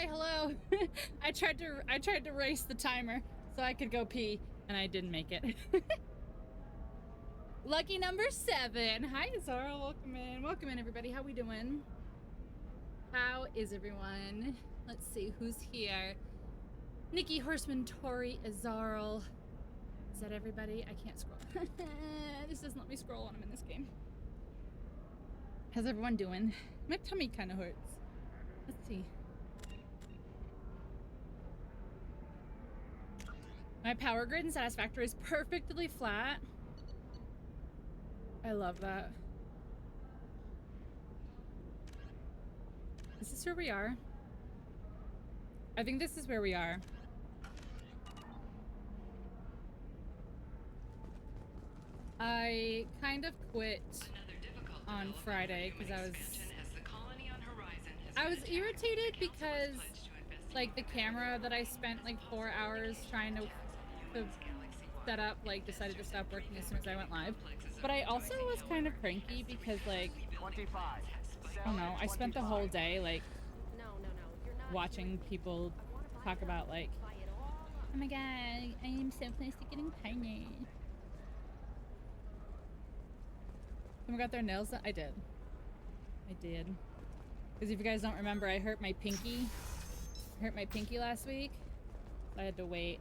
Hi, hello. I tried to race the timer so I could go pee, and I didn't make it. Lucky number 7. Hi, Zara. Welcome in. Welcome in, everybody. How we doing? How is everyone? Let's see who's here. Nikki, Horseman, Tori, Azarl. Is that everybody? I can't scroll. This doesn't let me scroll when I'm in this game. How's everyone doing? My tummy kind of hurts. Let's see. My power grid in Satisfactory is perfectly flat. I love that. Is this where we are? I think this is where we are. I kind of quit on Friday because I was irritated because like the camera that I spent like 4 hours trying to set up like decided to stop working as soon as I went live. But I also was kind of cranky because like 25. I don't know, I spent the whole day like watching people talk about like, oh my god, I am so close to getting pregnant. Someone got their nails done? I did. Because if you guys don't remember, I hurt my pinky. I hurt my pinky last week. So I had to wait.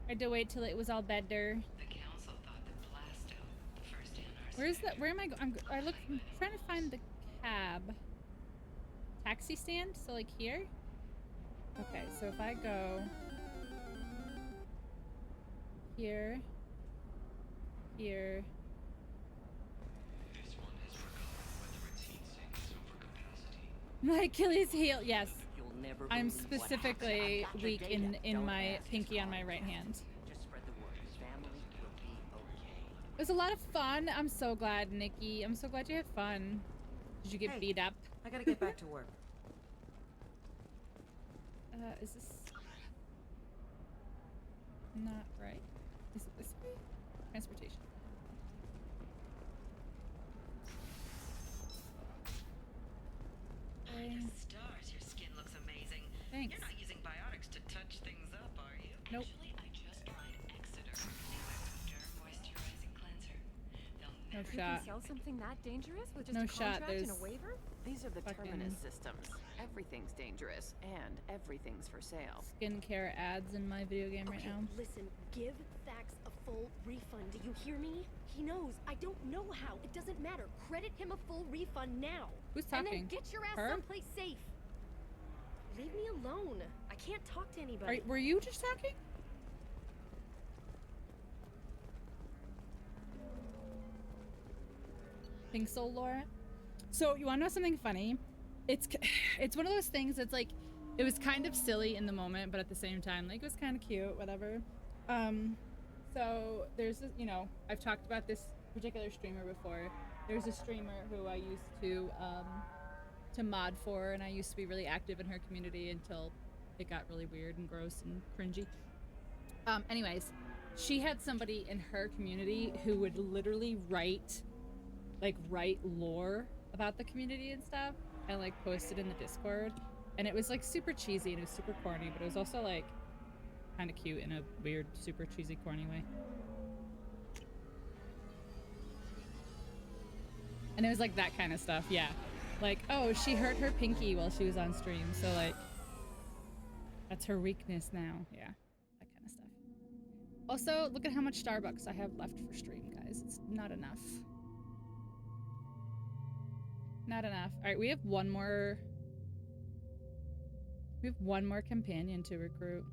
I had to wait till it was all better. The council thought that Blasto, the first NRC. Where is that? Where am I going? I'm trying to find the cab. Taxi stand? So like here? Okay, so if I go here, here. This one has forgotten whether its heat sink is over capacity. My Achilles heel. Yes. You'll never I'm believe what specifically happened. weak in Don't my ask. pinky on my right hand. Just spread the word. Family will be okay. It was a lot of fun. I'm so glad, Nikki. I'm so glad you had fun. Did you get beat up? I gotta get back to work. Is this not right? Is it this way? Transportation. By the stars, your skin looks amazing. Thanks. You're not using biotics to touch things up, are you? Nope. Actually, I just tried Exeter, the Derm Moisturizing Cleanser. They'll No never You shot. can sell something that dangerous with just No a shot, contract and a there's- waiver? These are the Fucking- Terminus systems. Everything's dangerous, and everything's for sale. Skincare ads in my video game right Okay, now. listen, give Thax a full refund. Do you hear me? He knows. I don't know how. It doesn't matter. Credit him a full refund now. Who's And talking? then get your ass Her? someplace safe. Leave me alone. I can't talk to anybody. Were you just talking? Pinxel Laura. So you want to know something funny? It's one of those things that's like, it was kind of silly in the moment, but at the same time, like it was kind of cute, whatever. So there's this, you know, I've talked about this particular streamer before. There's a streamer who I used to mod for, and I used to be really active in her community until it got really weird and gross and cringy. Anyways, she had somebody in her community who would literally write lore about the community and stuff and like post it in the Discord, and it was like super cheesy and it was super corny, but it was also like kind of cute in a weird, super cheesy, corny way. And it was like that kind of stuff, yeah. Like, oh, she hurt her pinky while she was on stream, so like that's her weakness now. Yeah, that kind of stuff. Also, look at how much Starbucks I have left for stream, guys. It's not enough. Not enough. All right, we have one more companion to recruit.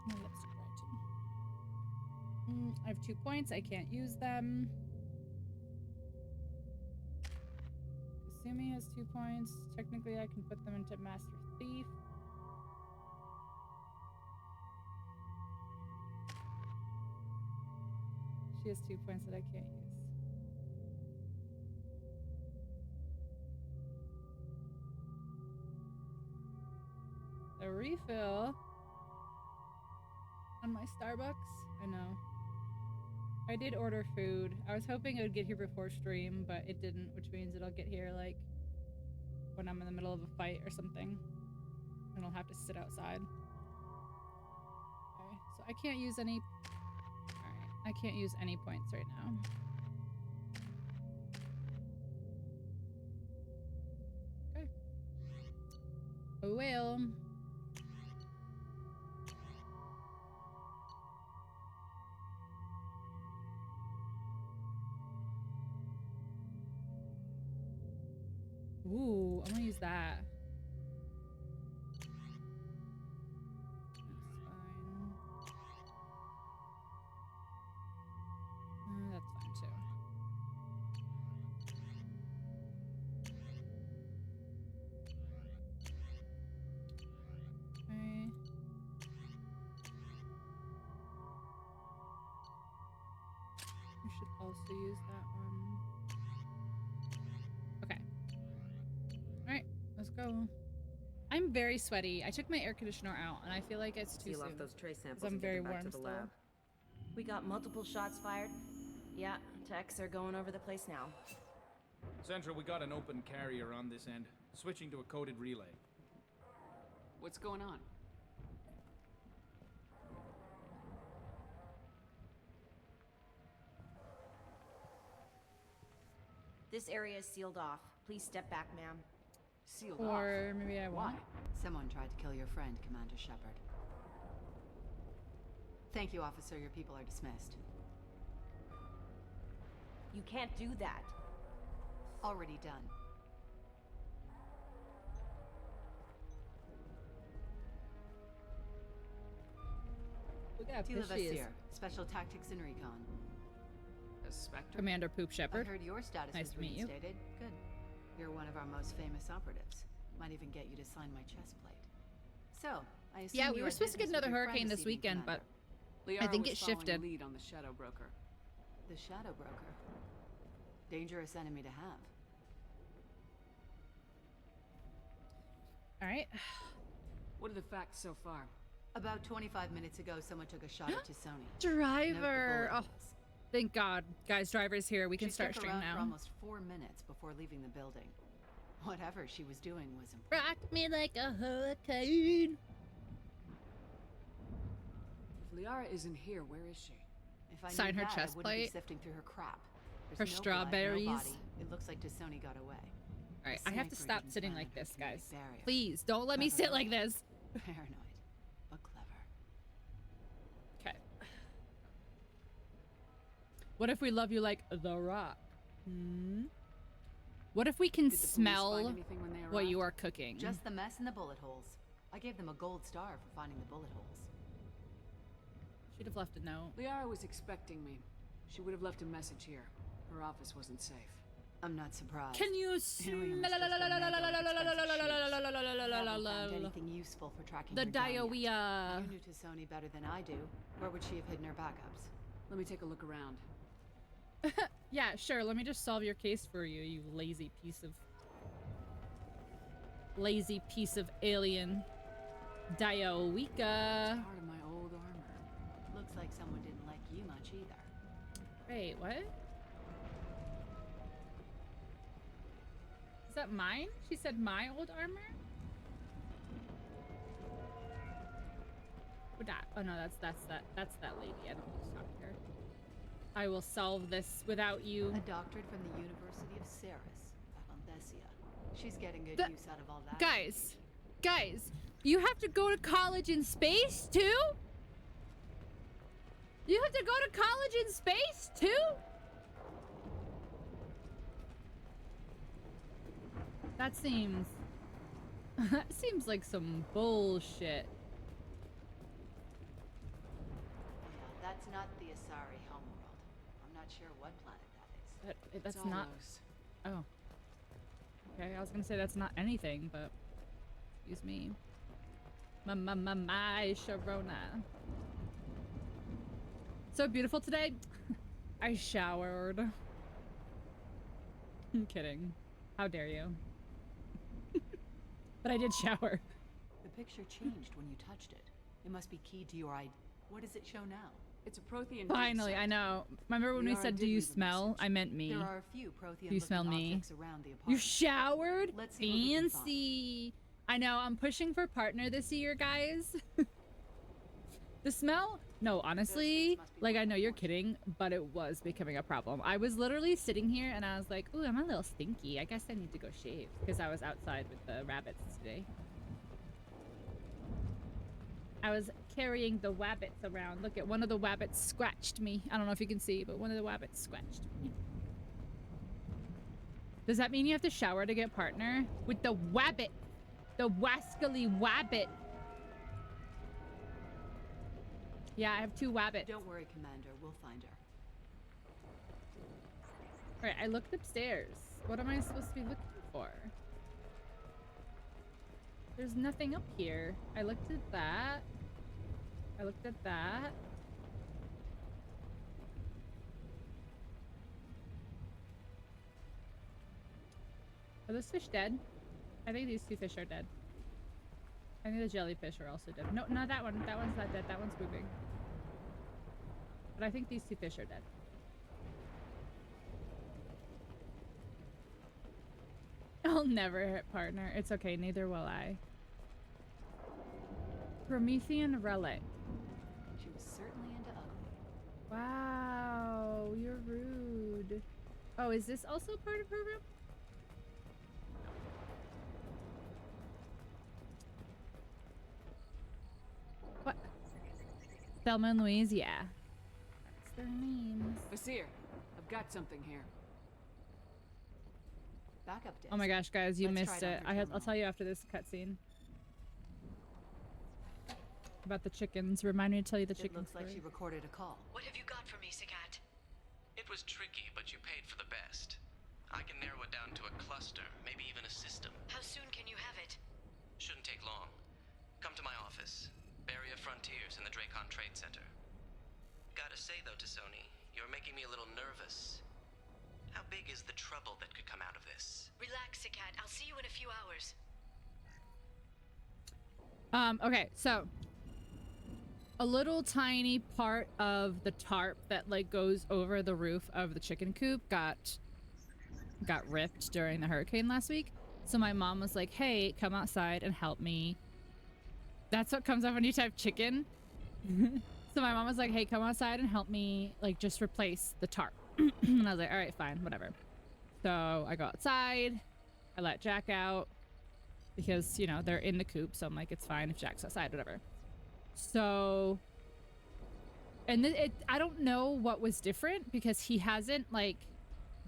My lips are red. I have 2 points. I can't use them. Kasumi has 2 points. Technically, I can put them into Master Thief. She has 2 points that I can't use. A refill on my Starbucks? I know. I did order food. I was hoping it would get here before stream, but it didn't, which means it'll get here like when I'm in the middle of a fight or something. And I'll have to sit outside. Okay, so I can't use any... Alright, I can't use any points right now. Okay. Oh well. Ooh, I'm gonna use that. That's fine too. Okay. We should also use that one. Okay. Alright, let's go. I'm very sweaty. I took my air conditioner out and I feel like it's too Seal soon. off those trace samples I'm and very get them back warm to the still. lab. We got multiple shots fired. Yeah, techs are going over the place now. Central, we got an open carrier on this end. Switching to a coded relay. What's going on? This area is sealed off. Please step back, ma'am. Sealed off. Or maybe I Why? won't. Someone tried to kill your friend, Commander Shepard. Thank you, officer. Your people are dismissed. You can't do that. Already done. Look at how Tila pissed she is. Vasir, Special Tactics and Recon. A Spectre? Commander Poop I Shepherd. heard your status Nice was to meet you. reinstated. Good. You're one of our most famous operatives. Might even get you to sign my chest plate. So, I assume Yeah, we you were had supposed to get business with another your friend hurricane this evening, weekend, but Commander. Liara think was it following shifted. lead on the Shadow Broker. The Shadow Broker. Dangerous enemy to have. Alright. What are the facts so far? About 25 minutes ago, someone took a shot at Sony. Driver! Oh, Note the bullet holes. thank God. Guys, driver's here. We can She start stuck stream around for now. almost 4 minutes before leaving the building. Whatever she was doing was impressive. Rock me like a hurricane. If Liara isn't here, where is she? If I Sign knew her that, chest I wouldn't plate. be sifting through her crap. There's Her no blood, strawberries. no body. It looks like Sony got away. Alright, The I have to sniper stop didn't sitting plan like on her this, committing guys. burial. Please, don't let me Clever sit like girl. this. Paranoid, but clever. Okay. What if we love you like The Rock? Hmm? What if we can Did the police find smell anything when they what you arrived? are cooking? Just the mess and the bullet holes. I gave them a gold star for finding the bullet holes. Should have left a note. Liara was expecting me. She would have left a message here. Her office wasn't safe. I'm not surprised. Can you Helium's smell just a mega expensive shit. Haven't found anything useful for tracking the her down yet. diarrhea? You knew Sony better than I do. Where would she have hidden her backups? Let me take a look around. Yeah, sure. Let me just solve your case for you, you lazy piece of alien. Diarrhea. Part of my old armor. Looks like someone didn't like you much either. Wait, what? Is that mine? She said my old armor? What that? Oh no, that's that lady. I don't want to talk to her. I will solve this without you. A doctorate from the University of Ceres, Valendesia. She's getting good The- use out of all that. Guys, you have to go to college in space too? You have to go to college in space too? That seems like some bullshit. Yeah, that's not the Asari homeworld. I'm not sure what planet that is. That's It's not. almost. Oh. Okay, I was gonna say that's not anything, but excuse me. My Sharona. So beautiful today. I showered. I'm kidding. How dare you? But I did shower. The picture changed when you touched it. It must be keyed to your ID. What does it show now? It's a Prothean. Finally, I know. Remember when we Liara said, did "Do you leave a smell?" message. I meant me. There are a few Prothean Do you smell me? objects around the You apartment. showered? Let's see what we can find. Fancy. I know. I'm pushing for partner this year, guys. The smell? No, honestly, like I know you're kidding, but it was becoming a problem. I was literally sitting here and I was like, "Ooh, I'm a little stinky. I guess I need to go shave," because I was outside with the rabbits today. I was carrying the wabbits around. Look at one of the wabbits scratched me. I don't know if you can see, but one of the wabbits scratched me. Does that mean you have to shower to get partner? With the wabbit. The wascally wabbit. Yeah, I have 2 wabbits. Don't worry, Commander. We'll find her. Alright, I looked upstairs. What am I supposed to be looking for? There's nothing up here. I looked at that. I looked at that. Are those fish dead? I think these 2 fish are dead. I think the jellyfish are also dead. No, not that one. That one's not dead. That one's moving. But I think these 2 fish are dead. I'll never hit partner. It's okay. Neither will I. Promethean relic. She was certainly into ugly. Wow, you're rude. Oh, is this also part of her room? What? Thelma and Louise, yeah. That's their names. Vasir, I've got something here. Backup disc. Oh my gosh, guys, you Let's try missed it on it. your I'll terminal. tell you after this cutscene. About the chickens. Remind me to tell you the It chicken looks like she story. recorded a call. What have you got for me, Sagat? It was tricky, but you paid for the best. I can narrow it down to a cluster, maybe even a system. How soon can you have it? Shouldn't take long. Come to my office. Barrier Frontiers in the Dracon Trade Center. Gotta say though to Sony, you're making me a little nervous. How big is the trouble that could come out of this? Relax, Sagat. I'll see you in a few hours. Okay, so a little tiny part of the tarp that like goes over the roof of the chicken coop got ripped during the hurricane last week. So my mom was like, "Hey, come outside and help me." That's what comes up when you type chicken. So my mom was like, "Hey, come outside and help me, like, just replace the tarp." And I was like, "All right, fine, whatever." So I go outside. I let Jack out because, you know, they're in the coop. So I'm like, it's fine if Jack's outside, whatever. So, and I don't know what was different because he hasn't, like,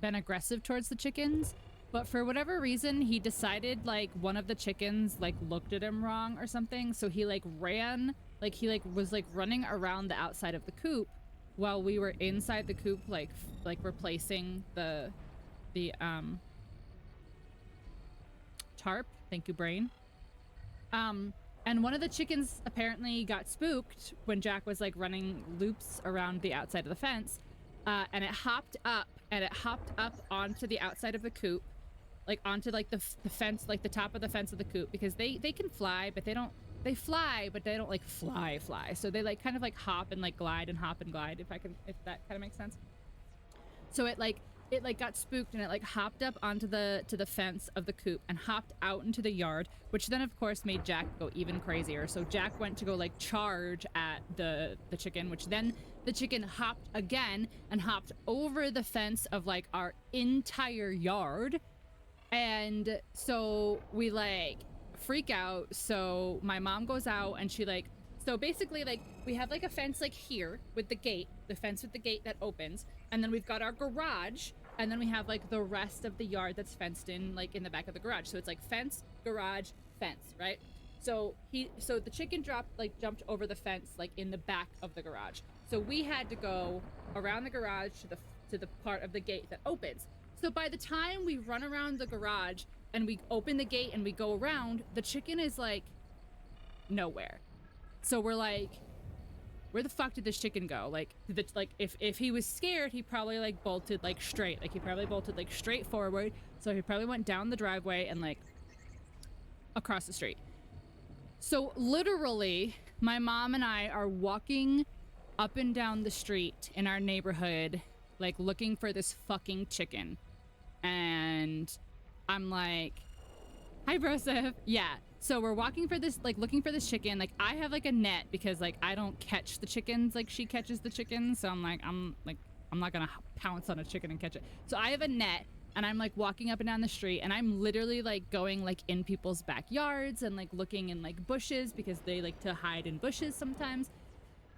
been aggressive towards the chickens. But for whatever reason, he decided, like, one of the chickens, like, looked at him wrong or something. So he, like, ran, like, he, like, was, like, running around the outside of the coop while we were inside the coop, like replacing the tarp. Thank you, brain. And one of the chickens apparently got spooked when Jack was, like, running loops around the outside of the fence. And it hopped up onto the outside of the coop, like onto like the fence, like the top of the fence of the coop, because they can fly, but they fly, but they don't like fly. So they like kind of like hop and like glide and hop and glide, if that kind of makes sense. So it got spooked and it like hopped up onto the fence of the coop and hopped out into the yard, which then of course made Jack go even crazier. So Jack went to go like charge at the chicken, which then the chicken hopped again and hopped over the fence of like our entire yard. And so we like freak out. So my mom goes out and she like, so basically like we have like a fence like here with the gate, the fence with the gate that opens, and then we've got our garage, and then we have like the rest of the yard that's fenced in, like in the back of the garage. So it's like fence, garage, fence, right? So the chicken jumped over the fence like in the back of the garage. So we had to go around the garage to the part of the gate that opens. So by the time we run around the garage and we open the gate and we go around, the chicken is like nowhere. So we're like, where the fuck did this chicken go? Like, if he was scared, he probably like bolted like straight. Like he probably bolted like straight forward. So he probably went down the driveway and like across the street. So literally, my mom and I are walking up and down the street in our neighborhood, like looking for this fucking chicken. And I'm like, hi, Broseph. Yeah. So we're walking for this, like looking for this chicken. Like I have like a net because like I don't catch the chickens like she catches the chickens. So I'm not gonna pounce on a chicken and catch it. So I have a net and I'm like walking up and down the street and I'm literally like going like in people's backyards and like looking in like bushes because they like to hide in bushes sometimes.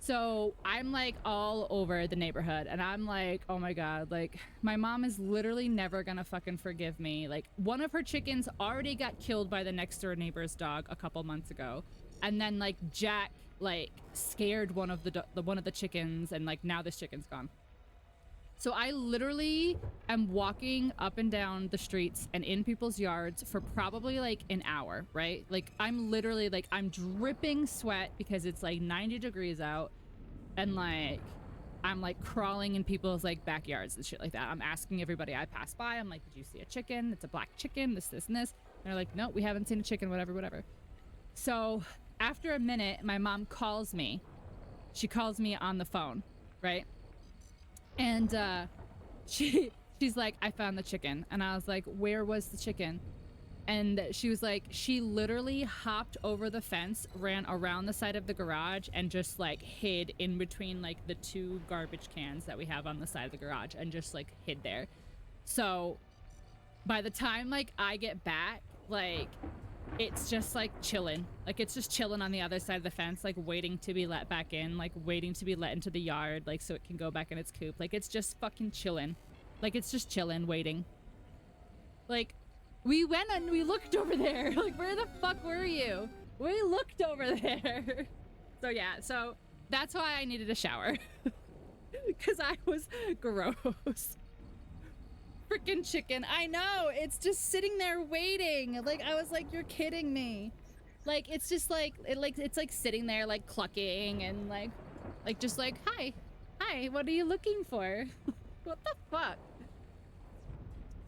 So I'm like all over the neighborhood and I'm like, oh my God, like my mom is literally never gonna fucking forgive me. Like one of her chickens already got killed by the next door neighbor's dog a couple months ago. And then like Jack like scared one of the chickens and like now this chicken's gone. So I literally am walking up and down the streets and in people's yards for probably like an hour, right? Like I'm literally like, I'm dripping sweat because it's like 90 degrees out and like, I'm like crawling in people's like backyards and shit like that. I'm asking everybody I pass by, I'm like, did you see a chicken? It's a black chicken, this, and this. And they're like, no, we haven't seen a chicken, whatever. So after a minute, my mom calls me. She calls me on the phone, right? And she's like, I found the chicken. And I was like, where was the chicken? And she was like, she literally hopped over the fence, ran around the side of the garage and just like hid in between like the 2 garbage cans that we have on the side of the garage and just like hid there. So by the time like I get back, like it's just like chilling. Like it's just chilling on the other side of the fence, like waiting to be let back in, like waiting to be let into the yard, like so it can go back in its coop. Like it's just fucking chilling. Like it's just chilling, waiting. Like we went and we looked over there. Like where the fuck were you? We looked over there. So yeah, so that's why I needed a shower. Because I was gross. Freaking chicken. I know, it's just sitting there waiting. Like I was like, you're kidding me. Like it's just like it's like sitting there like clucking and like just like, hi, what are you looking for? What the fuck?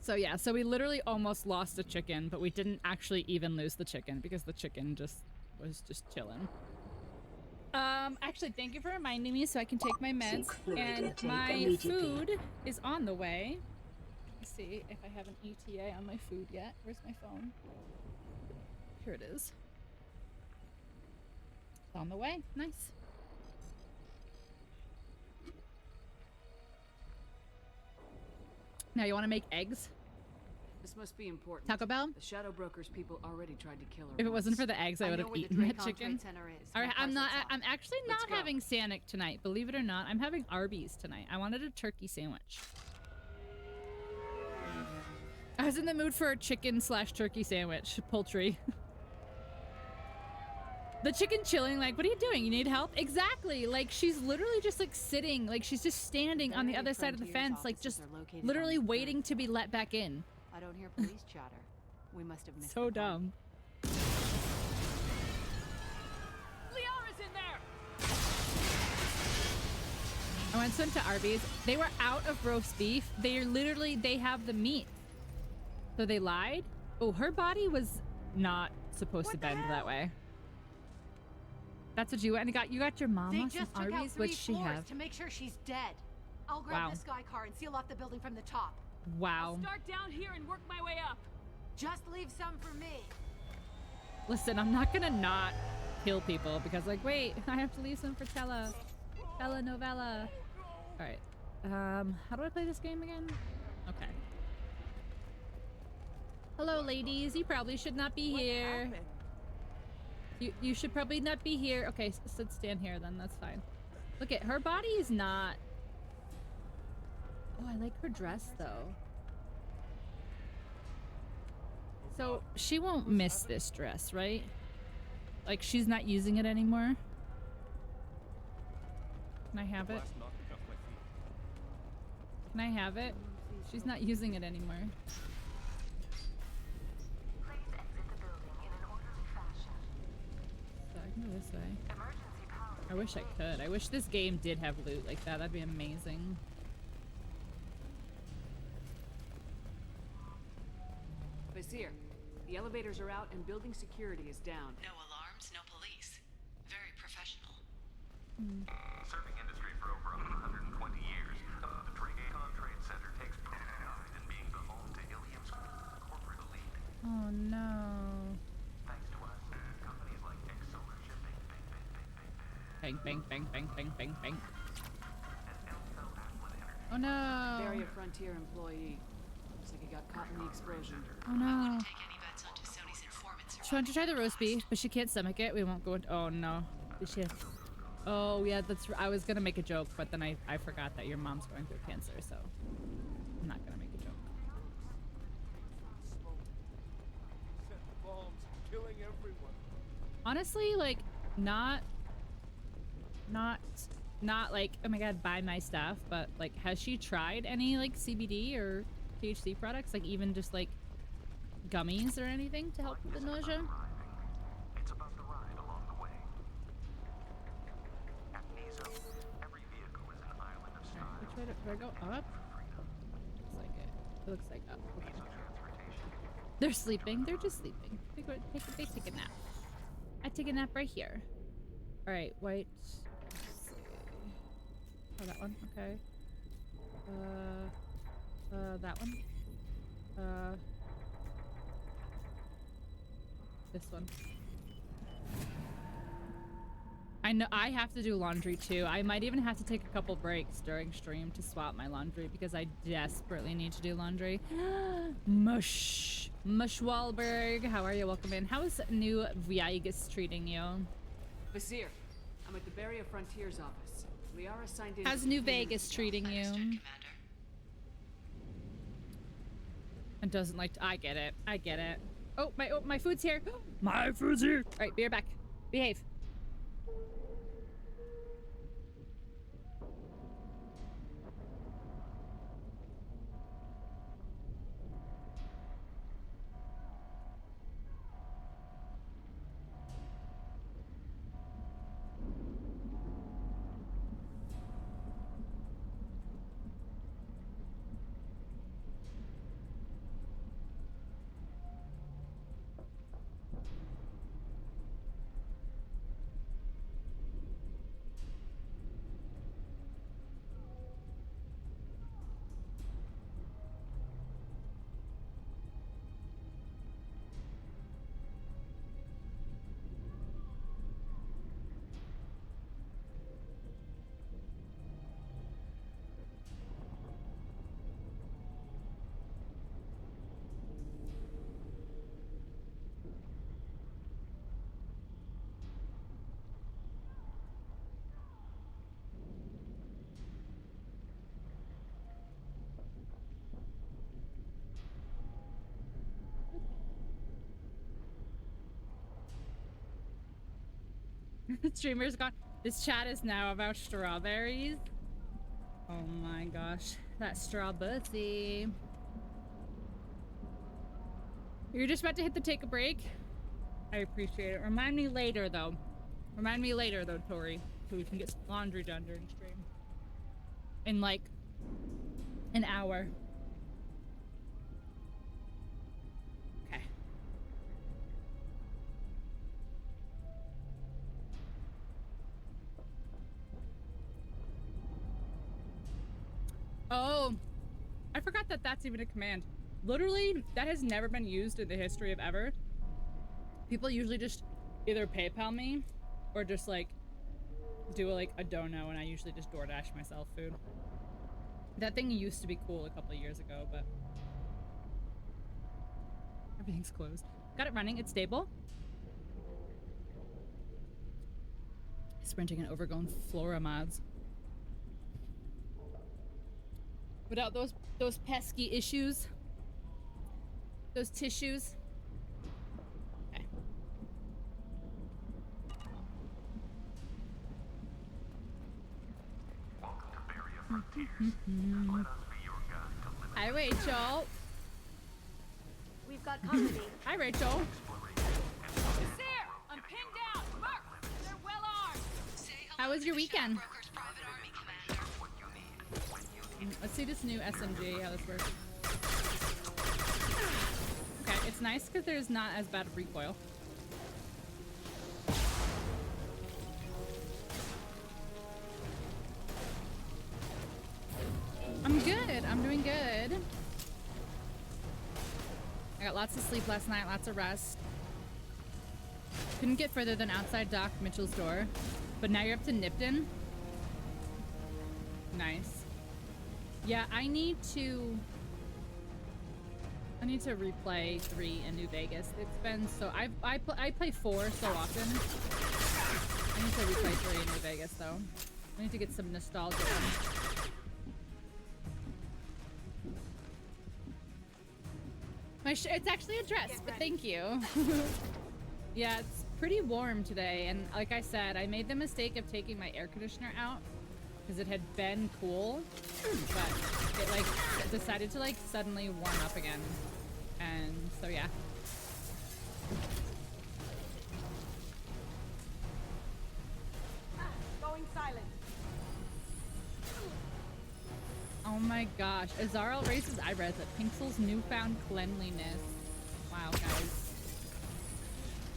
So yeah, so we literally almost lost a chicken, but we didn't actually even lose the chicken because the chicken just was just chilling. Actually, thank you for reminding me so I can take my meds. And my food is on the way. Let's see if I have an ETA on my food yet. Where's my phone? Here it is. It's on the way. Nice. Now you want to make eggs? This must be important. Taco Bell? The Shadow Brokers people already tried to kill her. If it wasn't for the eggs, I would have eaten that chicken. All right, I'm actually not having Sanic tonight. Believe it or not, I'm having Arby's tonight. I wanted a turkey sandwich. I was in the mood for a chicken/turkey sandwich. Poultry. The chicken chilling, like, what are you doing? You need help? Exactly. Like, she's literally just like sitting, like she's just standing on the other side of the fence, like just literally waiting to be let back in. I don't hear police chatter. We must have missed. So dumb. Liara's in there. I went to Arby's. They were out of roast beef. They have the meat. So they lied? Oh, her body was not supposed to bend that way. That's what you went and got. You got your mama some Arby's? What'd she have? To make sure she's dead. I'll grab this guy car and seal off the building from the top. Wow. I'll start down here and work my way up. Just leave some for me. Listen, I'm not gonna not kill people because, like, wait, I have to leave some for telenovela. All right. How do I play this game again? Okay. Hello, ladies. You probably should not be here. You should probably not be here. Okay, so stand here then. That's fine. Look at her body is not. Oh, I like her dress though. So she won't miss this dress, right? Like she's not using it anymore. Can I have it? Can I have it? She's not using it anymore. So I can go this way. I wish I could. I wish this game did have loot like that. That'd be amazing. Basir, the elevators are out and building security is down. No alarms, no police. Very professional. Serving industry Bang, bang, bang, bang, bang, bang, bang. Oh no. Barrier Frontier employee. Looks like he got caught in the explosion. Oh no. Take any bets onto Sony's informants. She wanted to try the roast beef, but she can't stomach it. We won't go into. Oh no. Did she? Oh yeah, that's. I was gonna make a joke, but then I forgot that your mom's going through cancer, so I'm not gonna make a joke. Killing everyone. Honestly, like, not like, oh my god, buy my stuff, but like, has she tried any like CBD or THC products, like even just like gummies or anything to help with the nausea? It's about the ride along the way. At Nizo, every vehicle is an island of style. Which way do I go up? Looks like it. It looks like up. Okay. They're sleeping. They're just sleeping. They take a nap. I take a nap right here. All right, white. Let's see. Oh, that one. Okay. That one. This one. I know I have to do laundry too. I might even have to take a couple breaks during stream to swap my laundry because I desperately need to do laundry. Mush Wahlberg, how are you? Welcome in. How is New Vegas treating you? Vizier, I'm at the Barrier Frontier's office. Liara signed in. How's New Vegas treating you? And doesn't like to, I get it. I get it. Oh, my food's here. My food's here. All right, be right back. Behave. Streamer's gone. This chat is now about strawberries. Oh my gosh, that strawberry. You're just about to hit the take a break. I appreciate it. Remind me later though. Remind me later though, Tori, so we can get some laundry done during stream. In like an hour. Okay. Oh, I forgot that that's even a command. Literally, that has never been used in the history of ever. People usually just either PayPal me or just like do a dono, and I usually just DoorDash myself food. That thing used to be cool a couple of years ago, but everything's closed. Got it running. It's stable. Sprinting and overgrown flora mods. Without those pesky issues, those tissues. Okay. Welcome to Barrier Frontiers. Let us be your guide to living. Hi, Rachel. We've got company. Hi, Rachel. Vizier, I'm pinned down. Mark, they're well armed. How was your weekend? Let's see this new SMG, how this works. Okay, it's nice because there's not as bad of recoil. I'm good. I'm doing good. I got lots of sleep last night, lots of rest. Couldn't get further than outside Doc Mitchell's door. But now you're up to Nipton. Nice. Yeah, I need to replay 3 in New Vegas. It's been so I play 4 so often. I need to replay 3 in New Vegas though. I need to get some nostalgia. It's actually a dress, but thank you. Yeah, it's pretty warm today, and like I said, I made the mistake of taking my air conditioner out because it had been cool, but it like decided to like suddenly warm up again, and so yeah. Going silent. Oh my gosh, Azarel raises eyebrows at Pinxel's newfound cleanliness. Wow, guys.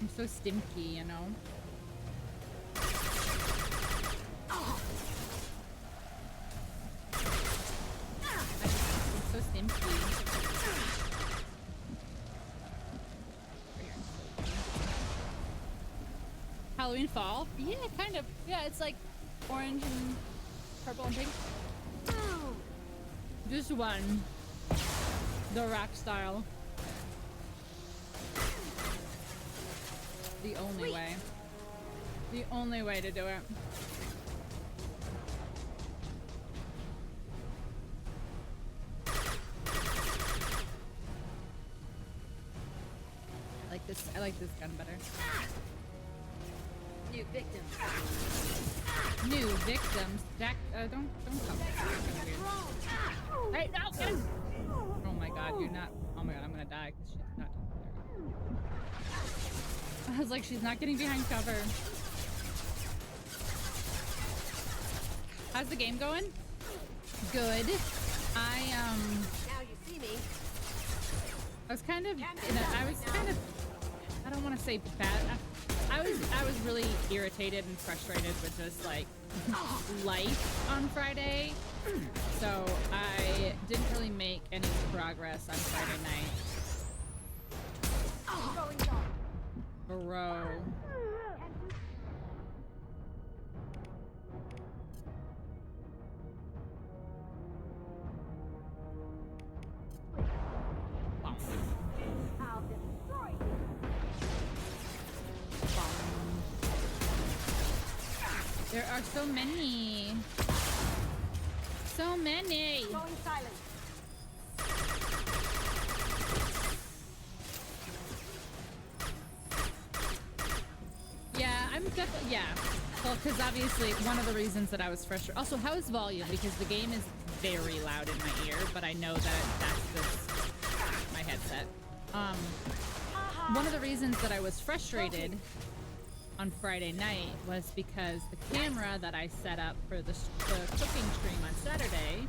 I'm so stinky, you know? I'm so stinky. Halloween fall? Yeah, kind of. Yeah, it's like orange and purple and pink. Just one. The rock style. The only way. The only way to do it. I like this gun better. New victims. New victims. Jack, don't come. Hey, no, get him! Oh my god, you're not. Oh my god, I'm gonna die because she's not. I was like, she's not getting behind cover. How's the game going? Good. Now you see me. I was kind of, I don't want to say bad. I was really irritated and frustrated with just like life on Friday. So I didn't really make any progress on Friday night. Bro. There are so many. So many. Going silent. Yeah, I'm definitely, yeah. Well, because obviously one of the reasons that I was frustrated. Also, how is volume? Because the game is very loud in my ear, but I know that that's just my headset. One of the reasons that I was frustrated on Friday night was because the camera that I set up for the cooking stream on Saturday,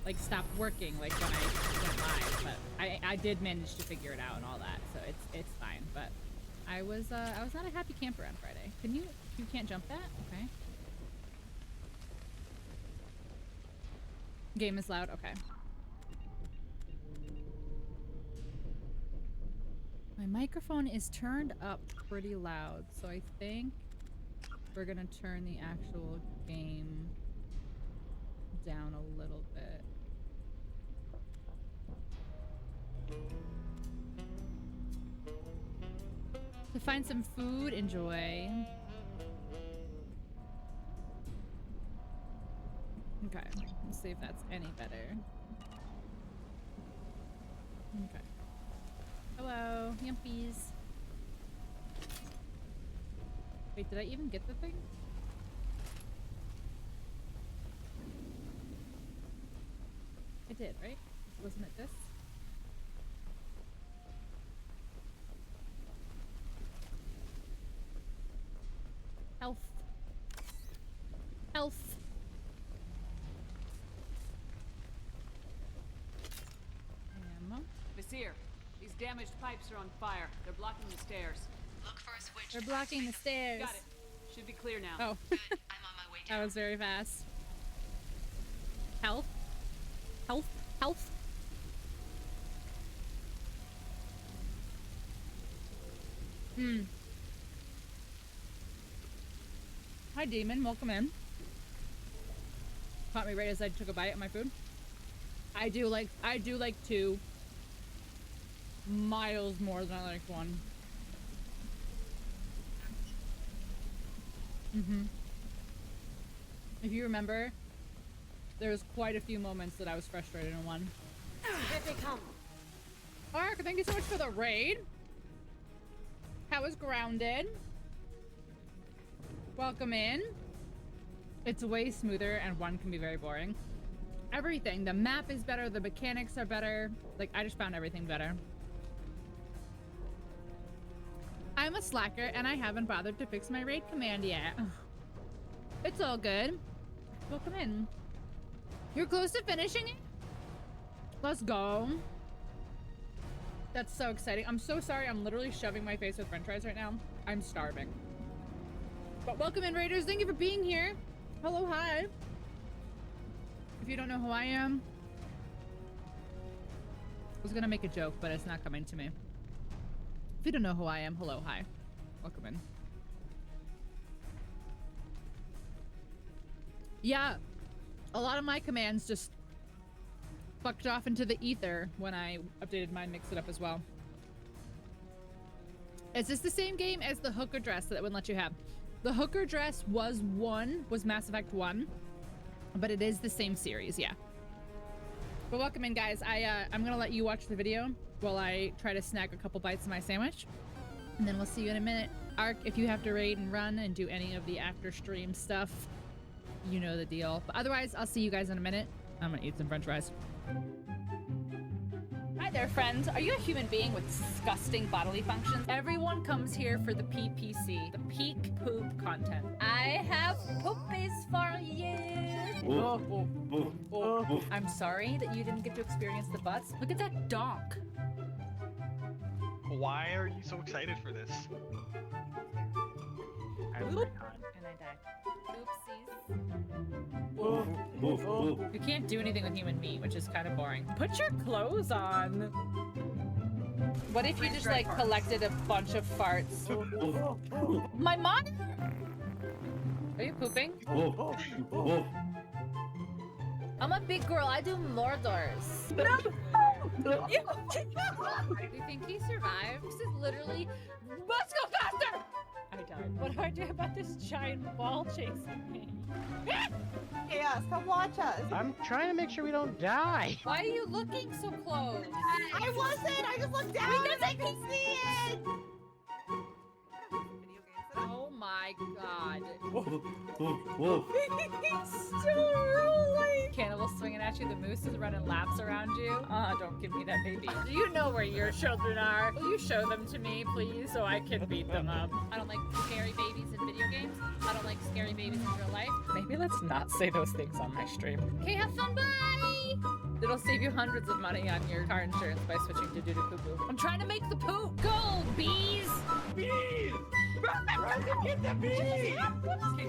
like, stopped working, like, when I went live. But I did manage to figure it out and all that, so it's fine. But I was not a happy camper on Friday. You can't jump that? Okay. Game is loud? Okay. My microphone is turned up pretty loud, so I think we're gonna turn the actual game down a little bit. To find some food, enjoy. Okay, let's see if that's any better. Okay. Hello, yumpies. Wait, did I even get the thing? I did, right? Wasn't it this? Health. Health. Ammo. Vizier, these damaged pipes are on fire. They're blocking the stairs. Look for a switch. They're blocking the stairs. Got it. Should be clear now. Oh. Good. I'm on my way down. That was very fast. Health. Health. Health. Hi, Demon. Welcome in. Caught me right as I took a bite of my food. I do like 2 miles more than I like 1. If you remember, there was quite a few moments that I was frustrated in 1. Here they come. Ark, thank you so much for the raid. How was Grounded? Welcome in. It's way smoother and 1 can be very boring. Everything. The map is better. The mechanics are better. Like, I just found everything better. I'm a slacker and I haven't bothered to fix my raid command yet. It's all good. Welcome in. You're close to finishing it? Let's go. That's so exciting. I'm so sorry. I'm literally shoving my face with french fries right now. I'm starving. But welcome in, Raiders. Thank you for being here. Hello, hi. If you don't know who I am, I was gonna make a joke, but it's not coming to me. If you don't know who I am, hello, hi. Welcome in. Yeah, a lot of my commands just fucked off into the ether when I updated mine, mixed it up as well. Is this the same game as the hooker dress that it wouldn't let you have? The hooker dress was Mass Effect 1, but it is the same series, yeah. But welcome in, guys. I'm gonna let you watch the video while I try to snag a couple bites of my sandwich, and then we'll see you in a minute. Ark, if you have to raid and run and do any of the after stream stuff, you know the deal. But otherwise, I'll see you guys in a minute. I'm gonna eat some french fries. Hi there, friends. Are you a human being with disgusting bodily functions? Everyone comes here for the PPC, the peak poop content. I have poopies for you. I'm sorry that you didn't get to experience the butts. Look at that donk. Why are you so excited for this? And I died. Oopsies. You can't do anything with human meat, which is kind of boring. Put your clothes on. What if you just like collected a bunch of farts? My mom? Are you pooping? I'm a big girl. I do Mordors. No! You think he survived? This is literally. Let's go faster! I died. What do I do about this giant ball chasing me? Chaos, come watch us. I'm trying to make sure we don't die. Why are you looking so close? I wasn't. I just looked down and I could see it. Oh my god. He's still rolling. Cannibal swinging at you. The moose is running laps around you. Don't give me that baby. Do you know where your children are? Will you show them to me, please, so I can beat them up? I don't like scary babies in video games. I don't like scary babies in real life. Maybe let's not say those things on my stream. Okay, have fun. Bye. It'll save you hundreds of money on your car insurance by switching to doo-doo-poo-poo. I'm trying to make the poop. Go, bees. Bees. Get the bees.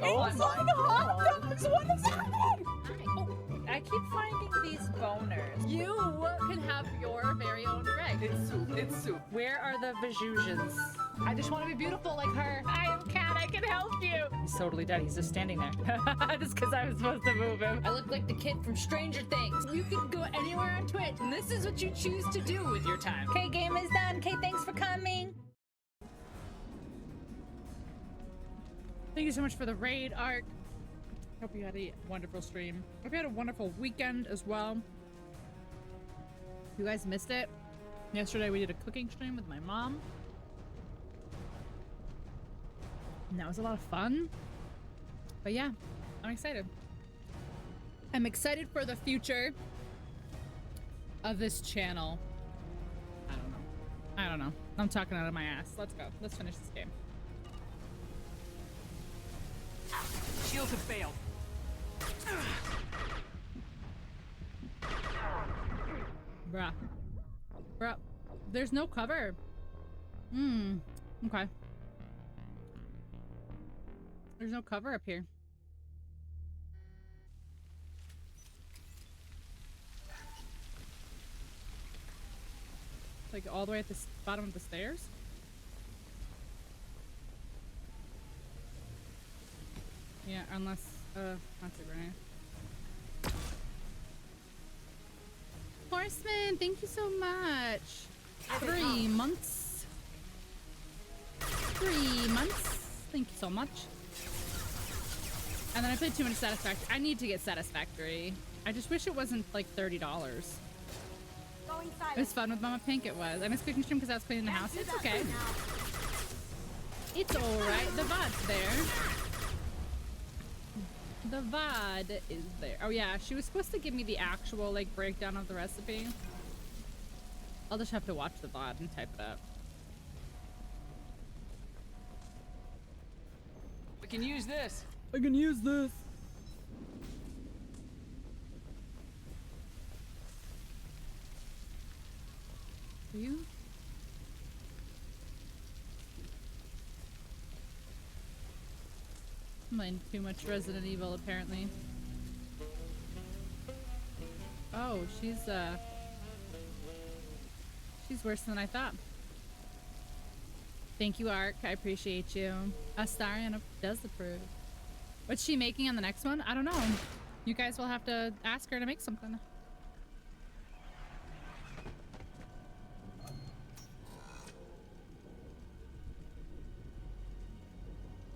Oh my god. What is happening? I keep finding these boners. You can have your very own Greg. It's soup. It's soup. Where are the Vajuzhans? I just want to be beautiful like her. I am Cat. I can help you. He's totally dead. He's just standing there. Just because I was supposed to move him. I look like the kid from Stranger Things. You can go anywhere on Twitch, and this is what you choose to do with your time. Okay, game is done. Okay, thanks for coming. Thank you so much for the raid, Ark. Hope you had a wonderful stream. Hope you had a wonderful weekend as well. If you guys missed it, yesterday we did a cooking stream with my mom. And that was a lot of fun. But yeah, I'm excited. I'm excited for the future of this channel. I don't know. I'm talking out of my ass. Let's go. Let's finish this game. Shields have failed. Bruh. Bruh. There's no cover. Okay. There's no cover up here. Like all the way at the bottom of the stairs? Yeah, unless, that's a grenade. Horseman, thank you so much. 3 months. 3 months. Thank you so much. And then I played too much Satisfactory. I need to get Satisfactory. I just wish it wasn't like $30. It was fun with Mama Pink, it was. I missed cooking stream because I was cleaning the house. It's okay. It's alright. The VOD's there. The VOD is there. Oh yeah, she was supposed to give me the actual like breakdown of the recipe. I'll just have to watch the VOD and type it up. We can use this. I can use this. Are you? I'm playing too much Resident Evil apparently. Oh, she's worse than I thought. Thank you, Ark. I appreciate you. Astarian does approve. What's she making on the next one? I don't know. You guys will have to ask her to make something.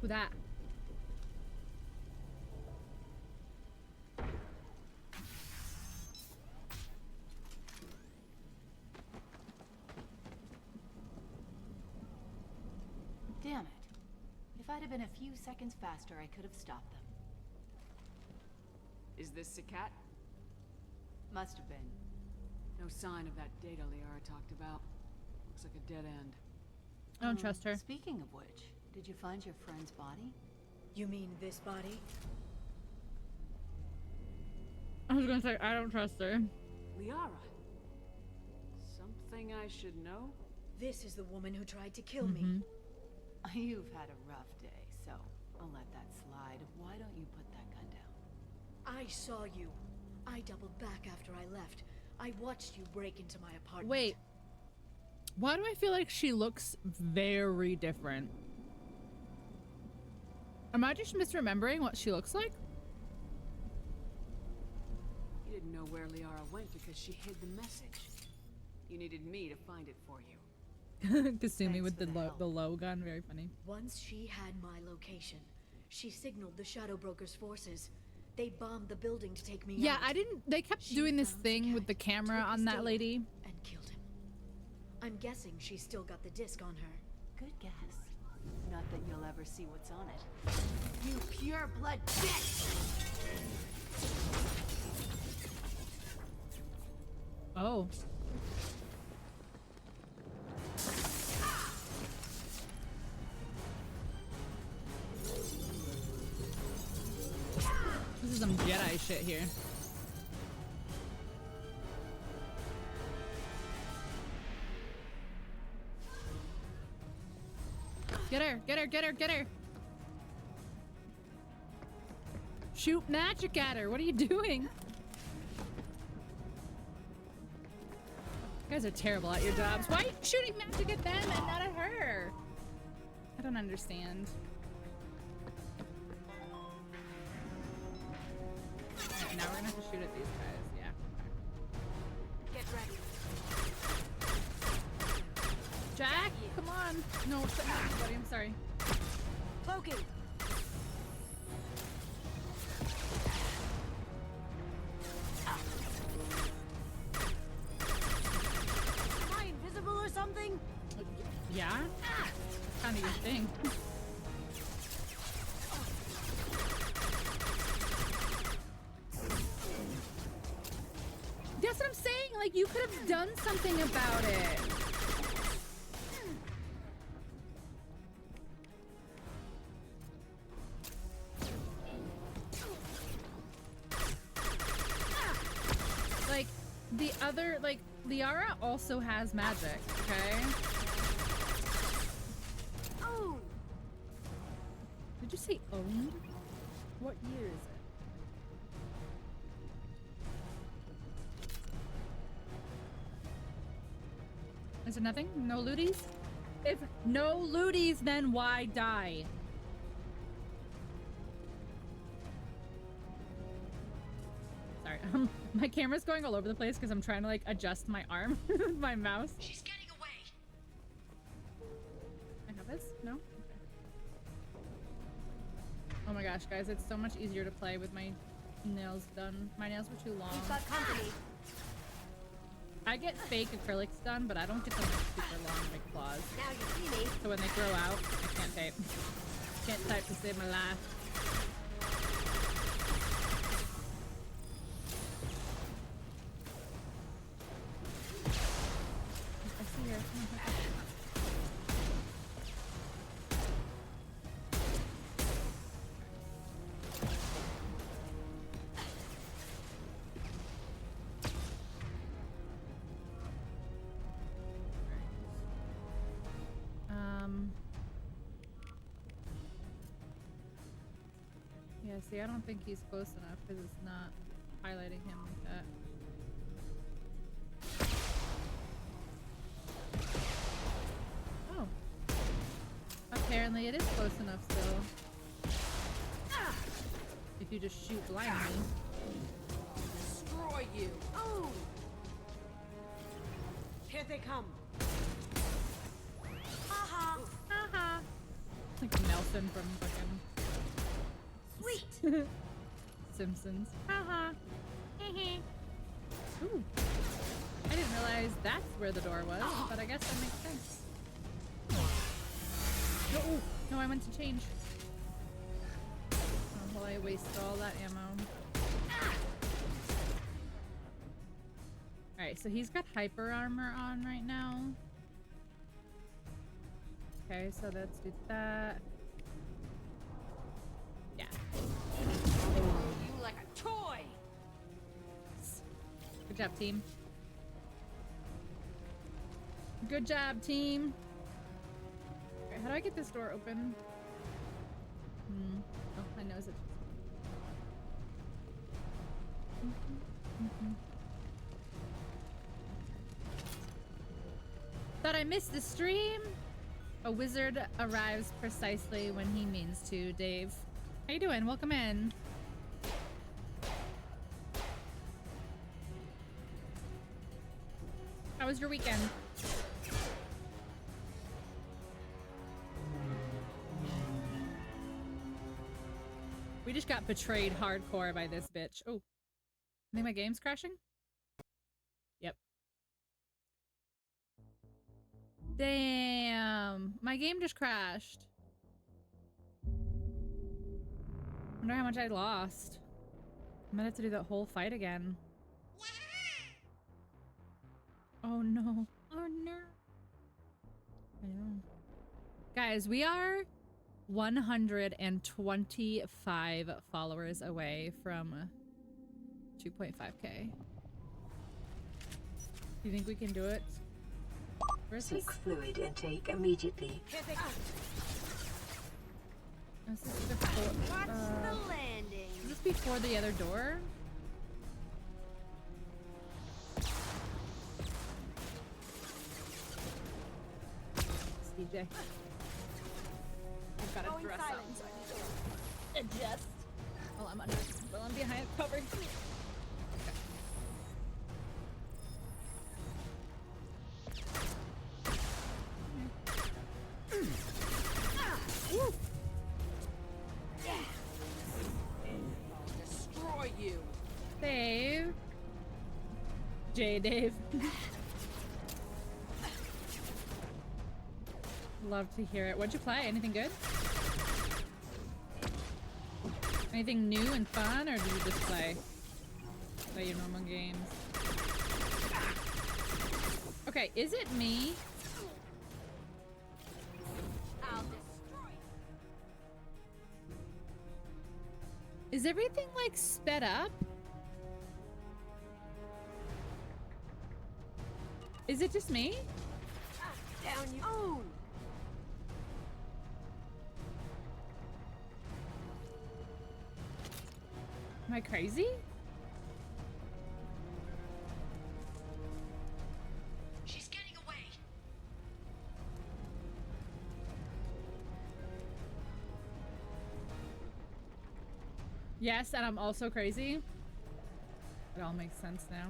Who that? Damn it. If I'd have been a few seconds faster, I could have stopped them. Is this the cat? Must have been. No sign of that data Liara talked about. Looks like a dead end. I don't trust her. Speaking of which, did you find your friend's body? You mean this body? I was gonna say, I don't trust her. Liara. Something I should know? This is the woman who tried to kill me. You've had a rough day, so I'll let that slide. Why don't you put that gun down? I saw you. I doubled back after I left. I watched you break into my apartment. Wait. Why do I feel like she looks very different? Am I just misremembering what she looks like? You didn't know where Liara went because she hid the message. You needed me to find it for you. Kasumi with the low gun, very funny. Once she had my location, she signaled the Shadow Broker's forces. They bombed the building to take me Yeah, out. they kept doing this thing with the camera on that lady. And killed him. I'm guessing she's still got the disc on her. Good guess. Not that you'll ever see what's on it. You pure blood bitch! Oh. This is some Jedi shit here. Get her, get her, get her, get her. Shoot magic at her. What are you doing? You guys are terrible at your jobs. Why are you shooting magic at them and not at her? I don't understand. Right, now we're gonna have to shoot at these guys. Yeah. Get ready. Jack, come on. No, it's not buddy. I'm sorry. Cloaking. Am I invisible or something? Yeah? Kind of your thing. That's what I'm saying. Like, you could have done something about it. Like, the other, like, Liara also has magic, okay? Oh! Did you say owned? What year is it? Is there nothing? No looties? If no looties, then why die? My camera's going all over the place because I'm trying to like adjust my arm with my mouse. She's getting away. I have this? No? Okay. Oh my gosh, guys, it's so much easier to play with my nails done. My nails were too long. We've got company. I get fake acrylics done, but I don't get them like super long like claws. Now you see me. So when they grow out, I can't type. Can't type to save my life. I see her. Come on, come on. Yeah, see, I don't think he's close enough because it's not highlighting him like that. Oh. Apparently it is close enough still. If you just shoot blindly. Destroy you. Oh! Here they come. Haha. Haha. Like Nelson from fucking Sweet. Simpsons. Haha. Ooh. I didn't realize that's where the door was, but I guess that makes sense. No, ooh, no, I went to change. Oh, well, I wasted all that ammo. Alright, so he's got hyper armor on right now. Okay, so let's do that. Yeah. You like a toy. Good job, team. Good job, team. Okay, how do I get this door open? Oh, my nose itches. Thought I missed the stream? A wizard arrives precisely when he means to, Dave. How you doing? Welcome in. How was your weekend? We just got betrayed hardcore by this bitch. Oh, I think my game's crashing? Yep. Damn, my game just crashed. Wonder how much I lost. I might have to do that whole fight again. Oh no. Oh no. I know. Guys, we are 125 followers away from 2.5k. Do you think we can do it? Where's this? Take fluid intake immediately. Is this before, Watch the landing. is this before the other door? CJ. I've got to dress up, so I need to adjust. While I'm under, while I'm behind cover. Destroy you. Dave. J Dave. Love to hear it. What'd you play? Anything good? Anything new and fun, or did you just play your normal games? Okay, is it me? I'll destroy. Is everything like sped up? Is it just me? Down you own. Am I crazy? She's getting away. Yes, and I'm also crazy. It all makes sense now.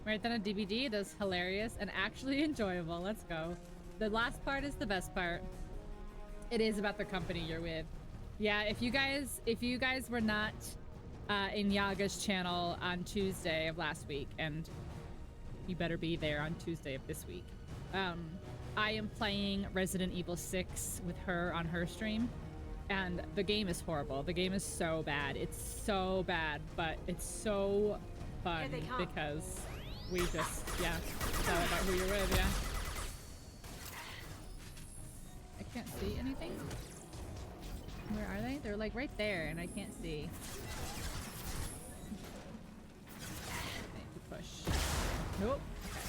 Right then, a DVD. That's hilarious and actually enjoyable. Let's go. The last part is the best part. It is about the company you're with. Yeah, if you guys were not in Yaga's channel on Tuesday of last week, and you better be there on Tuesday of this week. I am playing Resident Evil 6 with her on her stream, and the game is horrible. The game is so bad. It's so bad, but it's so fun because we just, yeah, tell about who you're with, yeah. I can't see anything. Where are they? They're like right there, and I can't see. I need to push. Nope. Okay.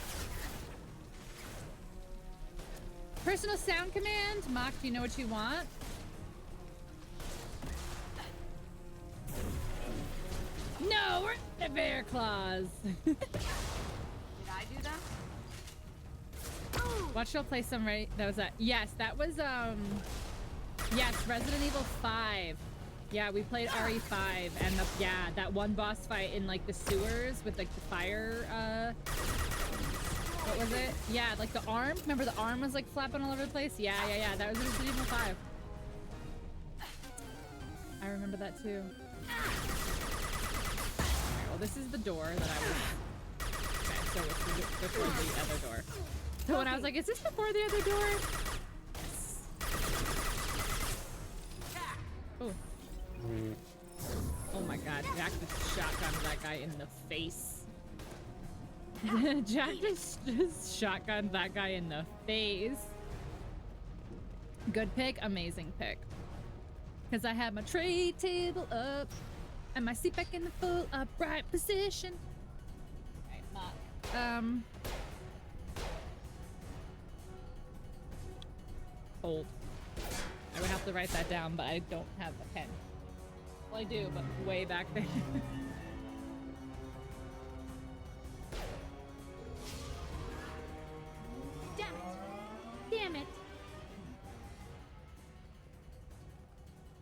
Personal sound command. Mock, do you know what you want? No, we're in the bear claws. Did I do that? Watch she'll play some right. That was that. Yes, that was yes, Resident Evil 5. Yeah, we played RE5 and yeah, that one boss fight in like the sewers with like the fire what was it? Yeah, like the arm. Remember the arm was like flapping all over the place? Yeah. That was Resident Evil 5. I remember that too. Okay, well, this is the door that I was. Okay, so it's before the other door. So when I was like, is this before the other door? Yes. Oh. Oh my god, Jack just shotgunned that guy in the face. Jack just shotgunned that guy in the face. Good pick, amazing pick. Because I have my tray table up and my seat back in the full upright position. Alright, Old. I would have to write that down, but I don't have a pen. Well, I do, but way back there. Damn it! Damn it!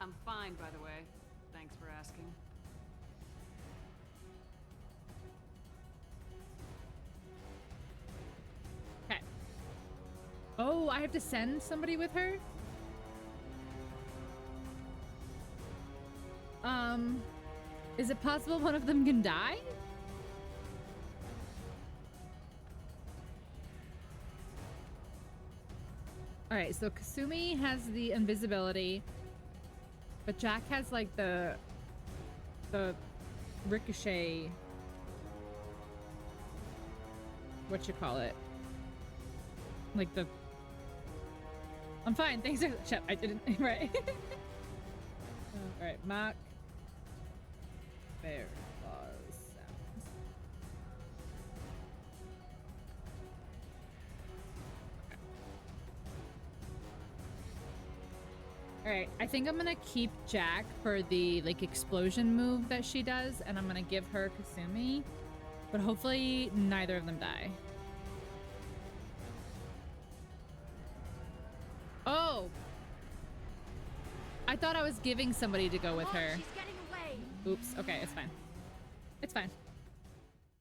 I'm fine, by the way. Thanks for asking. Okay. Oh, I have to send somebody with her? Is it possible one of them can die? Alright, so Kasumi has the invisibility, but Jack has like the ricochet, what you call it? Like the... I'm fine, thanks for... Shut, I didn't... Right. Alright, Mock. Bear claws sounds. Okay. Alright, I think I'm gonna keep Jack for the like explosion move that she does, and I'm gonna give her Kasumi. But hopefully neither of them die. Oh! I thought I was giving somebody to go with her. She's getting away. Oops. Okay, it's fine. It's fine.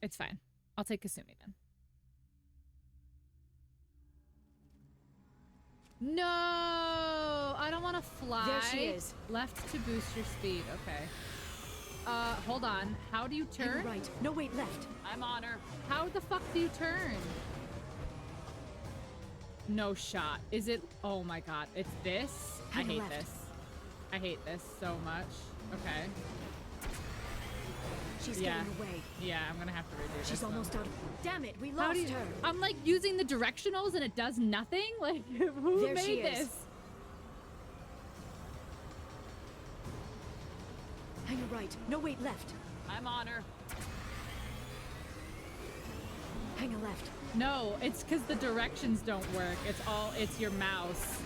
It's fine. I'll take Kasumi then. No! I don't want to fly. There she is. Left to boost your speed. Okay. Hold on. How do you turn? Right. No, wait, left. I'm on her. How the fuck do you turn? No shot. Is it? Oh my god. It's this? I hate this. I hate this so much. Okay. She's getting away. Yeah, I'm gonna have to redo this. She's almost out of... Damn it, we How lost do you... her. I'm like using the directionals and it does nothing? Like, who There she made is. this? Hang a right. No, wait, left. I'm on her. Hang a left. No, it's because the directions don't work. It's your mouse.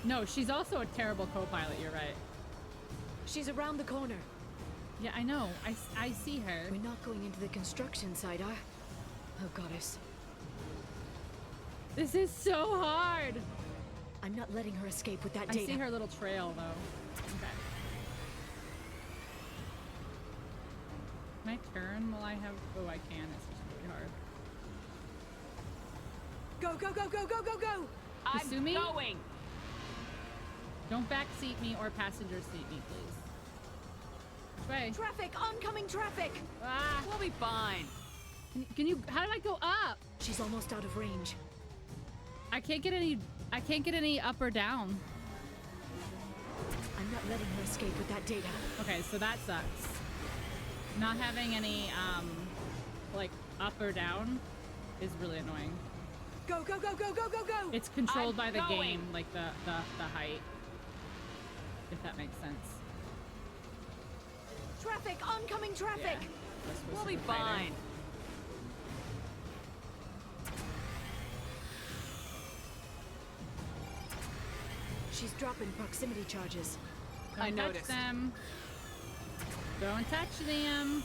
No, she's also a terrible co-pilot, you're right. She's around the corner. Yeah, I know. I see her. We're not going into the construction site, oh goddess. This is so hard. I'm not letting her escape with that I data. see her little trail though. Okay. Can I turn while I have? Oh, I can. It's just really hard. Go, go, go, go, go, go, go! Kasumi? I'm going! Don't backseat me or passenger seat me, please. Which way? Traffic! Oncoming traffic! Ah! We'll be fine. Can you? How do I go up? She's almost out of range. I can't get any up or down. I'm not letting her escape with that data. Okay, so that sucks. Not having any like up or down is really annoying. Go, go, go, go, go, go, go! It's controlled by the going. game, like the height. If that makes sense. Traffic! Oncoming traffic! Yeah, we'll be fine. She's dropping proximity charges. Don't I touch noticed. them. Don't touch them.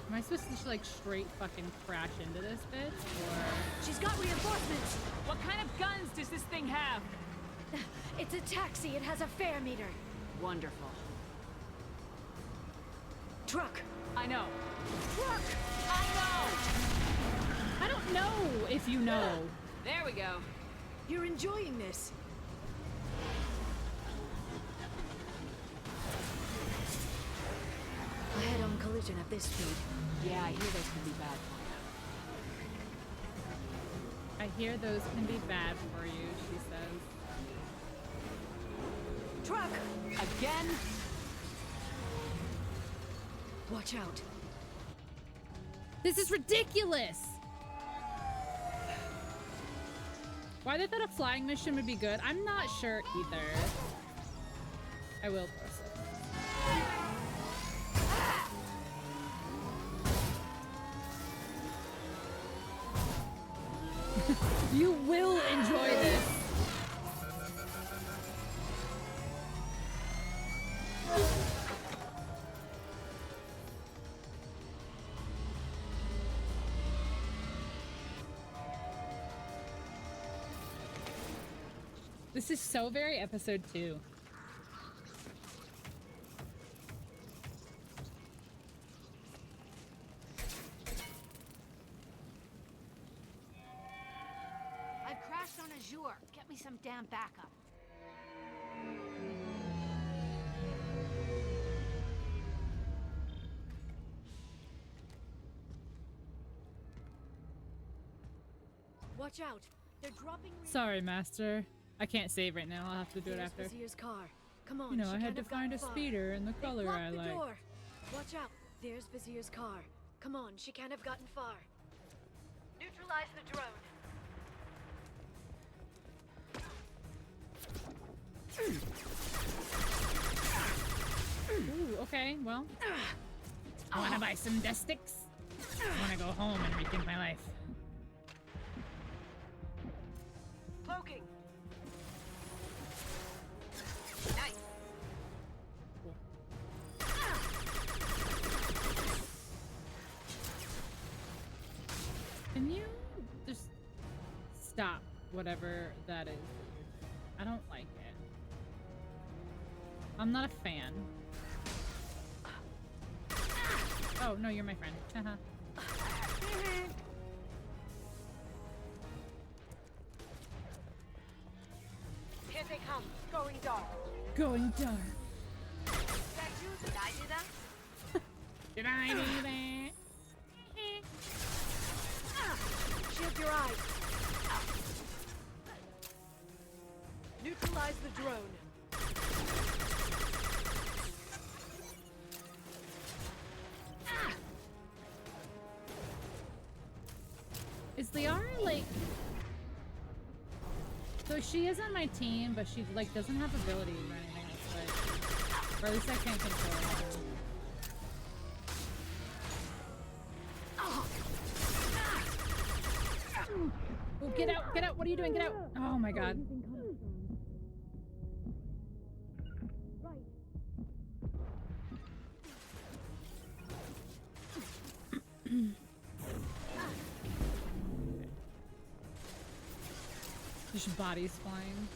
Am I supposed to just like straight fucking crash into this bitch? Or She's got reinforcements! What kind of guns does this thing have? It's a taxi. It has a fare meter. Wonderful. Truck! I know. Truck! I know! I don't know if you know. There we go. You're enjoying this. A head-on collision at this speed. Yeah, I hear those can be bad for you. I hear those can be bad for you, she says. Truck! Again? Watch out. This is ridiculous! Why they thought a flying mission would be good, I'm not sure either. I will post it. You will enjoy this. This is so very episode 2. I've crashed on Azure. Get me some damn backup. Watch out. They're dropping. Sorry, Master. I can't save right now. I'll have to do it There's after. Vizier's car. Come on. You know, she I had can't to have find a gotten far. speeder in the They color blocked I the like. door. Watch out. There's Vizier's car. Come on. She can't have gotten far. Neutralize the drone. Ooh, okay, well. I wanna buy some dust sticks. I wanna go home and rethink my life. Cloaking. Nice. Can you just stop whatever that is? I don't like it. I'm not a fan. Oh, no, you're my friend. Haha. Here they come. Going dark. Going dark. That you? Did I do that? Did I do that? Shield your eyes. Neutralize the drone. Is Liara like... So she is on my team, but she like doesn't have abilities or anything like, or at least I can't control her. Oh, get out, get out, what are you doing, get out! Oh my god. Just bodies flying.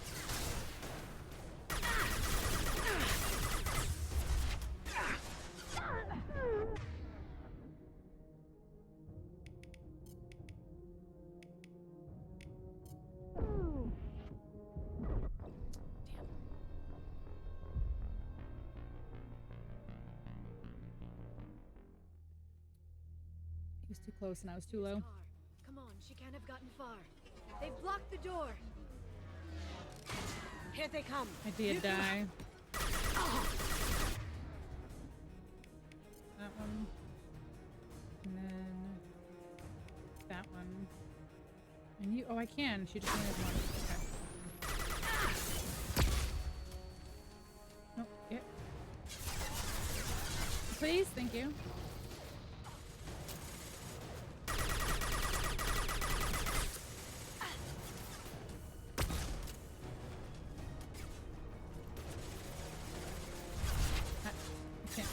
He was too close and I was too low. Come on, she can't have gotten far. They've blocked the door. Here they come. I did die. That one. And then that one. And you, oh, I can. She just needed one. Okay. Oh, yeah. Please, thank you.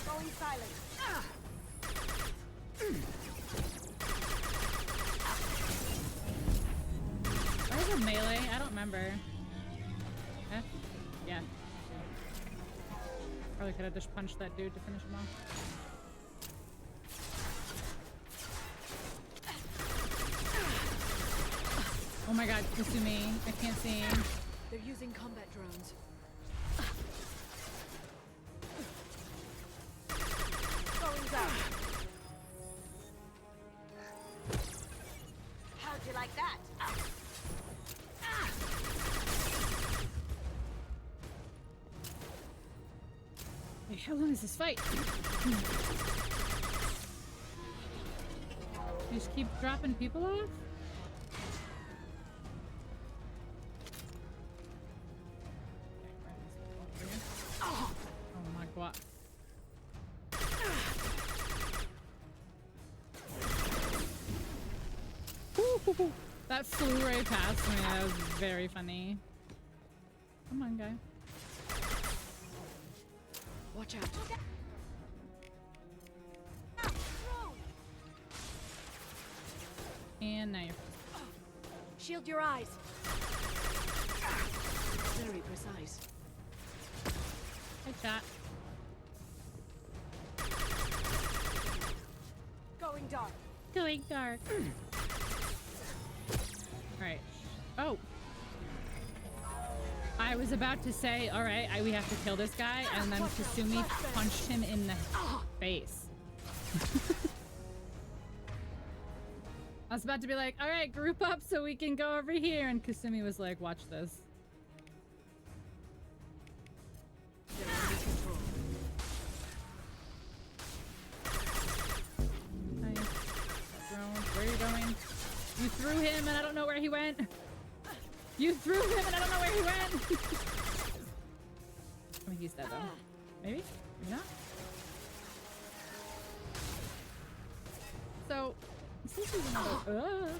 Going silent. Why is it melee? I don't remember. Eh? Yeah. Probably could have just punched that dude to finish him off. Oh my god, Kasumi. I can't see him. They're using combat drones. Going down. How'd you like that? Wait, how long is this fight? You just keep dropping people off? Oh my god. Woo-hoo-hoo. That flew right past me. That was very funny. Come on, guy. Watch out. And now you're. Shield your eyes. Very precise. Hey, chat. Going dark. Going dark. Alright. Oh. I was about to say, alright, we have to kill this guy, and then Kasumi punched him in the face. I was about to be like, alright, group up so we can go over here, and Kasumi was like, watch this. Nice. Where are you going? You threw him and I don't know where he went. You threw him and I don't know where he went. I mean, he's dead though. Maybe? Maybe not? So, since he's another...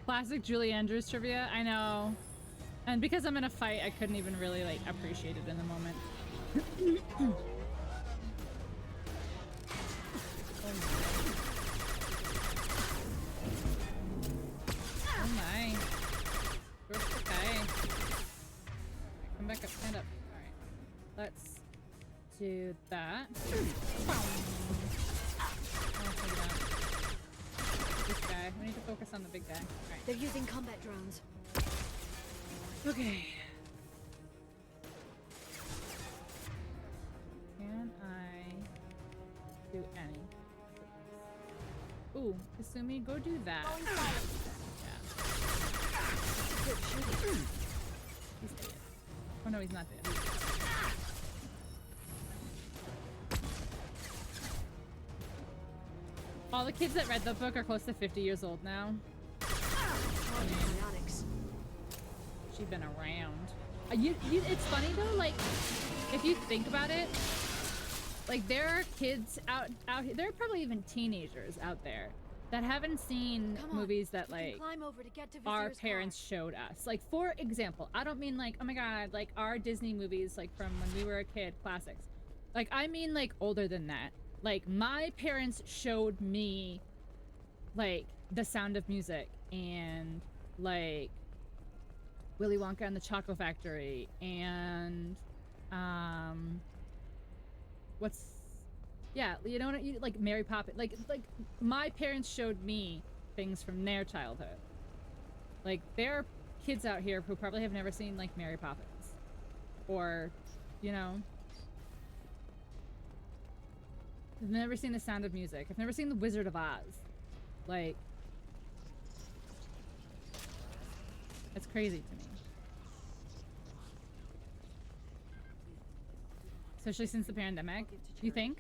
Classic Julie Andrews trivia. I know. And because I'm in a fight, I couldn't even really, like, appreciate it in the moment. Oh my. Where's the guy? Come back up, stand up. Alright. Let's do that. This guy. We need to focus on the big guy. Alright. They're using combat drones. Okay. Can I do any? Ooh, Kasumi, go do that. Yeah. He's dead. Oh no, he's not dead. All the kids that read the book are close to 50 years old now. I mean, she's been around. It's funny though, like, if you think about it, like, there are kids out here, there are probably even teenagers out there that haven't seen movies that, like, our parents showed us. Like, for example, I don't mean, like, oh my god, like, our Disney movies, like, from when we were a kid, classics. Like, I mean, like, older than that. Like, my parents showed me like The Sound of Music and like Willy Wonka and the Chocolate Factory and what's yeah, you know what like Mary Poppins, like my parents showed me things from their childhood. Like there are kids out here who probably have never seen like Mary Poppins or, you know, I've never seen The Sound of Music. I've never seen The Wizard of Oz. Like, it's crazy to me. Especially since the pandemic. You think?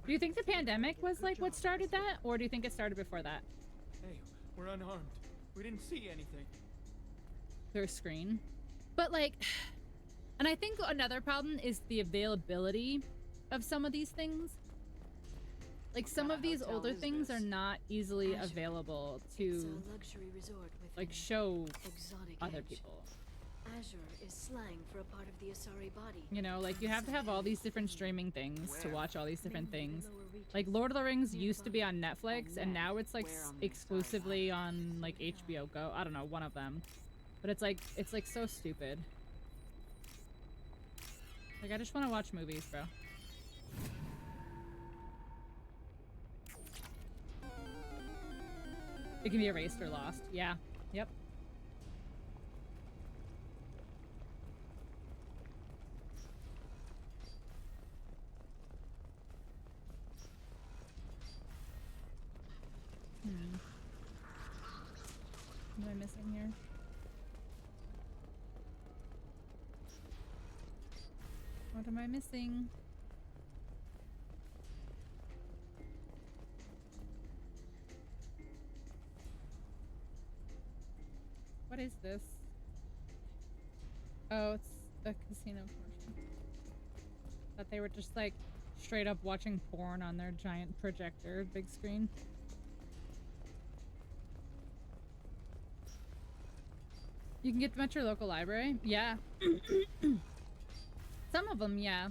Do you think the pandemic was like what started that? Or do you think it started before that? Hey, we're unarmed. We didn't see anything. Through a screen? But like, and I think another problem is the availability of some of these things. Like some of these older things are not easily available to like show other people. Azure is slang for a part of the Asari body. You know, like you have to have all these different streaming things to watch all these different things. Like Lord of the Rings used to be on Netflix and now it's like exclusively on like HBO Go. I don't know, one of them. But it's like so stupid. Like I just want to watch movies, bro. It can be erased or lost. Yeah. Yep. What am I missing here? What am I missing? What is this? Oh, it's the casino portion. That they were just like straight up watching porn on their giant projector, big screen. You can get them at your local library? Yeah. Some of them, yeah.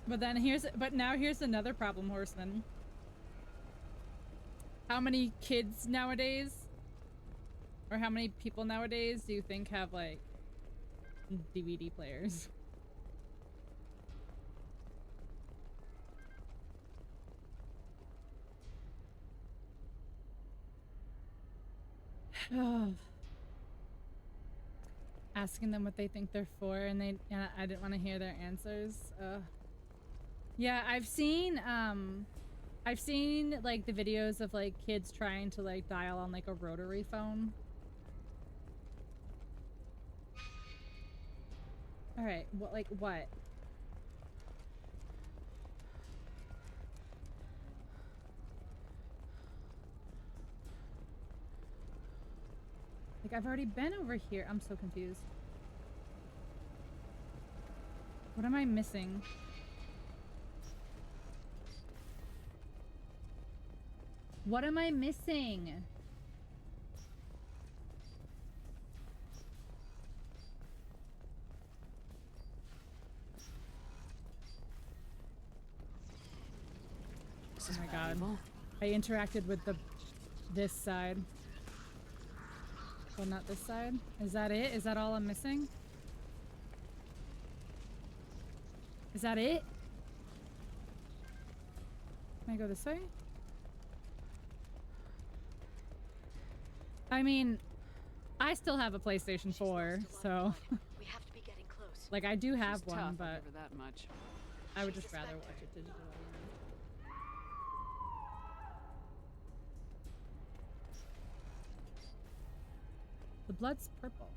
But then now here's another problem, Horseman. How many kids nowadays, or how many people nowadays do you think have like DVD players? Asking them what they think they're for, and I didn't want to hear their answers. Yeah, I've seen like the videos of like kids trying to like dial on like a rotary phone. All right, what what? Like I've already been over here. I'm so confused. What am I missing? What am I missing? Oh my god. I interacted with this side. Well, not this side. Is that it? Is that all I'm missing? Is that it? Can I go this way? I mean, I still have a PlayStation 4, so We have to be getting close. like I do have one, tough, but over that much. I would just rather watch it digitally. The blood's purple.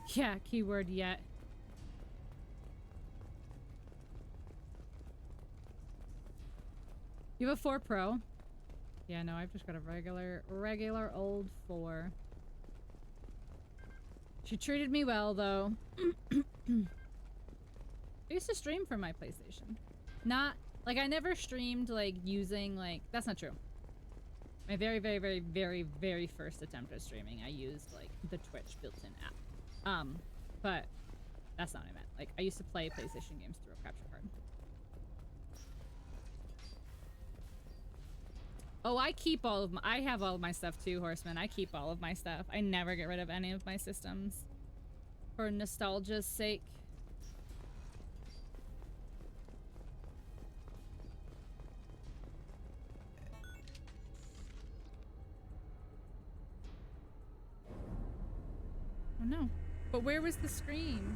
Yeah, keyword yet. You have a 4 Pro? Yeah, no, I've just got a regular old 4. She treated me well, though. I used to stream from my PlayStation. Not, like, I never streamed, like, using, like, that's not true. My very, very, very, very, very first attempt at streaming, I used, like, the Twitch built-in app. But that's not what I meant. Like, I used to play PlayStation games through a capture card. Oh, I keep all of my- I have all of my stuff too, Horseman. I keep all of my stuff. I never get rid of any of my systems. For nostalgia's sake. Oh no. But where was the scream?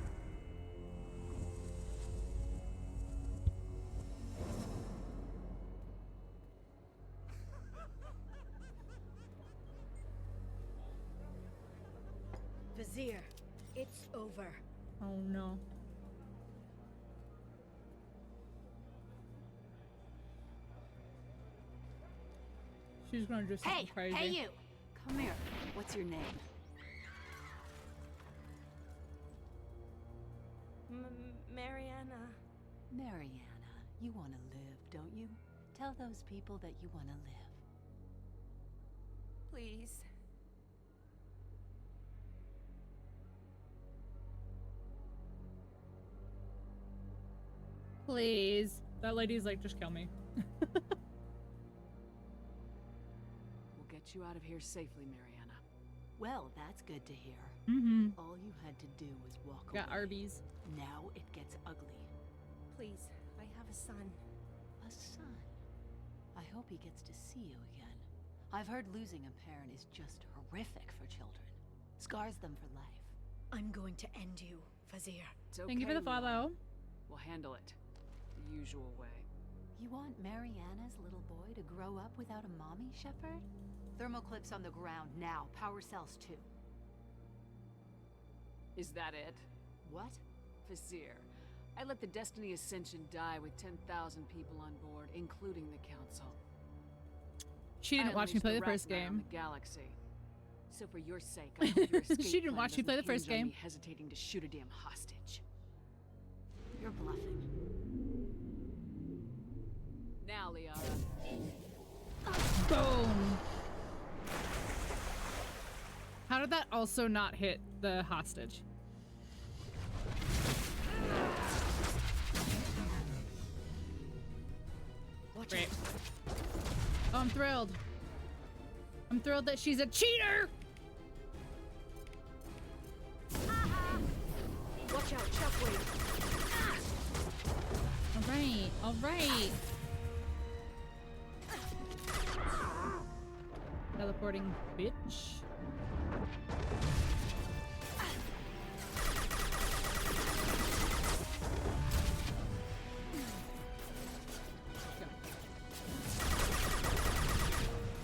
Vizier, it's over. Oh no. She's gonna do something crazy. Hey you! Come here. What's your name? Mariana. Mariana. You want to live, don't you? Tell those people that you want to live. Please. Please. That lady's like, just kill me. We'll get you out of here safely, Mariana. Well, that's good to hear. Mm-hmm. All you had to do was walk Got away. Arby's. Now it gets ugly. Please, I have a son. A son? I hope he gets to see you again. I've heard losing a parent is just horrific for children. Scars them for life. I'm going to end you, Vizier. It's okay, Thank you for the follow. We'll handle it the usual way. You want Mariana's little boy to grow up without a mommy, Shepard? Thermoclips on the ground now. Power cells too. Is that it? What? Vizier, I let the Destiny Ascension die with 10,000 people on board, including the Council. She didn't watch me play the first game. The galaxy. So for your sake, I hope your escape She didn't plan watch me play the doesn't first hinge on game. me hesitating to shoot a damn hostage. You're bluffing. Now, Liara. Boom. How did that also not hit the hostage? Great. Oh, I'm thrilled. I'm thrilled that she's a cheater! Watch out, shockwave. Alright, alright. Teleporting bitch.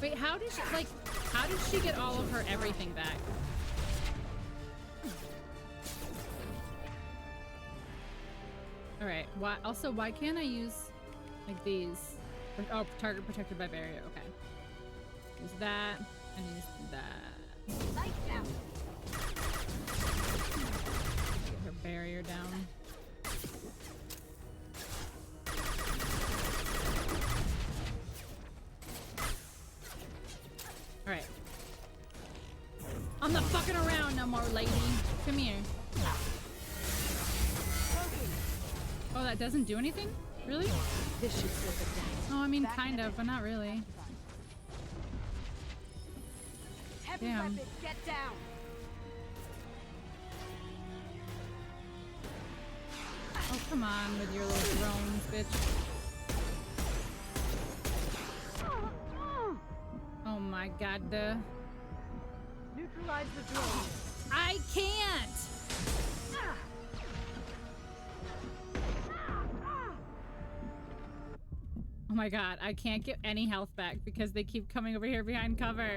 Wait, how did she, like, how did she get all of her everything back? Alright, why, also, why can't I use, like, these? Oh, target protected by barrier, okay. Use that, and use that. Lights out. Get her barrier down. Alright. I'm not fucking around no more, lady. Come here. Oh, that doesn't do anything? Really? This should slow them down. Oh, I mean, kind of, but not really. Heavy Damn. weapon, get down. Oh, come on with your little drones, bitch. Oh my god, Neutralize the drone. I can't! Oh my god, I can't get any health back because they keep coming over here behind cover.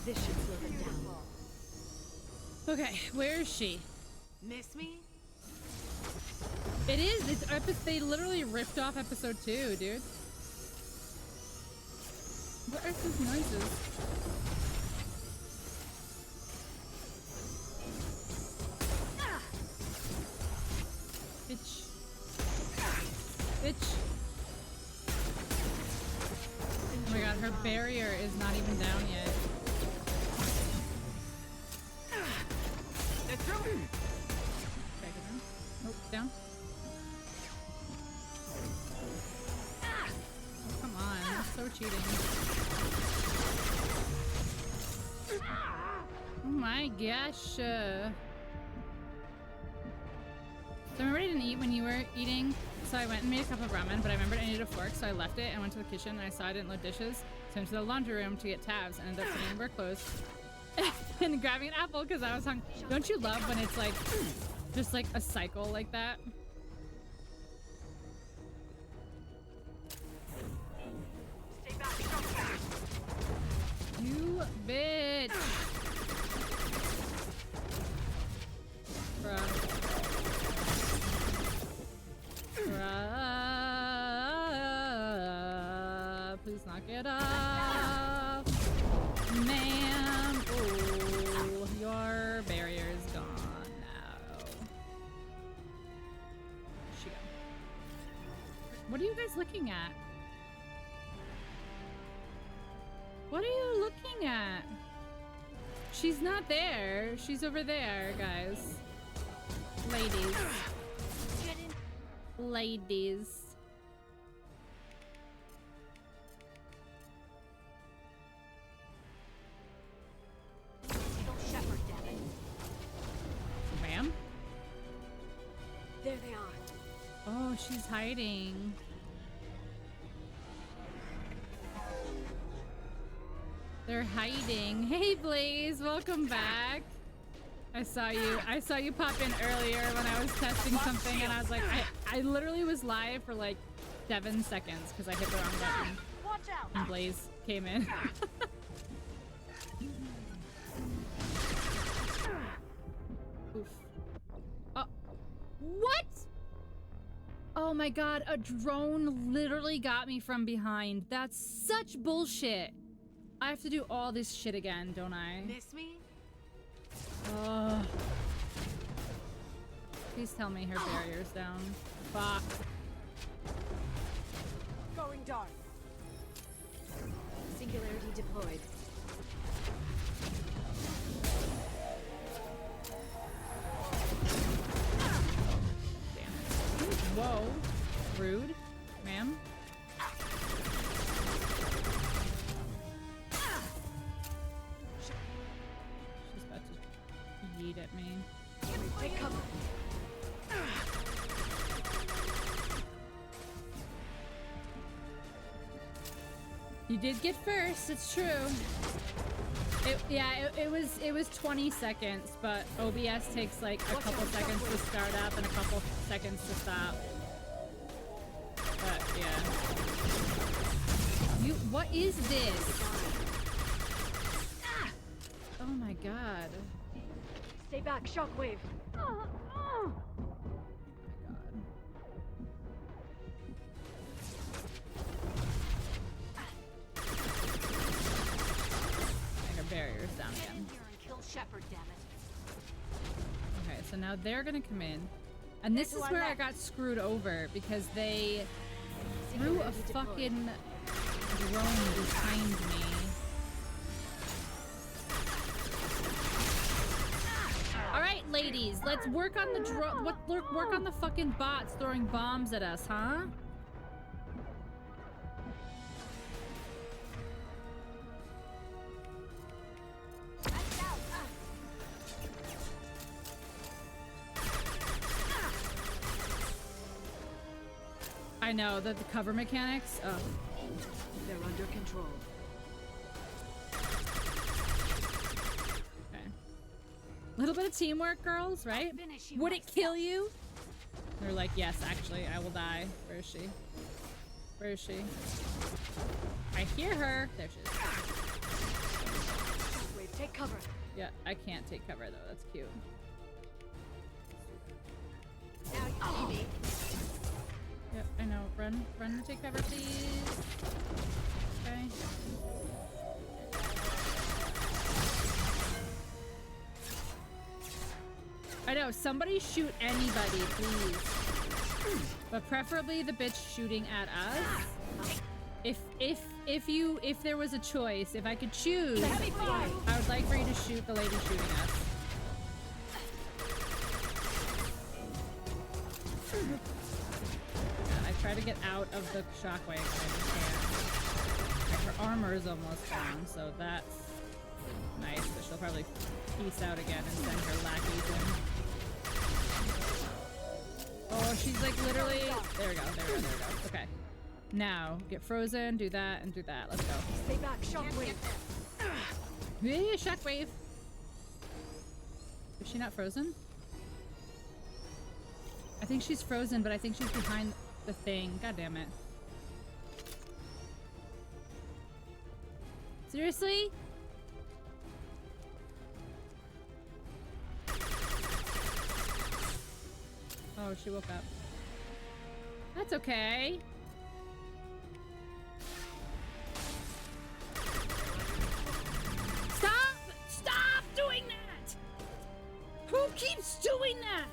This should slow them down. Okay, where is she? Miss me? It is. It's they literally ripped off episode 2, dude. What are these noises? Bitch. Bitch. Oh my god, her barrier is not even down yet. They're through. Okay, go down. Nope, down. Oh, come on, that's so cheating. Oh my gosh. So I remember I didn't eat when you were eating, so I went and made a cup of ramen, but I remembered I needed a fork, so I left it and went to the kitchen and I saw I didn't load dishes, so I went to the laundry room to get tabs and ended up putting in work clothes and grabbing an apple because I was hungry. Don't you love when it's like, just like a cycle like that? Stay back. Go back. You bitch! Bruh. Please knock it off. Ma'am. Oh, your barrier is gone now. Where'd she go? What are you guys looking at? What are you looking at? She's not there. She's over there, guys. Ladies. Ladies. Kill Shepard, damn it. Ma'am? There they are. Oh, she's hiding. They're hiding. Hey, Blaze, welcome back. I saw you pop in earlier when I was testing something, and I was like, I literally was live for like 7 seconds because I hit the wrong button. Watch out. And Blaze came in. Oof. Oh, what? Oh my god, a drone literally got me from behind. That's such bullshit. I have to do all this shit again, don't I? Miss me? Please tell me her barrier's down. Fuck. Going dark. Singularity deployed. Damn it. Whoa. Rude. Ma'am. She's about to yeet at me. Take cover. You did get first, it's true. It was 20 seconds, but OBS takes like a couple seconds to start up and a couple seconds to stop. But yeah. What is this? Oh my god. Stay back, shockwave. Oh my god. Okay, her barrier's down Get again. in here and kill Shepard, damn it. Okay, so now they're gonna come in. And this is where I got screwed over because they threw a fucking drone behind me. Alright, ladies, let's work on the drone. Work on the fucking bots throwing bombs at us, huh? I know that the cover mechanics. Oh. They're under control. Okay. Little bit of teamwork, girls, right? Would it kill you? They're like, yes, actually, I will die. Where is she? Where is she? I hear her. There she is. Wait, take cover. Yeah, I can't take cover though. That's cute. Now you see me. Yep, I know. Run to take cover, please. Okay. I know. Somebody shoot anybody, please. But preferably the bitch shooting at us. If there was a choice, if I could choose, I would like for you to shoot the lady shooting us. I try to get out of the shockwave, but I just can't. Like, her armor is almost gone, so that's nice, but she'll probably peace out again and send her lackeys in. Oh, she's like literally... There we go, there we go, there we go. Okay. Now, get frozen, do that, and do that. Let's go. Stay back, shockwave. Yeah, shockwave. Is she not frozen? I think she's frozen, but I think she's behind the thing. God damn it. Seriously? Oh, she woke up. That's okay. Stop! Stop doing that! Who keeps doing that?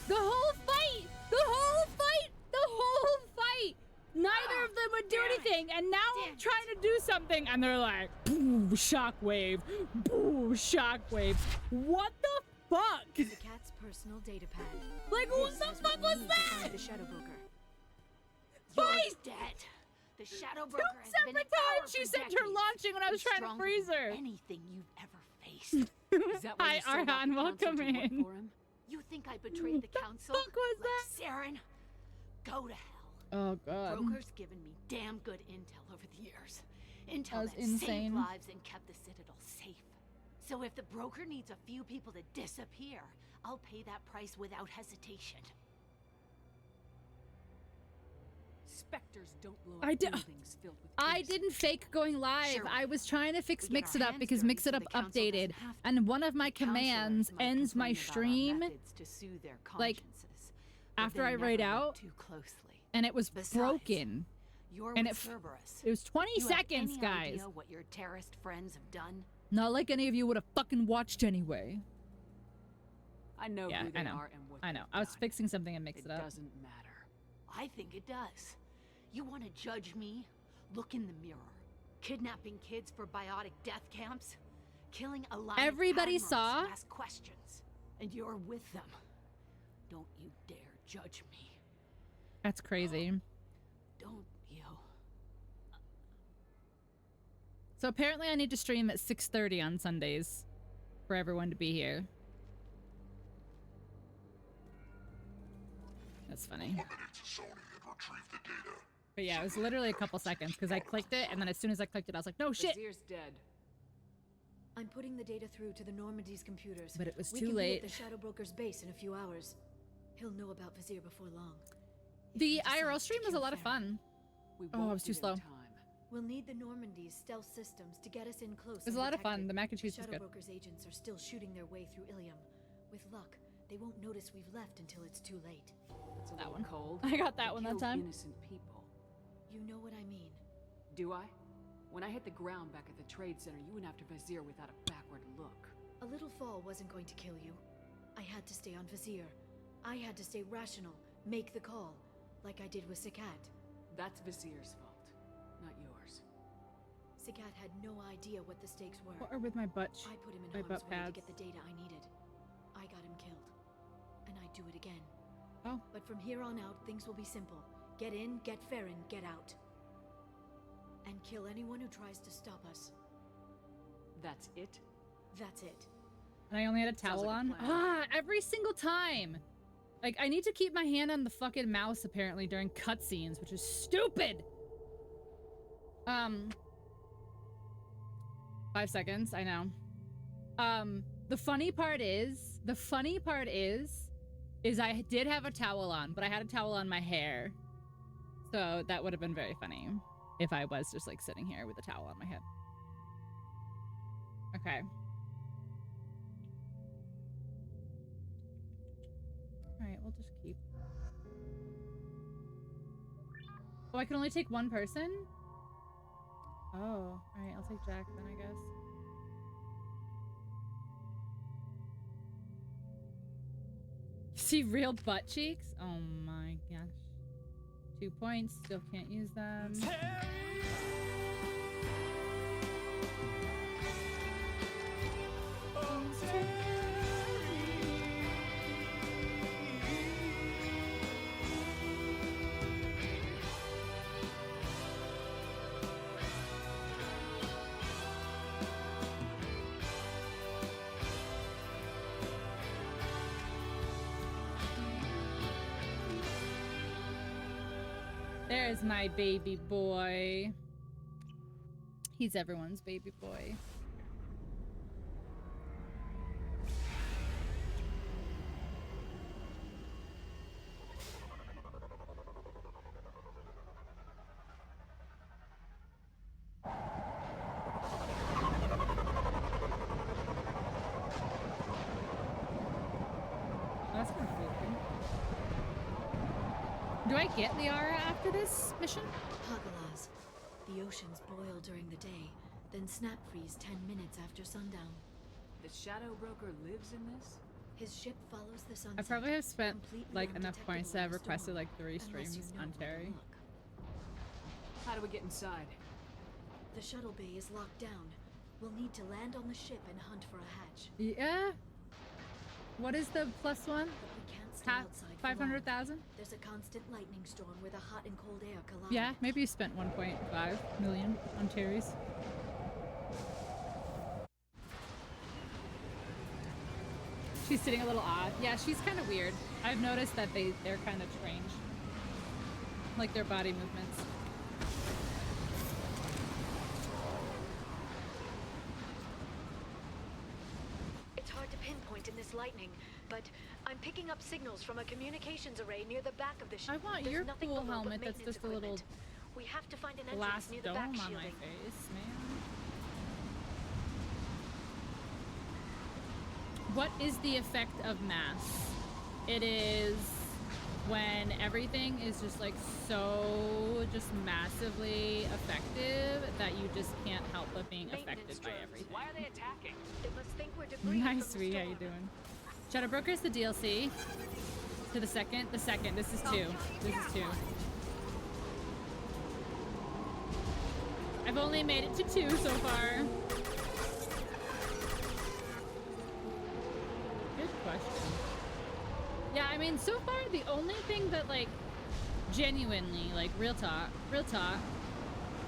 The whole fight! The whole fight! The whole fight! Neither of them would do anything, and now I'm trying to do something, and they're like, boo, shockwave, boo, shockwave. What the fuck? The cat's personal data pad. Like, what the fuck was that? The Shadow Broker. You're dead. The Shadow Broker has been in Separate power times she for sent her decades. launching when I was He's trying to stronger freeze than her. Anything you've ever faced. Is that why Hi, you sold out Arhan, the welcome council to work in. for him? You think I betrayed the council? What the fuck was like Saren? Go to hell. Oh, God. Broker's given me damn good intel over the years. Intel That was that insane. saved lives and kept the Citadel safe. So if the broker needs a few people to disappear, I'll pay that price without hesitation. Spectres don't blow I up did. buildings filled with I beasts. didn't fake going live. Sure. I was trying to fix We get Mix It our Up hands because dirty Mix It so Up the council updated, doesn't have to. and one of my Counselors commands might ends my complain about our stream methods to soothe their like, consciences, but after they I never write look out, too closely. and it was Besides, broken. You're And with it Cerberus. was 20 You have seconds, any guys. idea what your terrorist friends have done? Not like any of you would have fucking watched anyway. I know Yeah, who they I know. are and what I know. they've I was done. fixing something and Mix It Up. doesn't matter. I think it does. You want to judge me? Look in the mirror. Kidnapping kids for biotic death camps? Killing a line Everybody of admirals saw? who ask questions. And you're with them. Don't you dare judge me. That's crazy. Don't you? So apparently I need to stream at 6:30 on Sundays for everyone to be here. That's funny. But yeah, it was literally a couple seconds because I clicked it, and then as soon as I clicked it, I was like, no shit. Vizier's dead. I'm putting the data through to the Normandy's computers. But it was we too can late. Be at the Shadow Broker's base in a few hours. He'll know about Vizier before long. The IRL stream was a lot of fun. We Oh, I won't was too give him slow. time. We'll need the Normandy's stealth systems to get us in close. It was a lot of fun. The mac and cheese was Shadow good. Broker's agents are still shooting their way through Ilium. With luck, they won't notice we've left until it's too late. It's a That little one. cold. I got that They one that killed time. Innocent people. You know what I mean. Do I? When I hit the ground back at the trade center, you went after Vizier without a backward look. A little fall wasn't going to kill you. I had to stay on Vizier. I had to stay rational, make the call, like I did with Sakat. That's Vizier's fault, not yours. Sagat had no idea what the stakes were. What are with my butt? I put him in My harm's butt way to pads. get the data I needed. I got him killed. And I'd do it again. Oh. But from here on out, things will be simple. Get in, get Farron, get out. And kill anyone who tries to stop us. That's it? That's it. And I only had a towel like a on. plan. Ah, every single time. Like, I need to keep my hand on the fucking mouse apparently during cutscenes, which is stupid. 5 seconds, I know. The funny part is I did have a towel on, but I had a towel on my hair. So that would have been very funny if I was just like sitting here with a towel on my head. Okay. Alright, we'll just keep. Oh, I can only take one person? Oh, alright, I'll take Jack then, I guess. See real butt cheeks? Oh my gosh. 2 points. Still can't use them. There's my baby boy. He's everyone's baby boy. That's kind of cool. Do I get Liara after this mission? Hagalas. The oceans boil during the day, then snap freeze 10 minutes after sundown. The Shadow Broker lives in this? His ship follows the sunset. I probably have spent completely like enough points to have undetectable in requested storm, like 3 unless streams you know on where to Terry. look. How do we get inside? The shuttle bay is locked down. We'll need to land on the ship and hunt for a hatch. Yeah. What is the +1? But we can't stay Half outside for long. 500,000? There's a constant lightning storm where the hot and cold air collide. Yeah, maybe you spent 1.5 million on Terry's. She's sitting a little odd. Yeah, she's kind of weird. I've noticed that they're kind of strange. Like their body movements. It's hard to pinpoint in this lightning, but I'm picking up signals from a communications array near the back of the ship. I want There's your nothing cool below but helmet that's maintenance just a little equipment. We have to find an glass entrance near the dome back on my shielding. face, man. What is the effect of mass? It is when everything is just like so just massively effective that you just can't help but being affected by everything. Why are they attacking? They must think we're debris Nice, from the sweet. How you storm. doing? Shadow Broker is the DLC. To the second. The second. This is 2. This is 2. I've only made it to 2 so far. Good question. Yeah, I mean, so far the only thing that like genuinely, like real talk,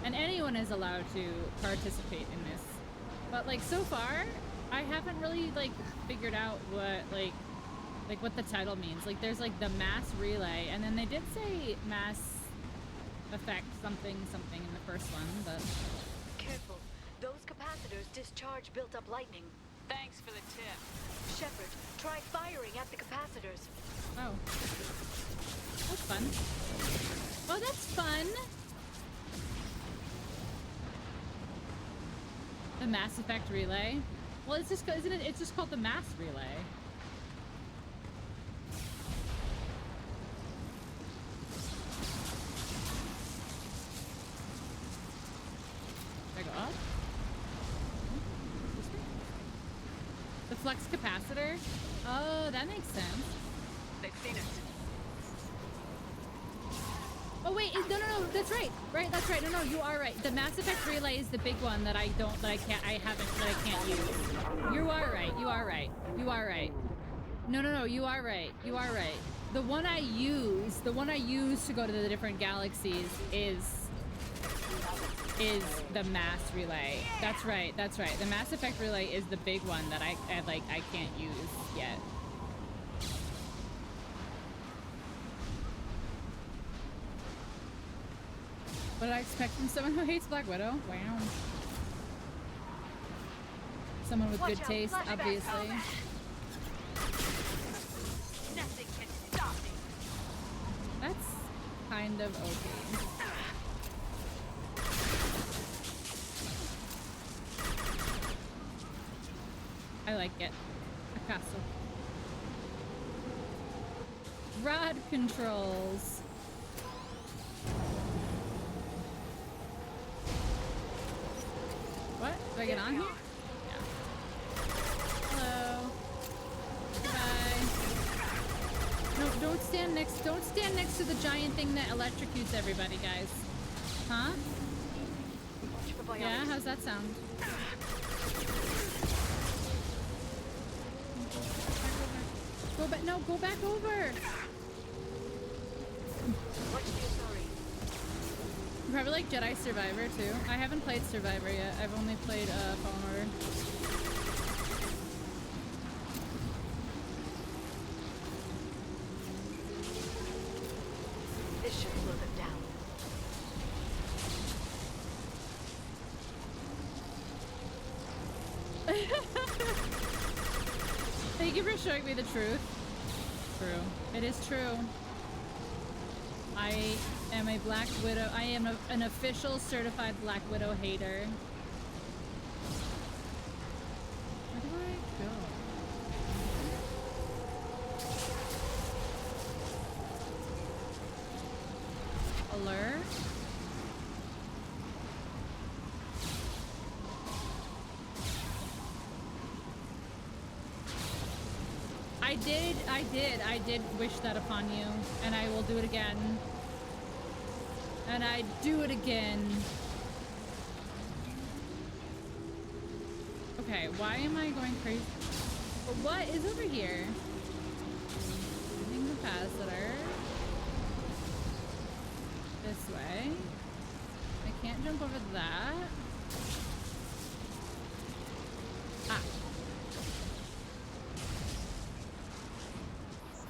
and anyone is allowed to participate in this. But like so far, I haven't really like figured out what like what the title means. Like there's like the mass relay, and then they did say mass effect something in the first one, but Careful. Those capacitors discharge built-up lightning. Thanks for the tip. Shepard, try firing at the capacitors. oh. That's fun. Oh, that's fun! The Mass Effect relay? Well, it's just, isn't it? It's just called the Mass Relay. Did I go up? The flux capacitor? Oh, that makes sense. They've seen us. Oh wait, no, that's right. Right, that's right. No, you are right. The Mass Effect relay is the big one that I can't use. You are right. You are right. No, you are right. The one I use to go to the different galaxies is the mass relay. That's right. The Mass Effect relay is the big one that I can't use yet. What did I expect from someone who hates Black Widow? Wow. Someone with good taste, obviously. Nothing can stop me. That's kind of okay. I like it. A castle. Rod controls. What? Do I get on here? Yeah. Hello. Goodbye. Don't stand next to the giant thing that electrocutes everybody, guys. Huh? Yeah, how's that sound? Go back. No, go back over. Probably like Jedi Survivor too. I haven't played Survivor yet. I've only played Fallen Order. This should slow them down. Thank you for showing me the truth. True. It is true. I am a Black Widow. I am an official certified Black Widow hater. Where do I go? Alert? I did wish that upon you, and I will do it again. And I do it again. Okay, why am I going crazy? What is over here? Using the capacitor. This way. I can't jump over that. Ah.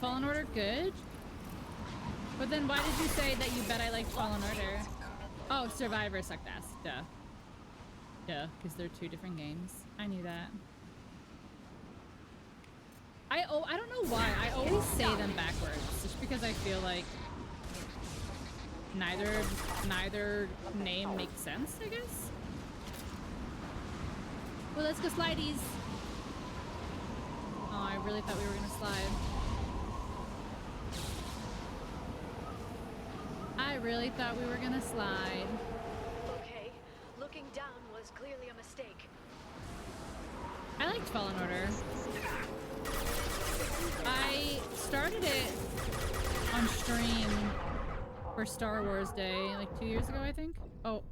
Fallen Order good? But then why did you say that you bet I liked Fallen Order? Oh, Survivor sucked ass. Duh. Duh, because they're two different games. I knew that. I don't know why. I always say them backwards. Just because I feel like neither name makes sense, I guess. Well, let's go slideys. Oh, I really thought we were gonna slide. I really thought we were gonna slide. Okay, looking down was clearly a mistake. I liked Fallen Order. I started it on stream for Star Wars Day like 2 years ago, I think. Oh.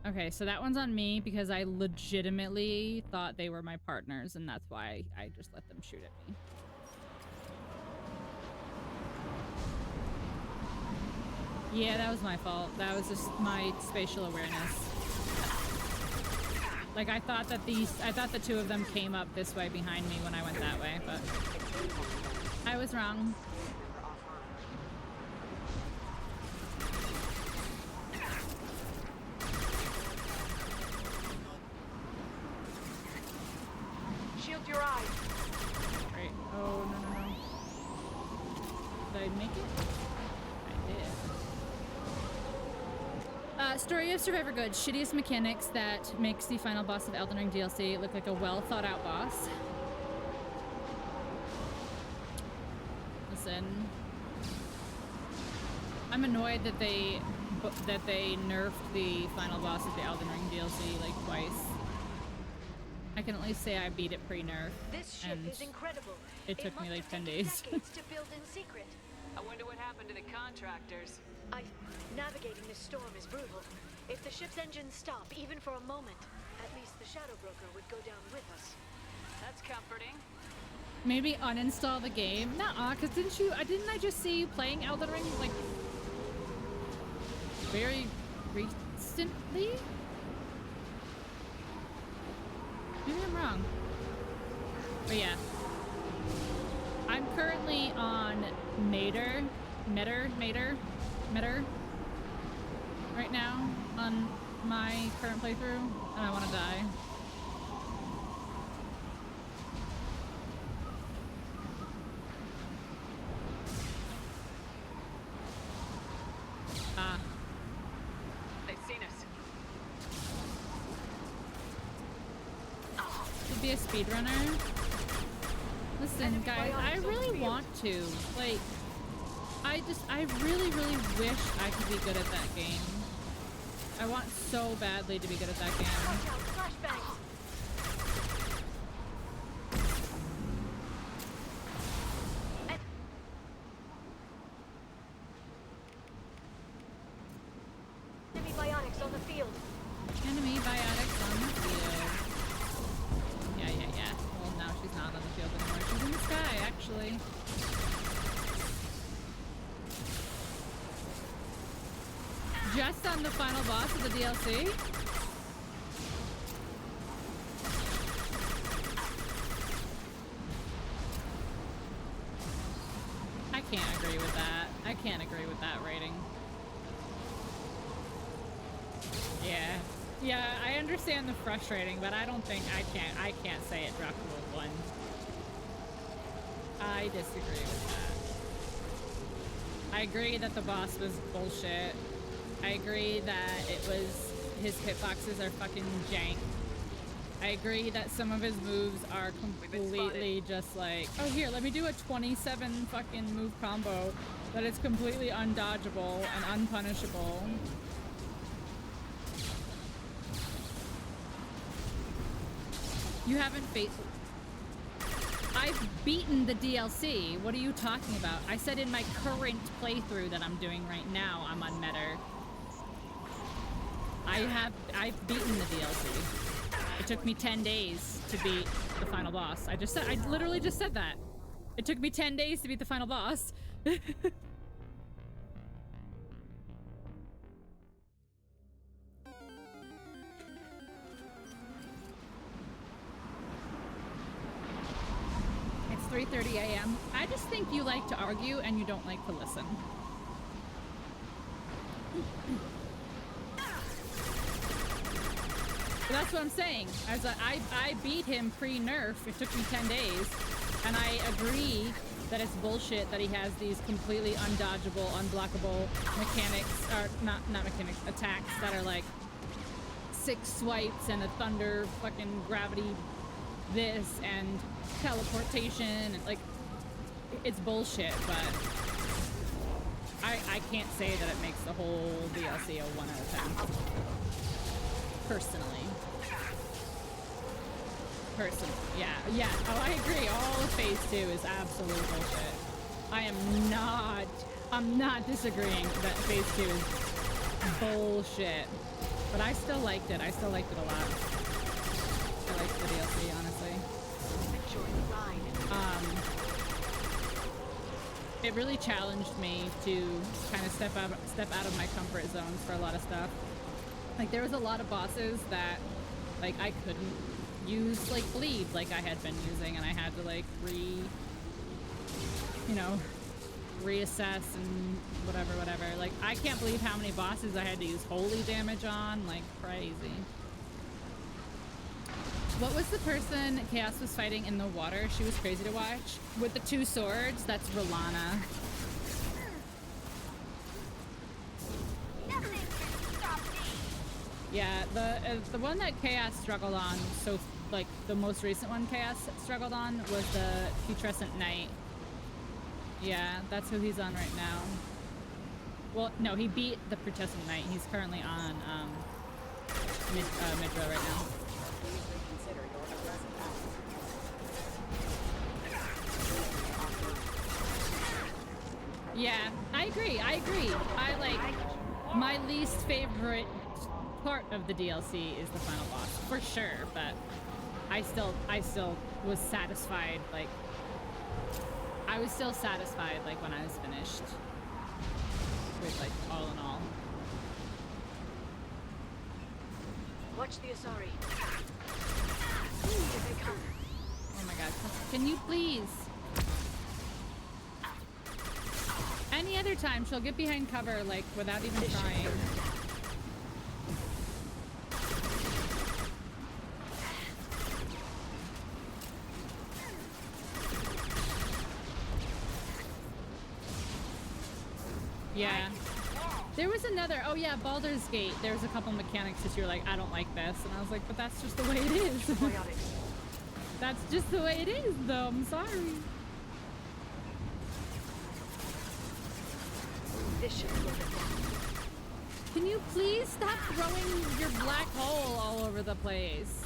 Okay, so that one's on me because I legitimately thought they were my partners, and that's why I just let them shoot at me. Yeah, that was my fault. That was just my spatial awareness. Like, I thought that the two of them came up this way behind me when I went that way, but I was wrong. Shield your eyes. Great. Oh, no. Did I make it? I did. Story of Survivor good. Shittiest mechanics that makes the final boss of Elden Ring DLC look like a well thought out boss. Listen. I'm annoyed that they nerfed the final boss of the Elden Ring DLC like twice. I can at least say I beat it pre-nerf. This ship is incredible. It took me like 10 days. Decades to build in secret. I wonder what happened to the contractors. Navigating this storm is brutal. If the ship's engines stop, even for a moment, at least the Shadow Broker would go down with us. That's comforting. Maybe uninstall the game? Nuh-uh, because didn't I just see you playing Elden Ring, like, very recently? Maybe I'm wrong. But yeah. I'm currently on Mater right now on my current playthrough, and I want to die. Ah. They've seen us. Should be a speedrunner. Listen, guys, I really want to. Like, I really, really wish I could be good at that game. I want so badly to be good at that game. on the field. Enemy biotics on the field. Yeah. Well, now she's not on the field anymore. She's in the sky, actually. Just on the final boss of the DLC? I can't agree with that. I can't agree with that rating. Yeah, I understand the frustrating, but I don't think I can't say it dropped to a 1. I disagree with that. I agree that the boss was bullshit. I agree that his hitboxes are fucking jank. I agree that some of his moves are completely just like, oh here, let me do a 27 fucking move combo that is completely undodgeable and unpunishable. You haven't faced... I've beaten the DLC. What are you talking about? I said in my current playthrough that I'm doing right now, I'm on Metter. I've beaten the DLC. It took me 10 days to beat the final boss. I literally just said that. It took me 10 days to beat the final boss. It's 3:30 a.m. I just think you like to argue and you don't like to listen. But that's what I'm saying. I beat him pre-nerf. It took me 10 days. And I agree that it's bullshit that he has these completely undodgeable, unblockable mechanics, or not mechanics, attacks that are like 6 swipes and a thunder fucking gravity this and teleportation and like, it's bullshit, but I can't say that it makes the whole DLC a 1 out of 10. Personally. Yeah. Oh, I agree. All of Phase 2 is absolute bullshit. I'm not disagreeing that Phase 2 is bullshit. But I still liked it. I still liked it a lot. I liked the DLC, honestly. Enjoy the ride. It really challenged me to kind of step out of my comfort zones for a lot of stuff. Like, there was a lot of bosses that, like, I couldn't use, like, bleed like I had been using, and I had to, like, reassess and whatever. Like, I can't believe how many bosses I had to use holy damage on, like, crazy. What was the person Chaos was fighting in the water? She was crazy to watch. With the 2 swords, that's Rolana. Yeah, the one that Chaos struggled on, so like the most recent one Chaos struggled on was the Putrescent Knight. Yeah, that's who he's on right now. Well, no, he beat the Putrescent Knight. He's currently on Midra right now. Yeah, I agree. I like, my least favorite part of the DLC is the final boss, for sure, but I still was satisfied, like, I was still satisfied, like, when I was finished with, like, all in all. Watch the Asari. Here they come. Oh my god, can you please? Any other time, she'll get behind cover, like, without even trying. Yeah. There was another, oh yeah, Baldur's Gate. There was a couple mechanics that you're like, I don't like this. And I was like, but that's just the way it is. That's just the way it is, though. I'm sorry. Can you please stop throwing your black hole all over the place?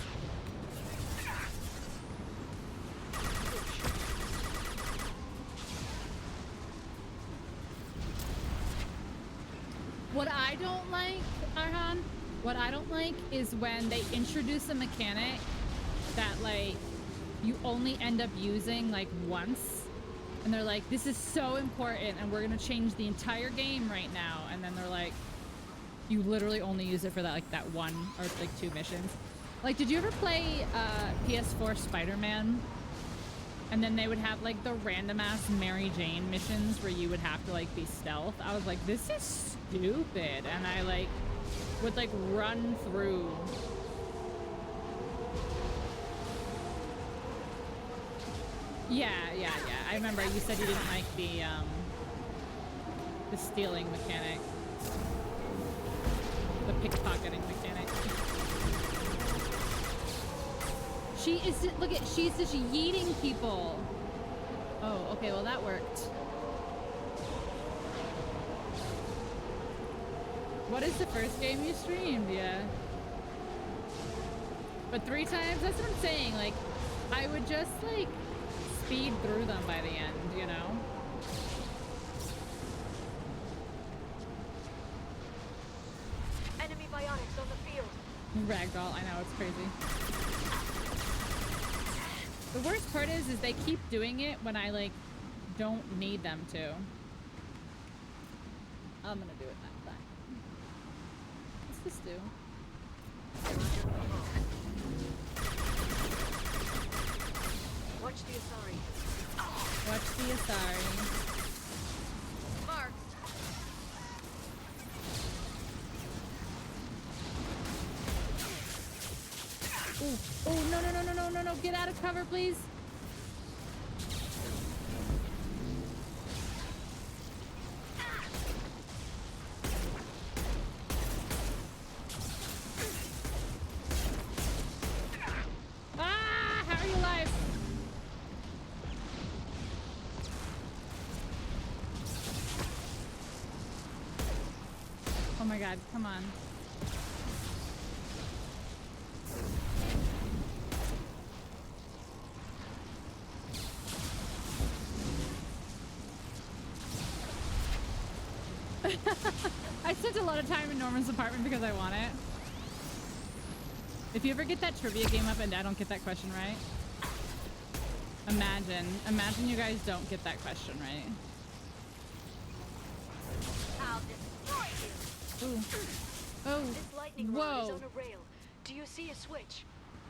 What I don't like, Arhan, What I don't like is when they introduce a mechanic that like you only end up using like once, and they're like, this is so important and we're gonna change the entire game right now, and then they're like, you literally only use it for that like that one or like 2 missions. Like, did you ever play PS4 Spider-Man? And then they would have like the random ass Mary Jane missions where you would have to like be stealth. I was like, this is stupid, and I like would like run through. Yeah. I remember you said you didn't like the stealing mechanic, the pickpocketing mechanic. She is, look at, she's just yeeting people. Oh, okay, well that worked. What is the first game you streamed? Yeah. But 3 times? That's what I'm saying. Like, I would just like speed through them by the end, you know? Enemy bionics on the field. Ragdoll, I know, it's crazy. The worst part is they keep doing it when I like don't need them to. I'm gonna do it that time. What's this do? Watch the Asari. Watch the Asari. Marked. Ooh. Oh, no. Get out of cover, please. Ah, how are you alive? Oh my God, come on. I spent a lot of time in Norman's apartment because I want it. If you ever get that trivia game up and I don't get that question right, imagine you guys don't get that question right. I'll destroy you. Ooh. Oh. This lightning rod is Whoa. on a rail. Do you see a switch?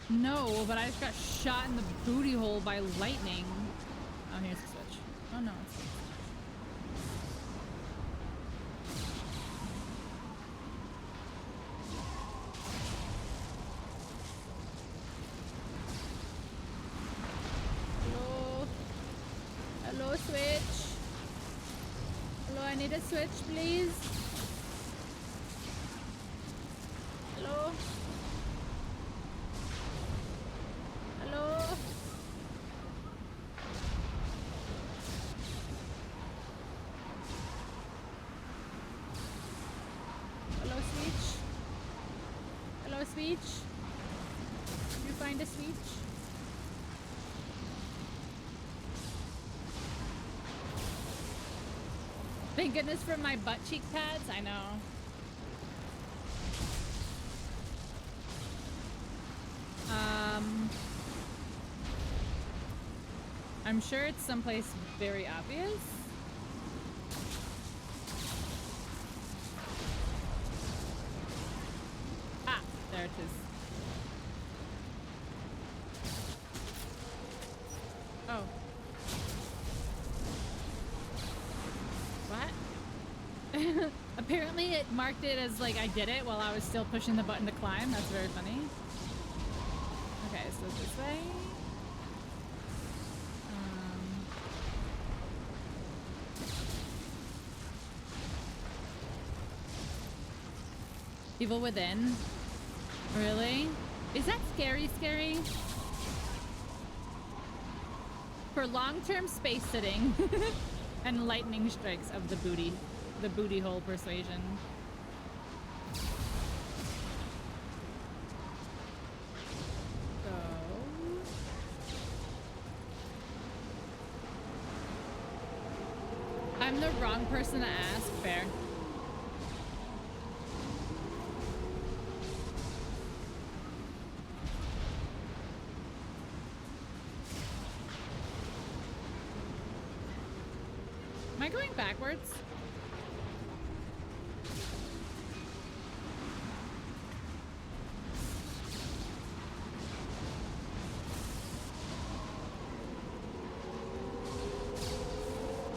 No, but I just got shot in the booty hole by lightning. Oh, here's the switch. Oh no. Hello, switch. Hello, I need a switch, please. Hello. Hello. Hello, switch. Hello, switch. Did you find a switch? Thank goodness for my butt cheek pads. I know. I'm sure it's someplace very obvious. Ah, there it is. Oh. What? Apparently it marked it as like I did it while I was still pushing the button to climb. That's very funny. Okay, so this way. Evil Within? Really? Is that scary? For long-term space sitting and lightning strikes of the booty hole persuasion. So... I'm the wrong person to ask. Fair. going backwards?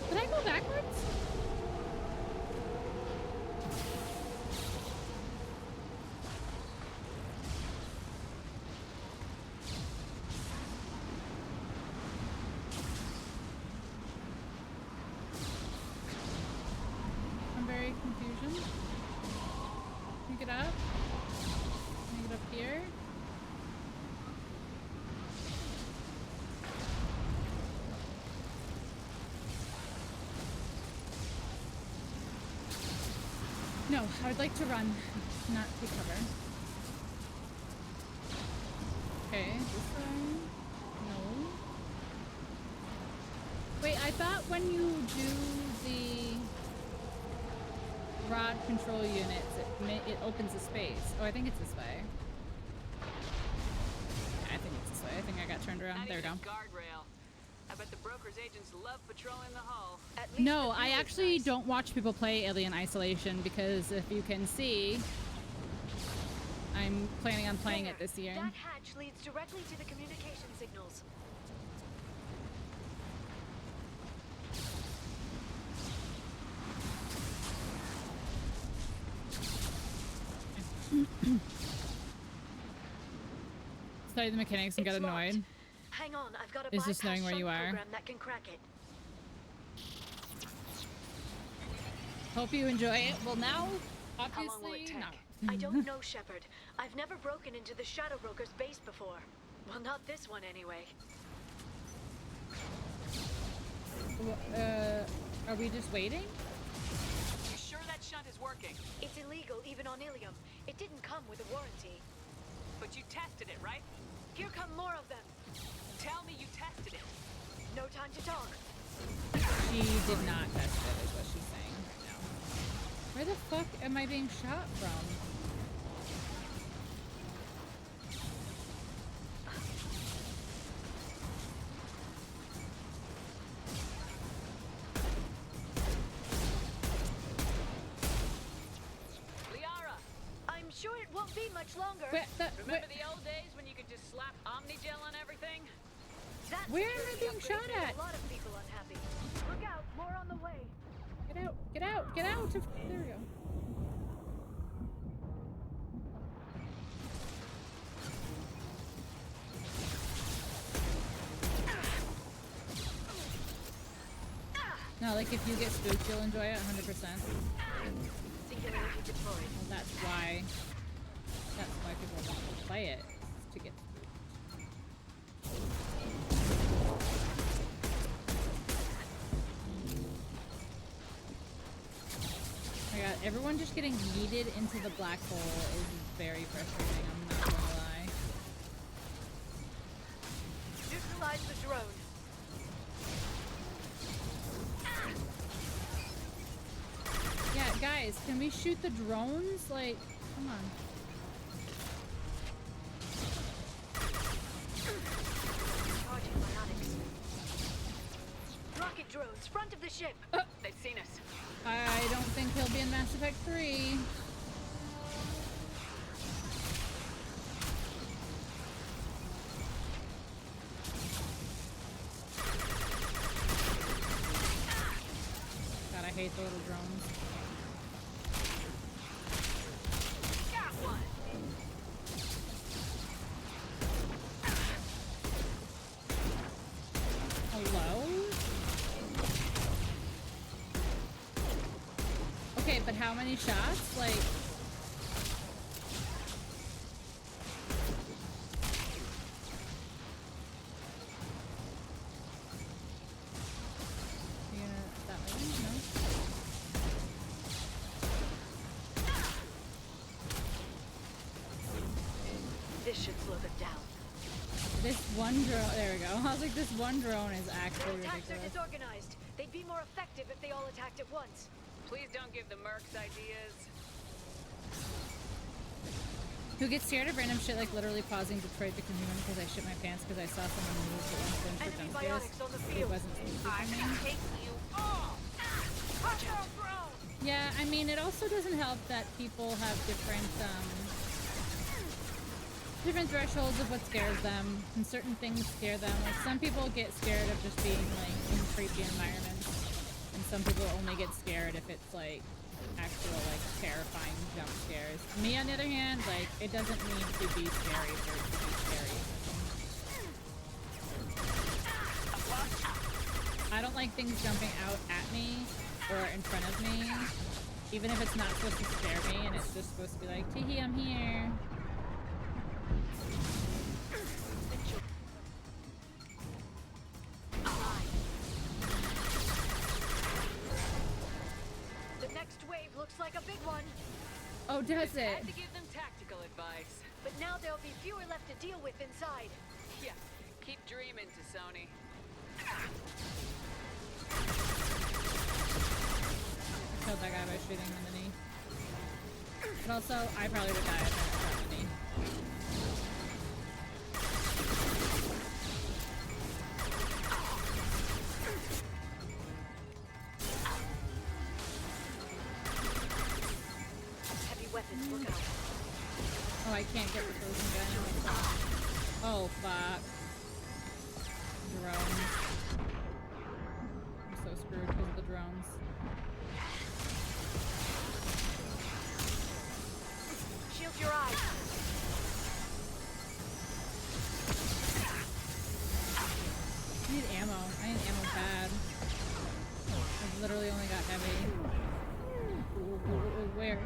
Did I go backwards? I'm very confusion. Can you get up? Can you get up here? No, I would like to run, not take cover. Okay, this way. No. Wait, I thought when you do the rod control units, it opens a space. Oh, I think it's this way. I think it's this way. I think I got turned around. There we go. Guardrail. I bet the broker's agents love patrolling the hull. No, I actually don't watch people play Alien Isolation because if you can see, I'm planning on playing it this year. That hatch leads directly to the communication signals. Study the mechanics and got annoyed. Hang on, I've got a Is just knowing where you are. program that can crack it. Hope you enjoy it. Well, now, How long will it obviously, take? no. I don't know, Shepard. I've never broken into the Shadow Broker's base before. Well, not this one anyway. Are we just waiting? You sure that shunt is working? It's illegal, even on Ilium. It didn't come with a warranty. But you tested it, right? Here come more of them. Tell me you tested it. No time to talk. She did not test it, is what she's saying right now. Where the fuck am I being shot from? Liara! I'm sure it won't be much longer. Remember the old days when you could just slap Omnigel on everything? Where am I being shot at? A lot of people unhappy. Look out, more on the way. Get out, get out, get out! There we go. No, like if you get spooked, you'll enjoy it 100%. Singularity deployed. Well, that's why people want to play it, is to get oh my god, everyone just getting yeeted into the black hole is very frustrating, I'm not gonna lie. Neutralize the drone. Yeah, guys, can we shoot the drones? Like, come on. Charging biotics. Rocket drones, front of the ship. They've seen us. I don't think he'll be in Mass Effect 3. God, I hate the little drones. Got one. Hello? Okay, but how many shots? Like... Yeah, that way? No? This should slow them down. This one drone... There we go. I was like, this one drone is actually Their attacks are ridiculous. disorganized. They'd be more effective if they all attacked at once. Please don't give the mercs ideas. Who gets scared of random shit like literally pausing Detroit Become Human because I shit my pants because I saw someone move at one point for Enemy jump scares? biotics on the It field. wasn't easy for I me. hate you all. Yeah, I mean, it also doesn't help that people have different thresholds of what scares them, and certain things scare them. Like, some people get scared of just being, like, in creepy environments, and some people only get scared if it's, like, actual, like, terrifying jump scares. Me, on the other hand, like, it doesn't need to be scary for it to be scary. I don't like things jumping out at me or in front of me, even if it's not supposed to scare me and it's just supposed to be like, tee-hee, I'm here. The next wave looks like a big one. Oh, does it? Had to give them tactical advice. But now there'll be fewer left to deal with inside. Yeah, keep dreaming, Tassoni. Killed that guy by shooting him in the knee. But also, I probably would die if I got shot in the knee. Heavy weapons, look out. Oh, I can't get the frozen gun. Oh, fuck. Drones. I'm so screwed because of the drones. Shield your eyes. I need ammo. I need ammo bad. I've literally only got heavy. Where?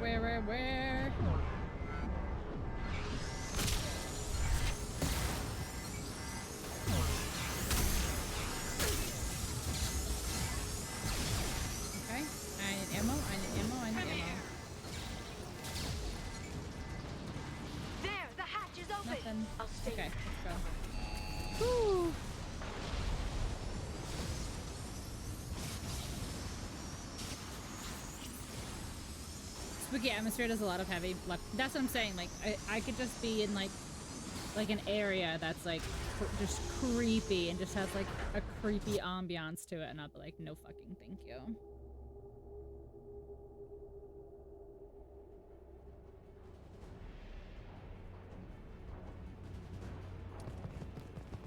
Okay. I need ammo. There, the hatch is open. Nothing. I'll stay. Okay, let's go. Woo! Spooky atmosphere does a lot of heavy luck. That's what I'm saying. Like, I could just be in like an area that's like just creepy and just has like a creepy ambiance to it, and I'll be like, no fucking thank you.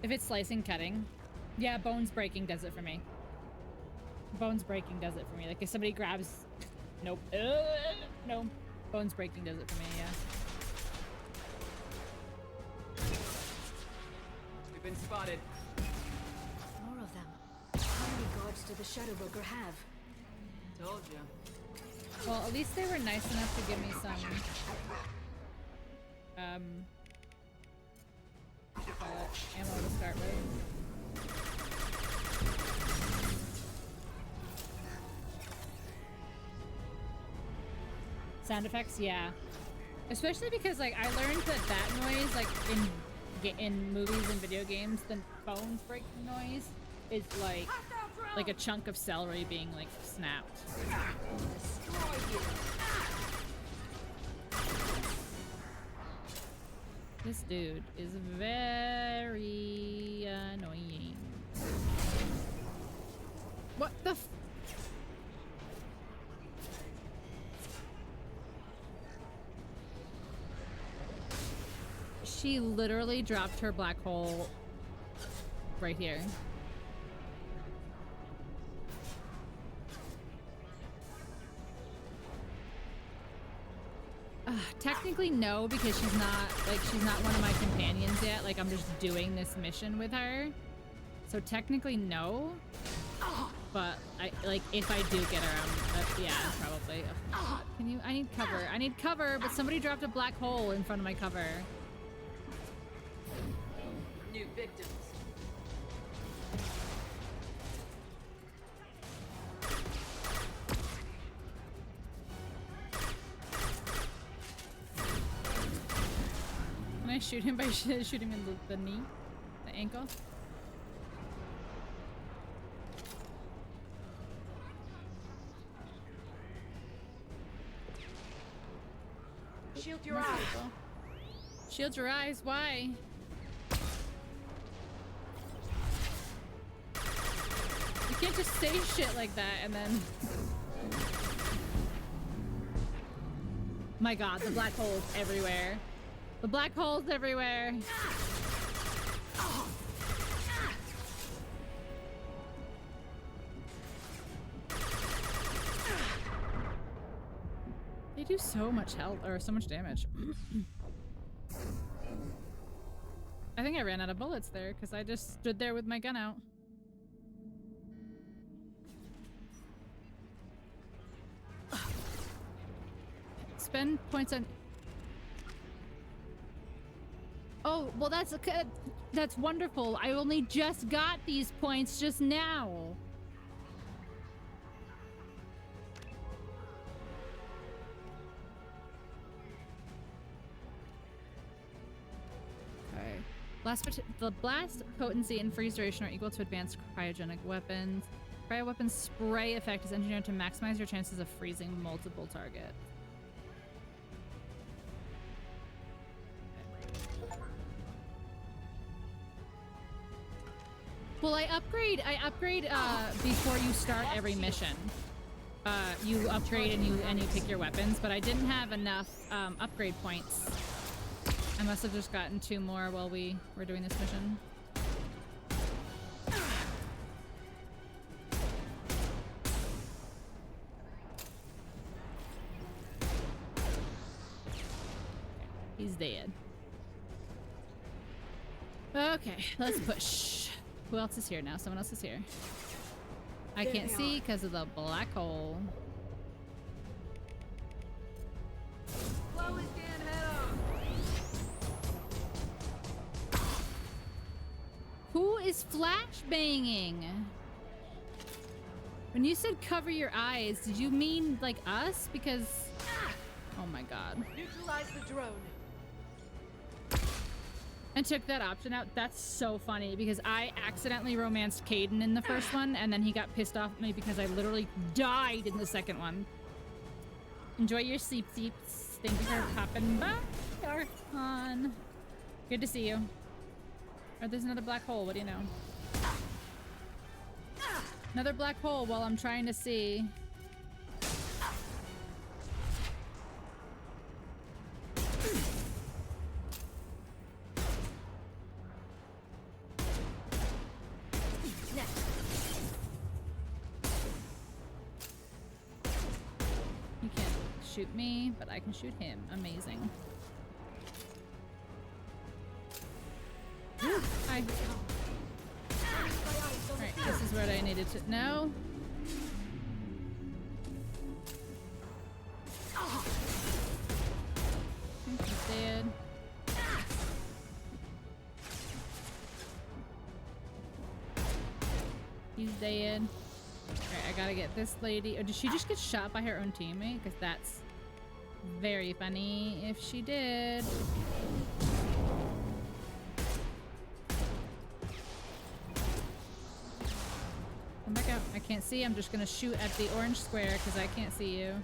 If it's slicing, cutting, yeah, bones breaking does it for me. Bones breaking does it for me. Like if somebody grabs, nope, no, bones breaking does it for me. Yeah. We've been spotted. More of them. How many guards do the Shadow Broker have? Told you. Well, at least they were nice enough to give me some ammo to start with. Sound effects, yeah. Especially because, like, I learned that noise, like, in movies and video games, the bones breaking noise is like a chunk of celery being, like, snapped. This dude is very annoying. What the f- She literally dropped her black hole right here. Technically no, because she's not one of my companions yet. Like, I'm just doing this mission with her. So technically no. But if I do get her, yeah, probably. Oh, can you? I need cover. I need cover, but somebody dropped a black hole in front of my cover. New victims. Can I shoot him by shooting him in the knee? The ankle? Shield your eyes. Shield your eyes, why? You can't just say shit like that and then My god, the black holes everywhere. The black holes everywhere. They do so much health or so much damage. I think I ran out of bullets there because I just stood there with my gun out. Spend points on... Oh, well that's wonderful. I only just got these points just now. Okay. The blast potency and freeze duration are equal to advanced cryogenic weapons. Cryo weapons spray effect is engineered to maximize your chances of freezing multiple targets. Well, I upgrade before you start every mission. You upgrade and you pick your weapons, but I didn't have enough upgrade points. I must have just gotten 2 more while we were doing this mission. He's dead. Okay, let's push. Who else is here now? Someone else is here. I can't see because of the black hole. Blow his damn head off. Who is flashbanging? When you said cover your eyes, did you mean like us? Because... Oh my god. Neutralize the drone. And took that option out. That's so funny because I accidentally romanced Caden in the first one and then he got pissed off at me because I literally died in the second one. Enjoy your sleep seeps. Thank you for popping by, Archon. Good to see you. Oh, there's another black hole. What do you know? Another black hole while I'm trying to see. You can't shoot me, but I can shoot him. Amazing. Hi. Alright, this is what I needed to know. He's dead. He's dead. Alright, I gotta get this lady. Or did she just get shot by her own teammate? Because that's very funny if she did. Come back out. I can't see. I'm just gonna shoot at the orange square because I can't see you.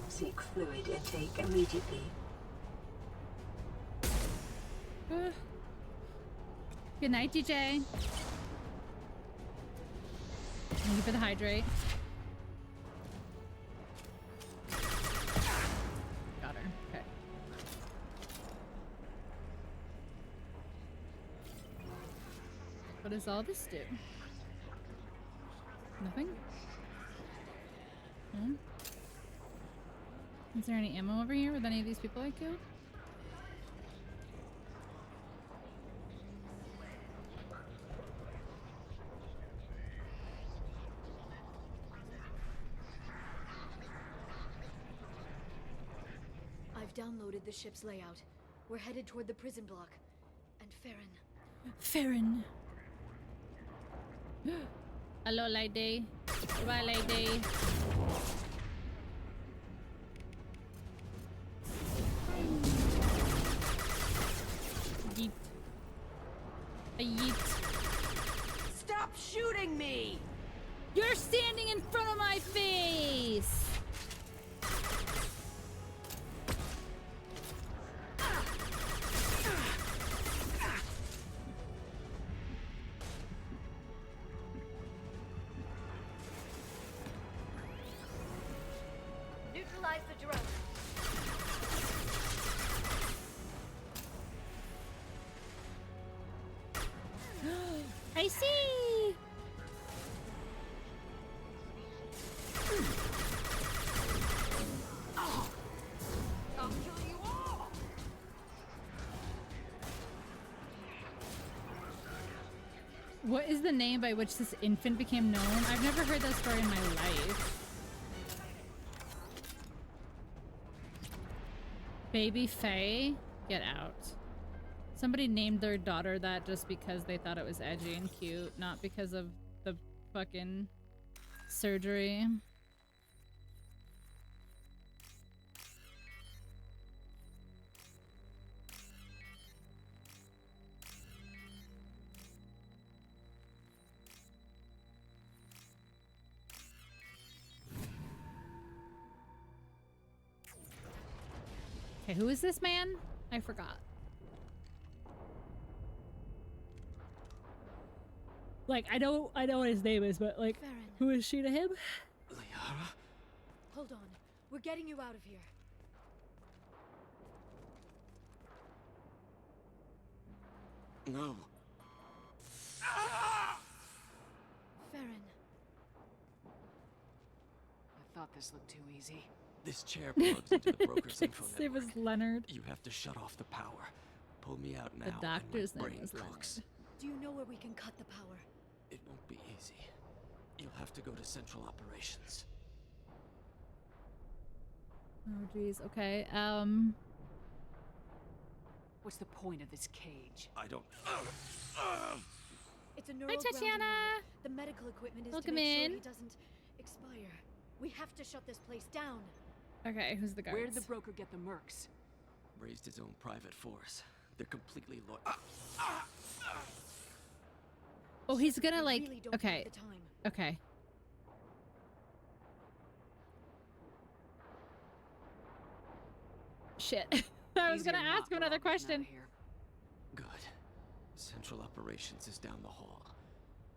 Seek fluid intake immediately. Good night, DJ. Thank you for the hydrate. Got her. Okay. What does all this do? Nothing? Hmm? Is there any ammo over here with any of these people I killed? I've downloaded the ship's layout. We're headed toward the prison block. And Farron. Hello, lady. Goodbye, lady. Yeet. A yeet. Stop shooting me! You're standing in front of my face! Neutralize the drone. I see. I'll kill you all! What is the name by which this infant became known? I've never heard that story in my life. Baby Faye? Get out. Somebody named their daughter that just because they thought it was edgy and cute, not because of the fucking surgery. Okay, who is this man? I forgot. Like, I know what his name is, but like, Farron. who is she to him? Liara? Hold on. We're getting you out of here. No. Farron. I thought this looked too easy. This chair plugs into the broker's info network. It was Leonard. You have to shut off the power. Pull me out now. The doctor's and my name brain was cooks. Leonard. Do you know where we can cut the power? It won't be easy. You'll have to go to Central Operations. Oh jeez. Okay. What's the point of this cage? I don't. It's a neural Tatiana. grounding wire. The medical equipment is Welcome to make in. sure he doesn't expire. We have to shut this place down. Okay, who's the guards? Where did the broker get the mercs? Raised his own private force. They're completely loyal. Oh, he's gonna We like. really don't Okay. have the time. Okay. Shit. I was Easier gonna not ask him another throwing him question. out here. Good. Central Operations is down the hall.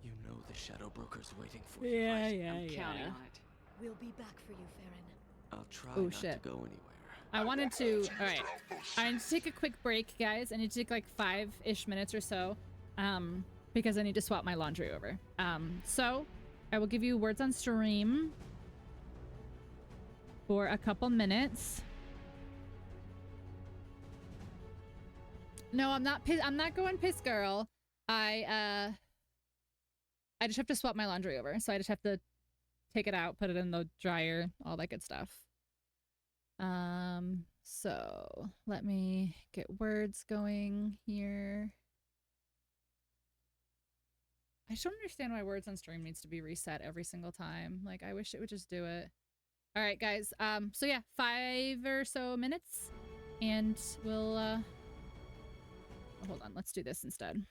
You know the Shadow Broker's waiting for you. Yeah, right? yeah, I'm counting yeah. on it. We'll be back for you, Farron. I'll try Oh, not shit. to go anywhere. I wanted to. All right. I need to take a quick break, guys. I need to take like 5-ish minutes or so, because I need to swap my laundry over. So I will give you words on stream for a couple minutes. No, I'm not. I'm not going piss girl. I just have to swap my laundry over, so I just have to take it out, put it in the dryer, all that good stuff. So let me get words going here. I just don't understand why words on stream needs to be reset every single time. Like, I wish it would just do it. All right, guys. So yeah, 5 or so minutes, and we'll hold on. Let's do this instead.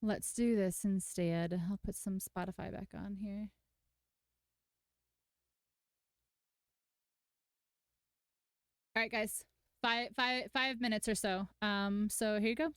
Let's do this instead. I'll put some Spotify back on here. All right, guys. 5 minutes or so. So here you go.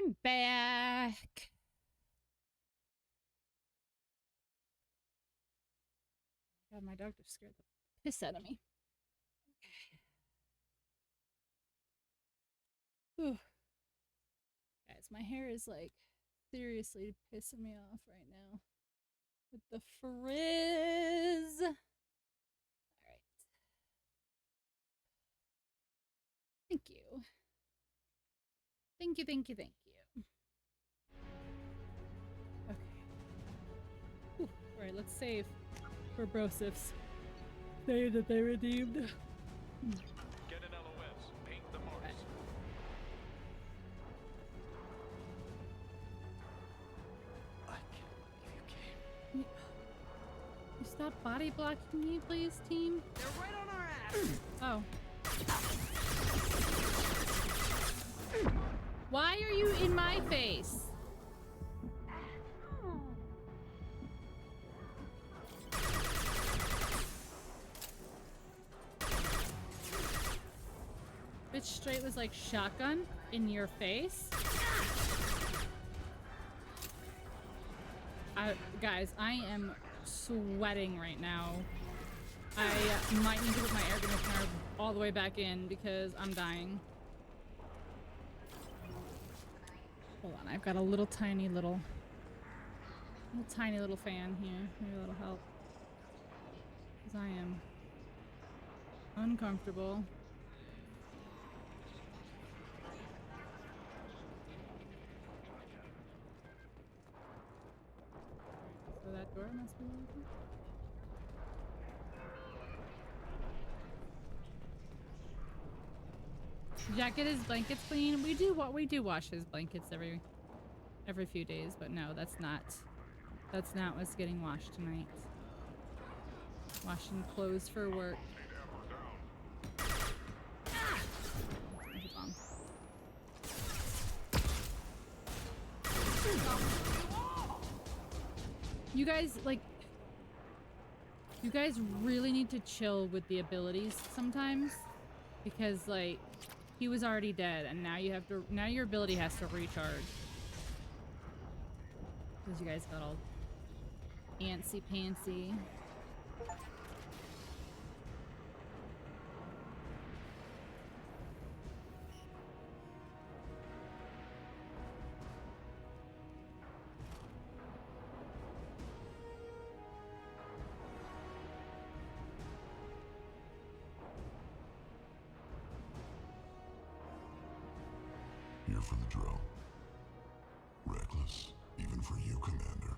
I'm back. God, my dog just scared the piss out of me. Okay. Guys, my hair is like seriously pissing me off right now with the frizz. All right. Thank you. Thank you, thank you, thank you. Okay. Whew. All right, let's save for Brosifs. Say that they redeemed. Get an LOS. Paint the marks. I can't believe you came. You stop body blocking me, please, team? They're right on our ass. Oh. Why are you in my face? Bitch straight was like shotgun in your face. Guys, I am sweating right now. I might need to put my air conditioner all the way back in because I'm dying. Hold on, I've got a little tiny little fan here. Maybe that'll help. Because I am uncomfortable. So that door must be open. Jack get his blankets clean. We do wash his blankets every few days, but no, that's not what's getting washed tonight. Washing clothes for work. You guys really need to chill with the abilities sometimes, because like he was already dead and now your ability has to recharge. Because you guys got all antsy pantsy. Here for the drill. Reckless, even for you, Commander.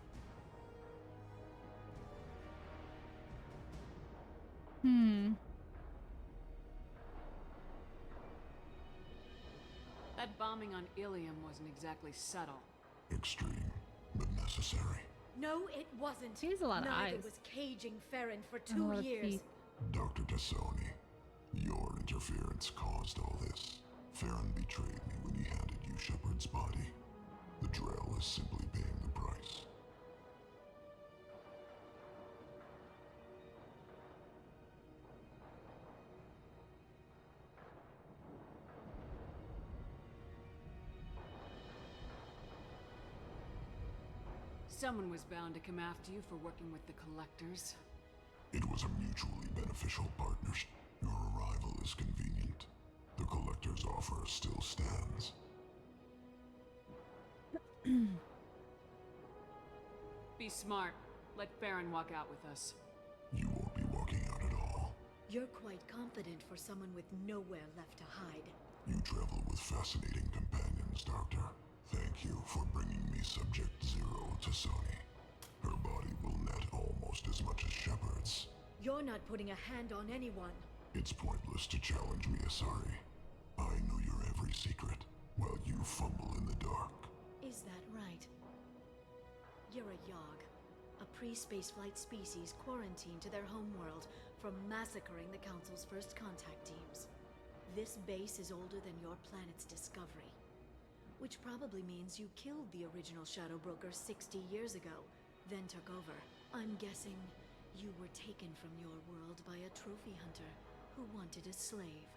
That bombing on Ilium wasn't exactly subtle. Extreme, but necessary. No, it wasn't. He has a lot of Neither eyes. was caging Farron for And a lot 2 of years. teeth. Dr. Tassoni, your interference caused all this. Farron betrayed me when he handed you Shepard's body. The Drell is simply paying the price. Someone was bound to come after you for working with the collectors. It was a mutually beneficial partnership. Your arrival is convenient. The collector's offer still stands. Be smart. Let Farron walk out with us. You won't be walking out at all. You're quite confident for someone with nowhere left to hide. You travel with fascinating companions, Doctor. Thank you for bringing me Subject Zero to Sony. Her body will net almost as much as Shepard's. You're not putting a hand on anyone. It's pointless to challenge me, Asari. I know your every secret, while you fumble in the dark. Is that right? You're a Yogg, a pre-spaceflight species quarantined to their homeworld from massacring the Council's first contact teams. This base is older than your planet's discovery, which probably means you killed the original Shadow Broker 60 years ago, then took over. I'm guessing you were taken from your world by a trophy hunter who wanted a slave.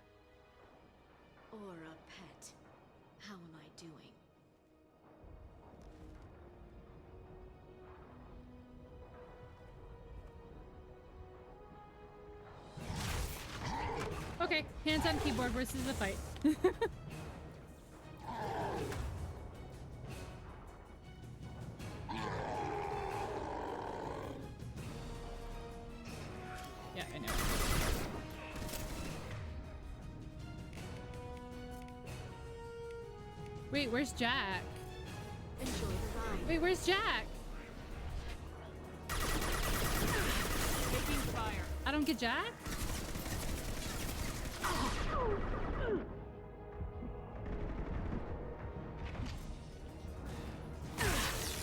Or a pet. How am I doing? Okay, hands on keyboard versus a fight. Yeah, I know. Wait, where's Jack? Enjoy the ride. Wait, where's Jack? Taking fire. I don't get Jack?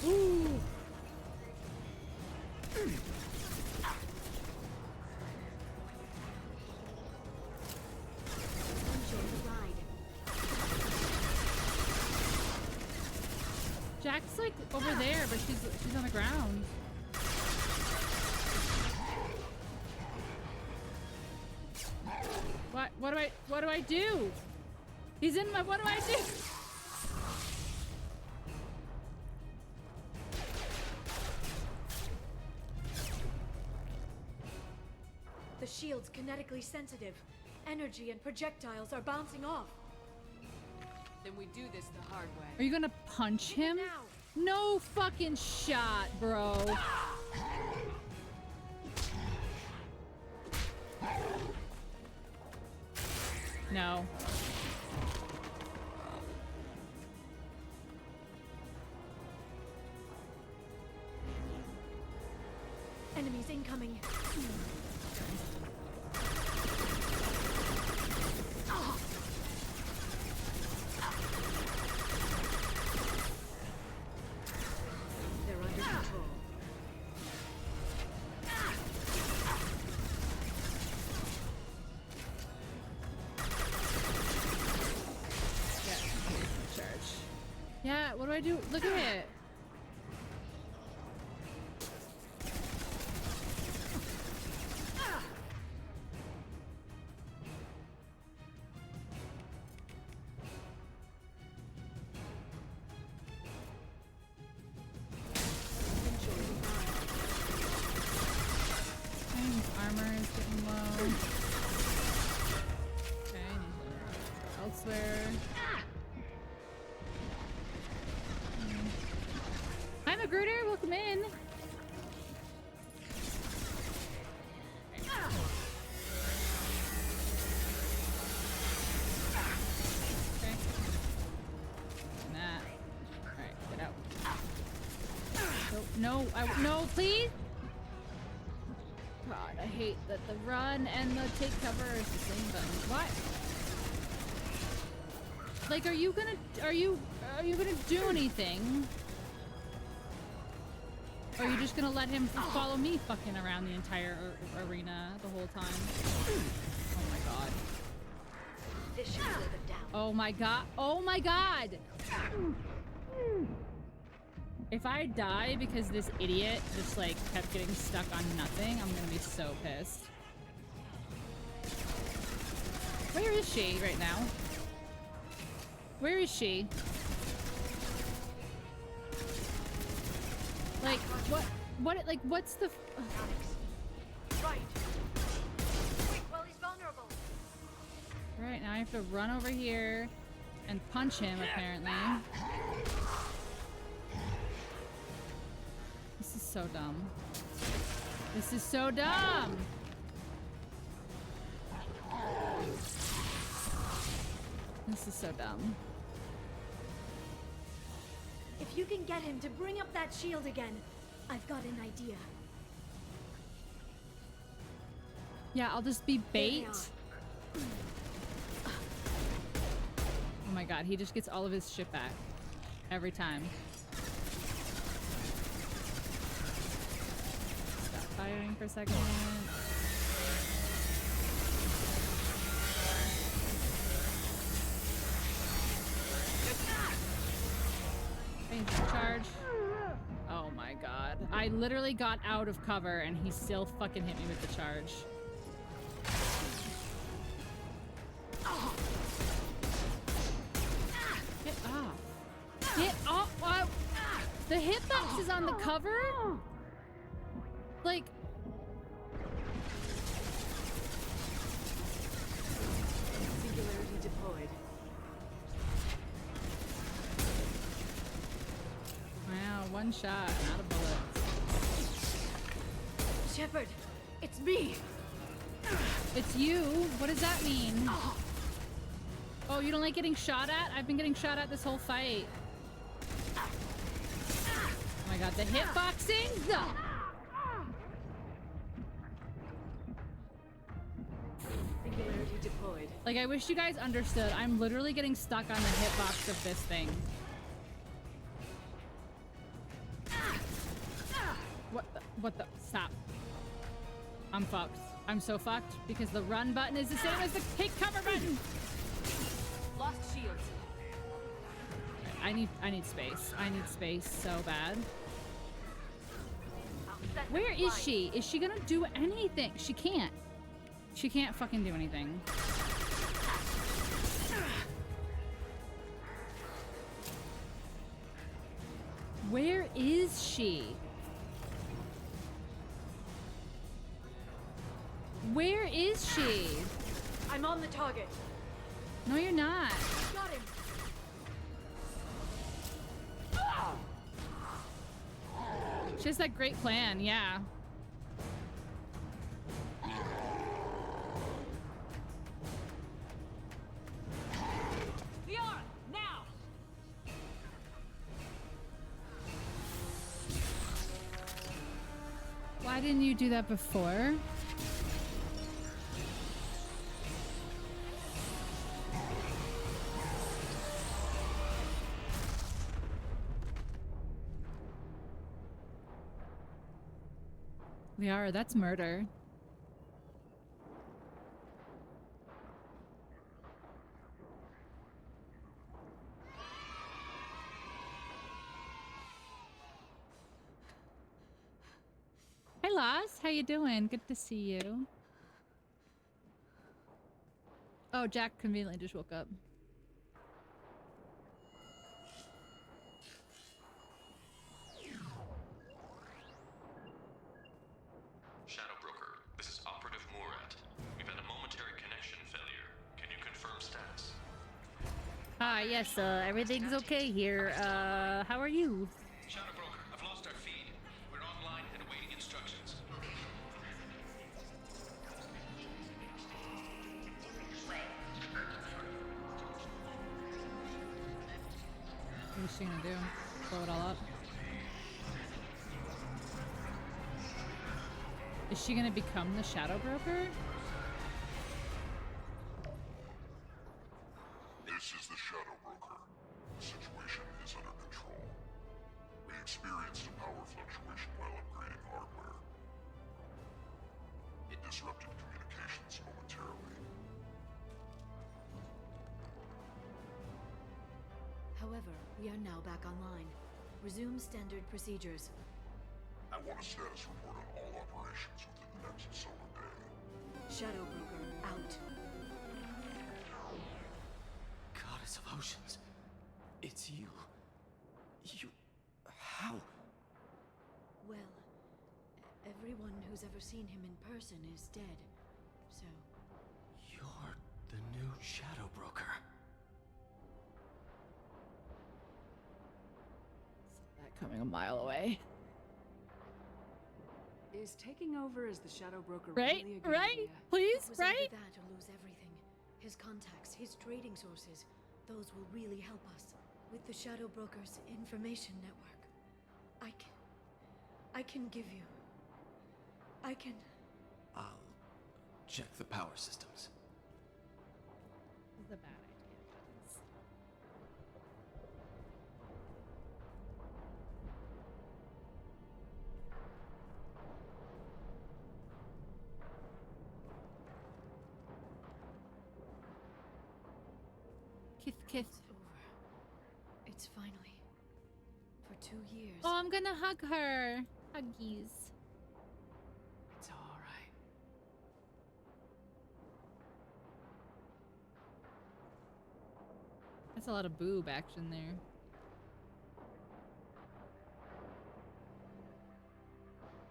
Ooh. Jack's like over there, but she's on the ground. What do I do? He's in my, what do I do? The shield's kinetically sensitive. Energy and projectiles are bouncing off. Then we do this the hard way. Are you gonna punch him? No fucking shot, bro. No. Enemies incoming. They're under control. Yeah, what do I do? Look at it. Armor is getting low. Okay, I need to go elsewhere. Hi, Magruder, welcome in. Okay. Nah. Alright, get out. No, no, please! God, I hate that the run and the take cover is the same button. What? Like, are you gonna do anything? Or are you just gonna let him follow me fucking around the entire arena the whole time? Oh my god. This should slow them down. Oh my god. Oh my god! If I die because this idiot just like kept getting stuck on nothing, I'm gonna be so pissed. Where is she right now? Where is she? Like, What, like, what's the... Right. Wait, well, he's vulnerable. Right, now I have to run over here and punch him, apparently. This is so dumb. This is so dumb! This is so dumb. If you can get him to bring up that shield again, I've got an idea. Yeah, I'll just be bait. Oh my god, he just gets all of his shit back. Every time. Stop firing for a second. Charge. Oh my god. I literally got out of cover and he still fucking hit me with the charge. Get off. Get off. Wow. The hitbox is on the cover? Like... Singularity deployed. Wow, one shot, not a bullet. Shepard, it's me. It's you? What does that mean? Oh, you don't like getting shot at? I've been getting shot at this whole fight. Oh my god, the hitboxing? Singularity deployed. Like, I wish you guys understood. I'm literally getting stuck on the hitbox of this thing. What the? Stop. I'm fucked. I'm so fucked because the run button is the same as the take cover button. Lost shields. I need space. I need space so bad. Where is she? Is she gonna do anything? She can't. She can't fucking do anything. Where is she? Where is she? I'm on the target. No, you're not. Got him. She has that great plan, yeah. Liara, now! Why didn't you do that before? Liara, that's murder. Hi, Loz. How you doing? Good to see you. Oh, Jack conveniently just woke up. Shadow Broker, this is Operative Murat. We've had a momentary connection failure. Can you confirm status? Hi, yes, everything's okay here. How are you? Shadow Broker, I've lost our feed. We're online and awaiting instructions. What is she gonna do? Blow it all up? Is she gonna become the Shadow Broker? This is the Shadow Broker. The situation is under control. We experienced a power fluctuation while upgrading hardware. It disrupted communications momentarily. However, we are now back online. Resume standard procedures. I want a status report on all operations within the next solar day. Shadow Broker out. Goddess of Oceans. It's you. You... How? Well, everyone who's ever seen him in person is dead, so... You're the new Shadow Broker. That coming a mile away. Is taking over as the Shadow Broker Right? really a good Right? idea? Please? It was Right? either that or lose everything. His contacts, his trading sources, those will really help us. With the Shadow Broker's information network, I can give you... I can... I'll check the power systems. This is a bad idea, guys. Kith, kith. It's over. It's finally... For 2 years. Oh, I'm gonna hug her. Huggies. It's all right. That's a lot of boob action there.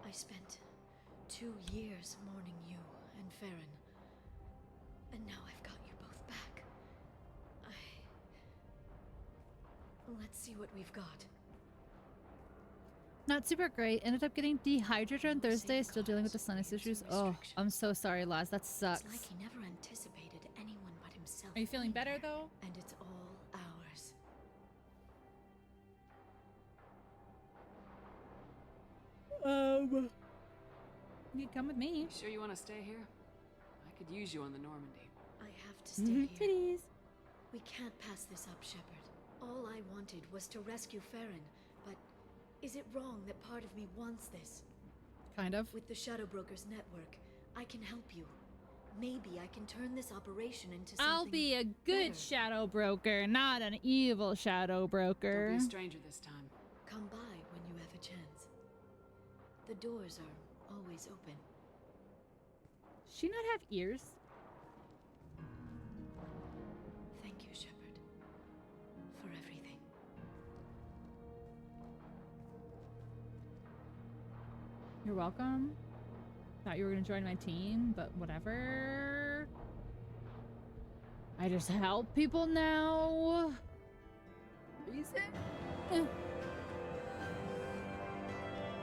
I spent 2 years mourning you and Farron. And now I've got you both back. Let's see what we've got. Not super great. Ended up getting dehydrated on Thursday. Still dealing with the sinus issues. Oh, I'm so sorry, Laz. That sucks. It's like he never anticipated anyone but himself. Are you feeling better though? And it's all ours. You come with me. You sure you want to stay here? I could use you on the Normandy. I have to stay here. Titties. We can't pass this up, Shepard. All I wanted was to rescue Farron, but is it wrong that part of me wants this? Kind of. With the Shadow Broker's network, I can help you. Maybe I can turn this operation into something I'll be a good better. shadow broker, not an evil shadow broker. Don't be a stranger this time. Come by when you have a chance. The doors are always open. She not have ears? Thank you, Shepard, for everything. You're welcome. Thought you were gonna join my team, but whatever. I just help people now. Reason?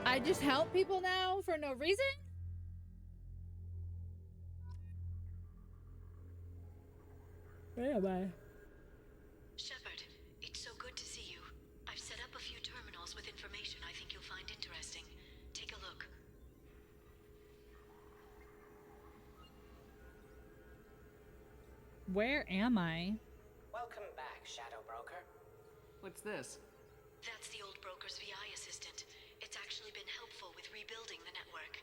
I just help people now for no reason? Where am I? Shepard, it's so good to see you. I've set up a few terminals with information I think you'll find interesting. Take a look. Where am I? Welcome back, Shadow Broker. What's this? That's the old broker's VI assistant. It's actually been helpful with rebuilding the network.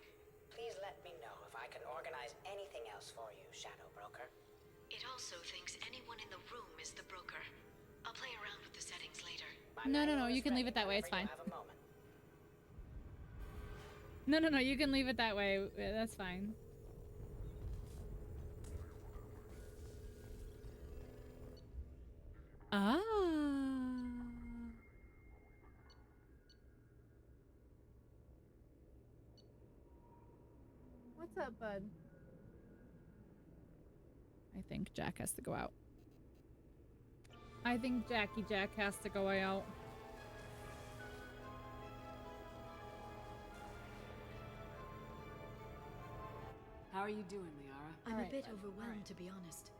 Please let me know if I can organize anything else for you, Shadow Broker. It also thinks anyone in the room is the broker. I'll play around with the settings later. No, you can leave it that way. It's fine. No, you can leave it that way. That's fine. Ah. What's up, bud? I think Jack has to go out. I think Jackie Jack has to go out. How are you doing, Liara? I'm a bit overwhelmed, to be honest.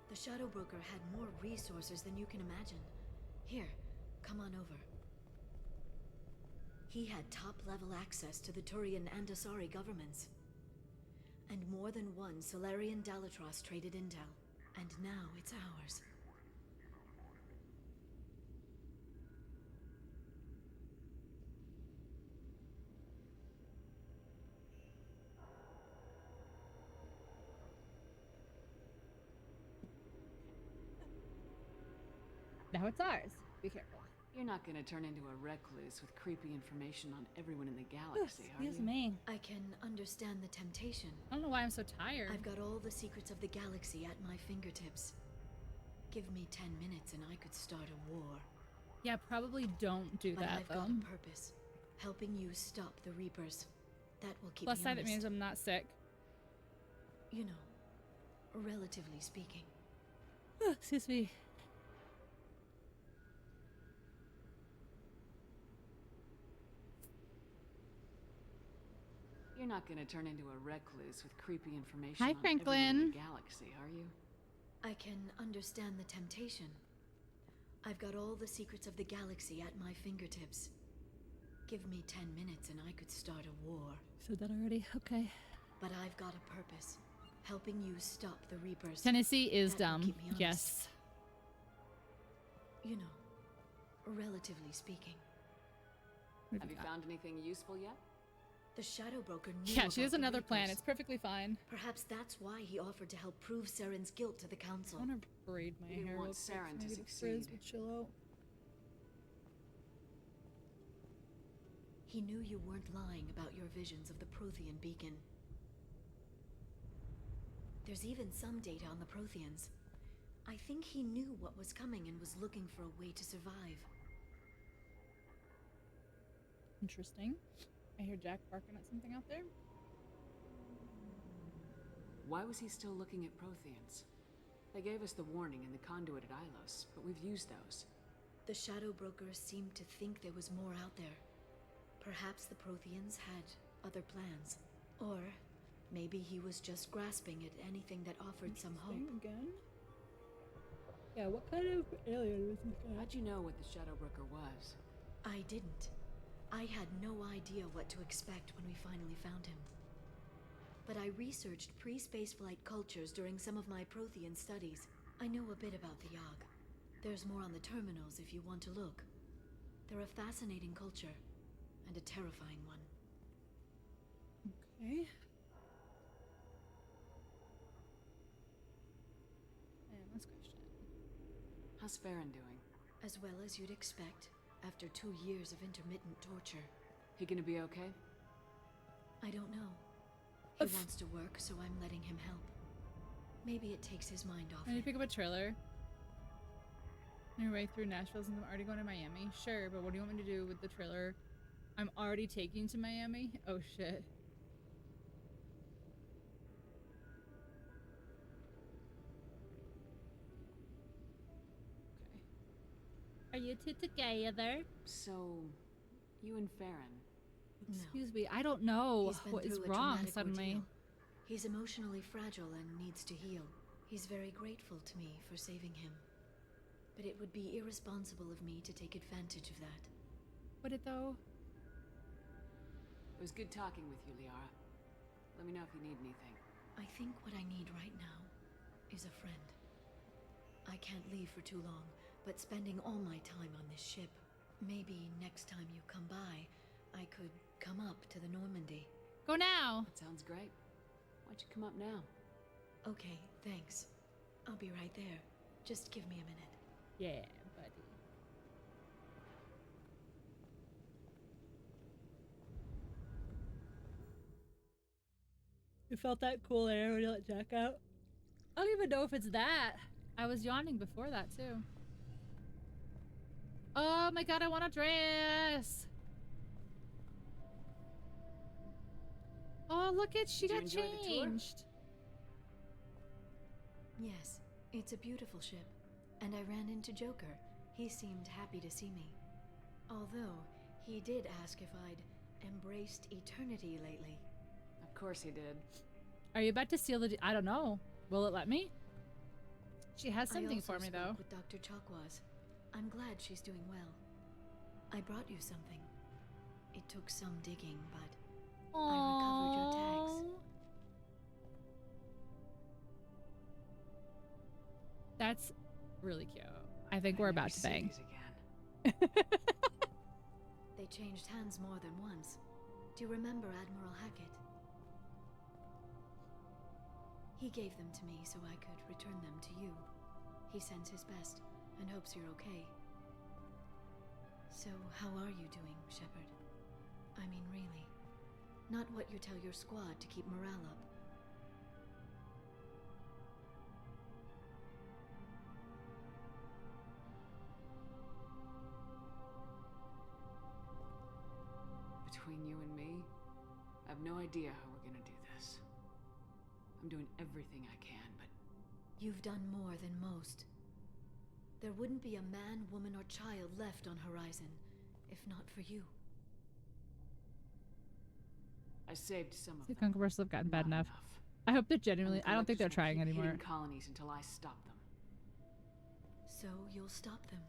The Shadow Broker had more resources than you can imagine. Here, come on over. He had top-level access to the Turian and Asari governments. And more than one Solarian Dalatros traded intel. And now it's ours. Now it's ours. Be careful. You're not gonna turn into a recluse with creepy information on everyone in the galaxy, are you? Excuse me. I can understand the temptation. I don't know why I'm so tired. I've got all the secrets of the galaxy at my fingertips. Give me 10 minutes and I could start a war. Yeah, probably don't do But that, I've though. got a purpose. helping you stop the Reapers. That will keep Plus me side, honest. it means I'm not sick. You know, relatively speaking. Oh, excuse me. You're not gonna turn into a recluse with creepy information Hi, on everyone in Franklin. the galaxy, are you? I can understand the temptation. I've got all the secrets of the galaxy at my fingertips. Give me 10 minutes and I could start a war. Said that already. Okay. But I've got a purpose. Helping you stop the Reapers. Tennessee is That will dumb. keep me honest. Yes. You know, relatively speaking. Have you found anything useful yet? The Shadow Broker knew Yeah, she has about the another plan. Reapers. It's perfectly fine. Perhaps that's why he offered to help prove Saren's guilt to the Council. I want to braid my You hair. want real quick, Saren to maybe the succeed. frizz will chill out. He knew you weren't lying about your visions of the Prothean beacon. There's even some data on the Protheans. I think he knew what was coming and was looking for a way to survive. Interesting. I hear Jack barking at something out there. Why was he still looking at Protheans? They gave us the warning in the conduit at Ilos, but we've used those. The Shadow Broker seemed to think there was more out there. Perhaps the Protheans had other plans. Or maybe he was just grasping at anything that offered some hope. Again? Yeah, what kind of alien was this guy? How'd you know what the Shadow Broker was? I didn't. I had no idea what to expect when we finally found him. But I researched pre-spaceflight cultures during some of my Prothean studies. I know a bit about the Yog. There's more on the terminals if you want to look. They're a fascinating culture, and a terrifying one. Okay. And last question. How's Farron doing? As well as you'd expect, after 2 years of intermittent torture. He gonna be okay? I don't know. He wants to work, so I'm letting him help. Maybe it takes his mind off I need it. to pick up a trailer. On your way through Nashville since I'm already going to Miami. Sure, but what do you want me to do with the trailer I'm already taking to Miami? Oh shit. Okay. Are you two together? So, you and Farron. Excuse me, I don't know He's been what is through a wrong traumatic suddenly. ordeal. He's emotionally fragile and needs to heal. He's very grateful to me for saving him. But it would be irresponsible of me to take advantage of that. Would it though? It was good talking with you, Liara. Let me know if you need anything. I think what I need right now is a friend. I can't leave for too long, but spending all my time on this ship. Maybe next time you come by, I could come up to the Normandy. Go now! That sounds great. Why'd you come up now? Okay, thanks. I'll be right there. Just give me a minute. Yeah, buddy. You felt that cool air when you let Jack out? I don't even know if it's that. I was yawning before that too. Oh my god, I want a dress! Oh, look at she Did you got enjoy the tour? changed. Yes, it's a beautiful ship. And I ran into Joker. He seemed happy to see me. Although, he did ask if I'd embraced eternity lately. Of course he did. Are you about to steal the... I don't know. Will it let me? She has I something also for me, though. spoke with Dr. Chakwas. I'm glad she's doing well. I brought you something. It took some digging, but I recovered your tags. That's really cute. I think we're about to bang. They changed hands more than once. Do you remember Admiral Hackett? He gave them to me so I could return them to you. He sends his best and hopes you're okay. So, how are you doing, Shepard? I mean, really. Not what you tell your squad to keep morale up. no idea how we're gonna do this. I'm doing everything I can, but You've done more than most. There wouldn't be a man, woman, or child left on Horizon, if not for you. I saved some of The them. commercials have gotten bad enough. I hope they're genuinely. I don't think they're trying anymore. Hitting colonies until I stop them. So you'll stop them.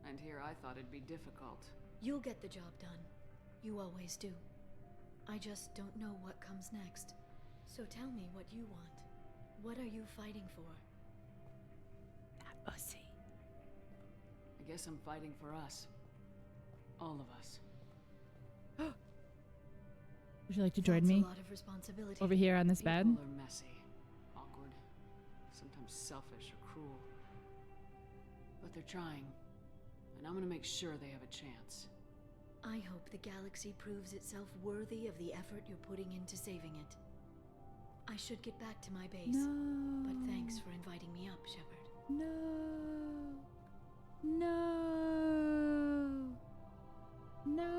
And here I thought it'd be difficult. You'll get the job done. You always do. I just don't know what comes next. So tell me what you want. What are you fighting for? That pussy. I guess I'm fighting for us. All of us. Would you like to join That's me a lot of responsibility. over here on this bed? People are messy, awkward, sometimes selfish or cruel. But they're trying, and I'm gonna make sure they have a chance. I hope the galaxy proves itself worthy of the effort you're putting into saving it. I should get back to my base. No. But thanks for inviting me up, Shepard. No. No. No.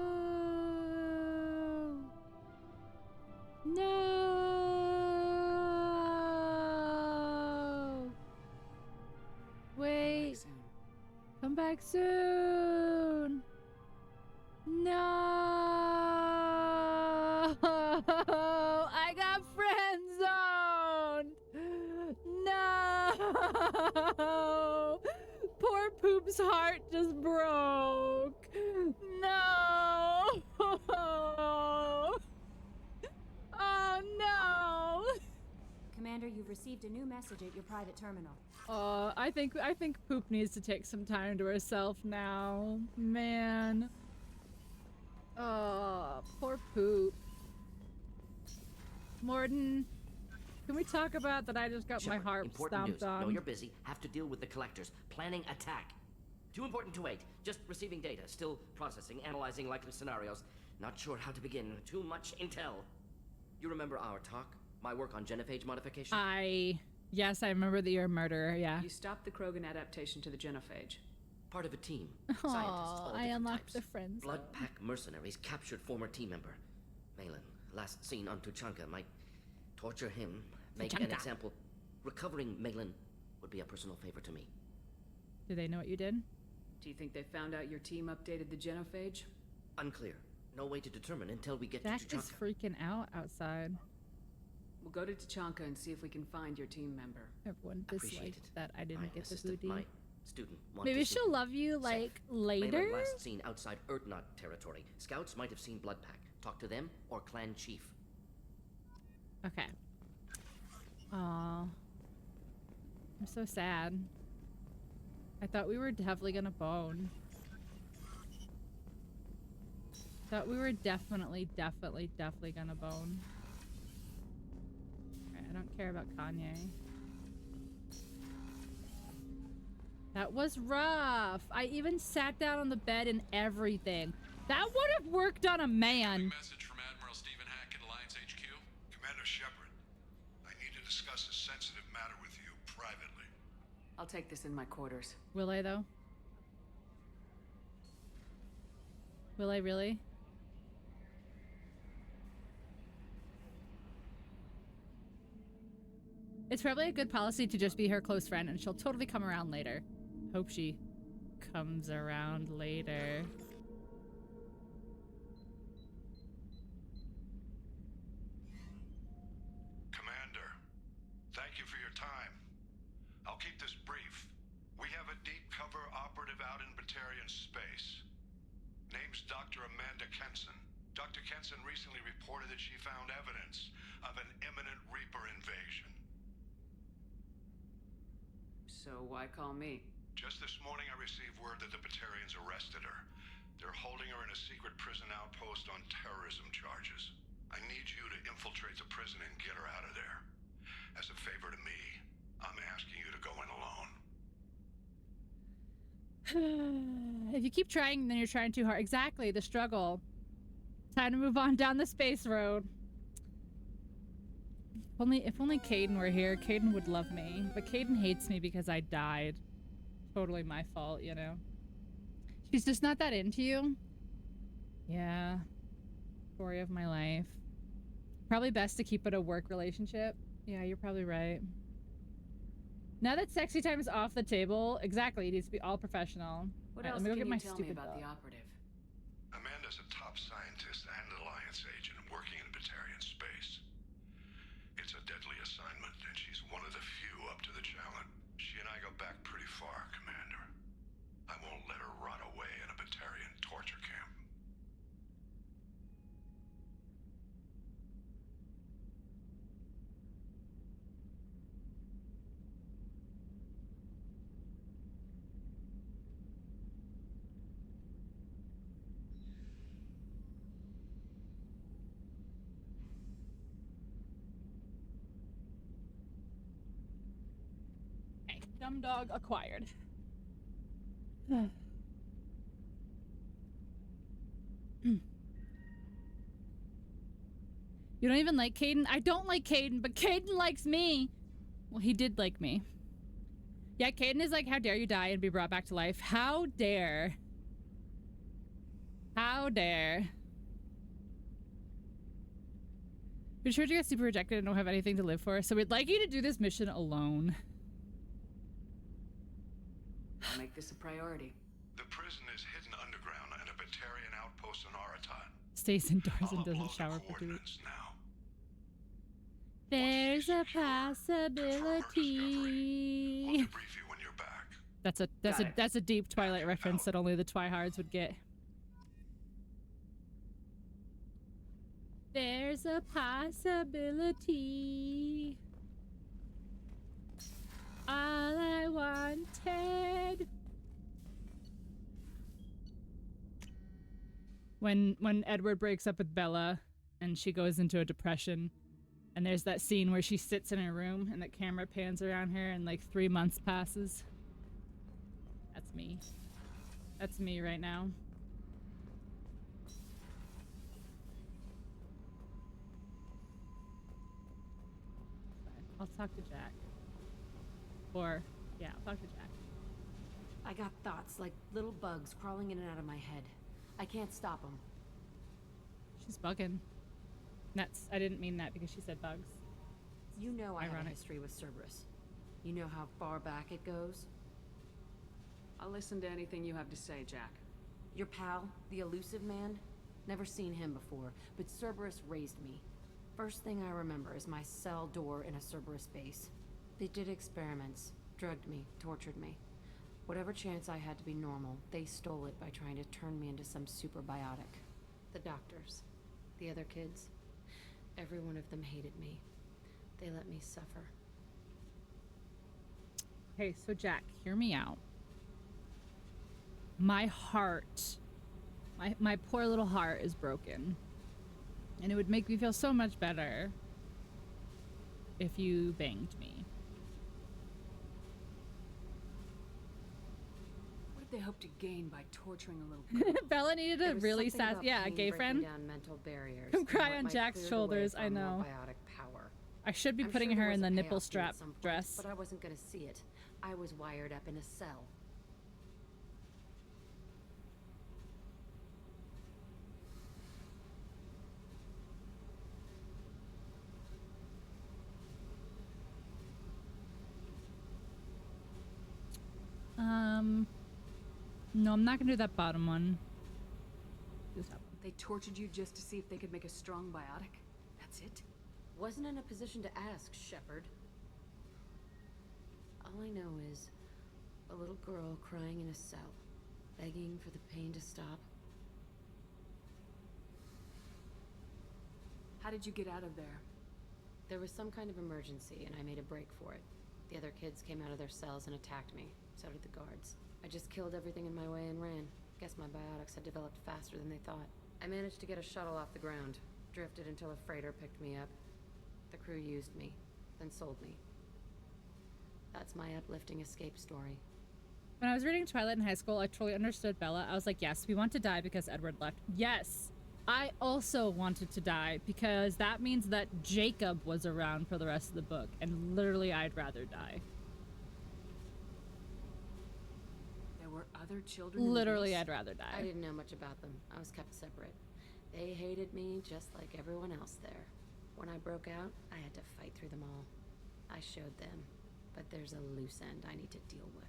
No. Wait. Come back soon. No. I got friend zoned. No. Poor Poop's heart just broke. No. Oh no. Commander, you've received a new message at your private terminal. I think Poop needs to take some time to herself now. Man. Oh, poor Poop. Morden, can we talk about that I just got Shepard, my heart important stomped news. on? No, you're busy. Have to deal with the collectors. Planning attack. Too important to wait. Just receiving data. Still processing, analyzing likely scenarios. Not sure how to begin. Too much intel. You remember our talk? My work on genophage modification? Yes, I remember that you're a murderer, yeah. You stopped the Krogan adaptation to the genophage. Part of a team. Scientists, Oh, all I different unlocked types. the friends. Blood Pack mercenaries captured former team member. Malin, last seen on Tuchanka, might torture him, make an Tuchanka. example. Recovering Malin would be a personal favor to me. Do they know what you did? Do you think they found out your team updated the genophage? Unclear. No way to determine until we get Jack to is Tuchanka. freaking out outside. We'll go to Tuchanka and see if we can find your team member. Everyone disliked that I didn't get the Assistant, booty. my student, want Maybe to see she'll him. love you, like, later? Malin last seen outside Erdnot territory. Scouts might have seen Blood Pack. Talk to them or clan chief. Okay. Aw. I'm so sad. I thought we were definitely gonna bone. Thought we were definitely gonna bone. Okay, I don't care about Kanye. That was rough. I even sat down on the bed and everything. That would have worked on a man. Message from Admiral Stephen Hackett, Alliance HQ. Commander Shepard, I need to discuss a sensitive matter with you privately. I'll take this in my quarters. Will I, though? Will I really? It's probably a good policy to just be her close friend, and she'll totally come around later. Hope she comes around later. Commander, thank you for your time. I'll keep this brief. We have a deep cover operative out in Batarian space. Name's Dr. Amanda Kenson. Dr. Kenson recently reported that she found evidence of an imminent Reaper invasion. So why call me? Just this morning I received word that the Batarians arrested her. They're holding her in a secret prison outpost on terrorism charges. I need you to infiltrate the prison and get her out of there. As a favor to me, I'm asking you to go in alone. If you keep trying, then you're trying too hard. Exactly, the struggle. Time to move on down the space road. If only Caden were here, Caden would love me. But Caden hates me because I died. Totally my fault, you know. She's just not that into you. Yeah. story of my life. Probably best to keep it a work relationship. Yeah, you're probably right. Now that sexy time is off the table, exactly, it needs to be all professional. What All right, else let me go can get you my tell me stupid about book. the operative? Amanda's a top scientist and Alliance agent working in Batarian space. It's a deadly assignment, and she's one of the few up to the challenge. She and I go back pretty far, Commander. I won't let her rot away in a Batarian torture camp. Okay, dumb dog acquired. You don't even like Caden? I don't like Caden, but Caden likes me. Well, he did like me. Yeah, Caden is like, how dare you die and be brought back to life? How dare? How dare? You're sure you get super rejected and don't have anything to live for, so we'd like you to do this mission alone. I'll make this a priority. The prison is hidden underground and a Batarian outpost on Araton. Stays indoors and doesn't shower for 2 weeks. There's a possibility. That's a deep Twilight reference that only the Twihards would get. There's a possibility. All I wanted. When Edward breaks up with Bella and she goes into a depression, and there's that scene where she sits in her room and the camera pans around her and like 3 months passes. That's me. That's me right now. I'll talk to Jack. Or, yeah, I'll talk to Jack. I got thoughts like little bugs crawling in and out of my head. I can't stop them. She's bugging. That's, I didn't mean that because she said bugs. You know I have a Ironic. history with Cerberus. You know how far back it goes? I'll listen to anything you have to say, Jack. Your pal, the elusive man? Never seen him before, but Cerberus raised me. First thing I remember is my cell door in a Cerberus base. They did experiments, drugged me, tortured me. Whatever chance I had to be normal, they stole it by trying to turn me into some superbiotic. The doctors, the other kids, every one of them hated me. They let me suffer. Okay, so Jack, hear me out. My heart, my poor little heart is broken. And it would make me feel so much better if you banged me. What did they hope to gain by torturing a little girl? Bella needed a really sad, yeah, a gay friend. Down mental barriers. Come cry on Jack's shoulders, I know. Power. I should be I'm putting sure there her in was the a nipple payoff to it strap at some point, dress. But I wasn't gonna see it. I was wired up in a cell. No, I'm not gonna do that bottom one. Do this top one. They tortured you just to see if they could make a strong biotic? That's it? Wasn't in a position to ask, Shepard. All I know is a little girl crying in a cell, begging for the pain to stop. How did you get out of there? There was some kind of emergency, and I made a break for it. The other kids came out of their cells and attacked me. So did the guards. I just killed everything in my way and ran. Guess my biotics had developed faster than they thought. I managed to get a shuttle off the ground. Drifted until a freighter picked me up. The crew used me, then sold me. That's my uplifting escape story. When I was reading Twilight in high school, I totally understood Bella. I was like, yes, we want to die because Edward left. Yes, I also wanted to die because that means that Jacob was around for the rest of the book, and literally I'd rather die. There were other children in the Literally, base? I'd rather die. I didn't know much about them. I was kept separate. They hated me just like everyone else there. When I broke out, I had to fight through them all. I showed them, but there's a loose end I need to deal with.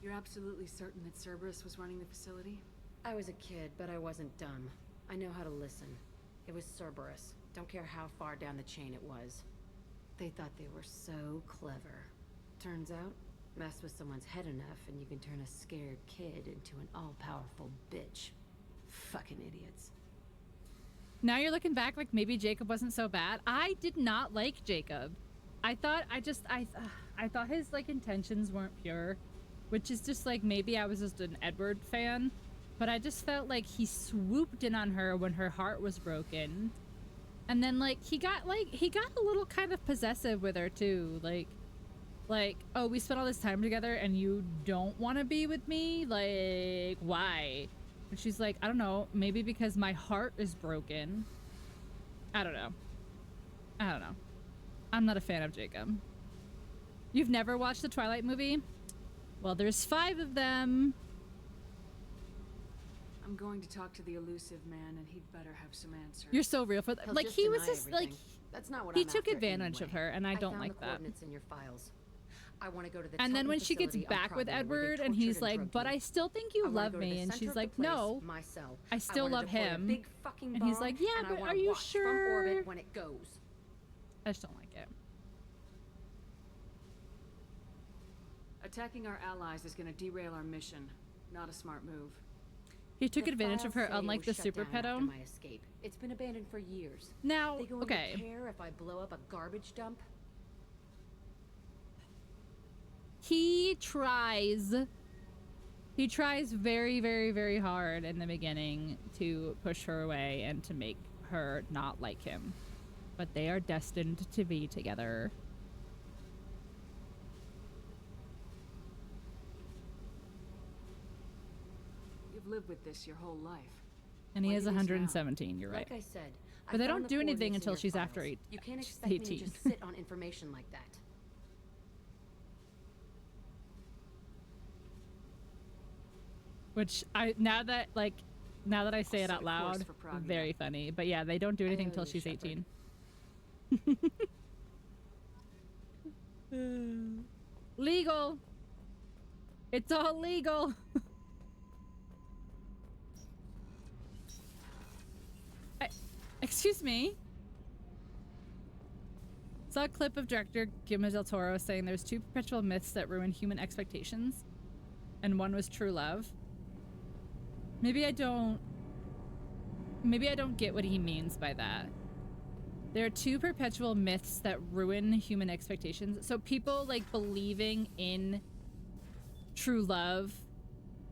You're absolutely certain that Cerberus was running the facility? I was a kid, but I wasn't dumb. I know how to listen. It was Cerberus. Don't care how far down the chain it was. They thought they were so clever. Turns out, mess with someone's head enough and you can turn a scared kid into an all-powerful bitch. Fucking idiots. Now you're looking back like maybe Jacob wasn't so bad. I did not like Jacob. I thought his like intentions weren't pure, which is just like maybe I was just an Edward fan, but I just felt like he swooped in on her when her heart was broken. And then like he got a little kind of possessive with her too. Like, oh, we spent all this time together and you don't want to be with me? Like, why? And she's like, I don't know, maybe because my heart is broken. I don't know. I'm not a fan of Jacob. You've never watched the Twilight movie? Well, there's 5 of them. I'm going to talk to the elusive man, and he'd better have some answers. You're so real for that. Like, he was just everything. like, That's not what he I'm took after advantage anyway. of her, and I don't found like the that. coordinates in your files. I want to go to the And then Titan when she gets facility on back with Providence where they Edward and he's tortured and like, but drugged me. I still think you I wanna love go to me. the And center she's of the like, place, no, my cell. I still wanna love deploy a him. big fucking And he's bomb, like, yeah, and I but wanna are you watch from sure? orbit when it goes. I just don't like it. Attacking our allies is going to derail our mission. Not a smart move. He took The advantage of files her, say it unlike the was shut super down after pedo. my escape. It's been abandoned for years. Now, They going okay. to care if I blow up a garbage dump? He tries very, very, very hard in the beginning to push her away and to make her not like him. But they are destined to be together. You've lived with this your whole life. And he What is it is now. 117, you're right. Like I said, But they I found don't the do anything coordinates in until your she's files. after You can't she's expect me 18. to just sit on information like that. Which now that I say it set out a course loud, for Prague, very funny. But yeah, they don't do anything owe until you, she's Shepard. 18. Legal. It's all legal. Excuse me. Saw a clip of director Guillermo del Toro saying there's 2 perpetual myths that ruin human expectations, and one was true love. Maybe I don't get what he means by that. There are 2 perpetual myths that ruin human expectations. So people like believing in true love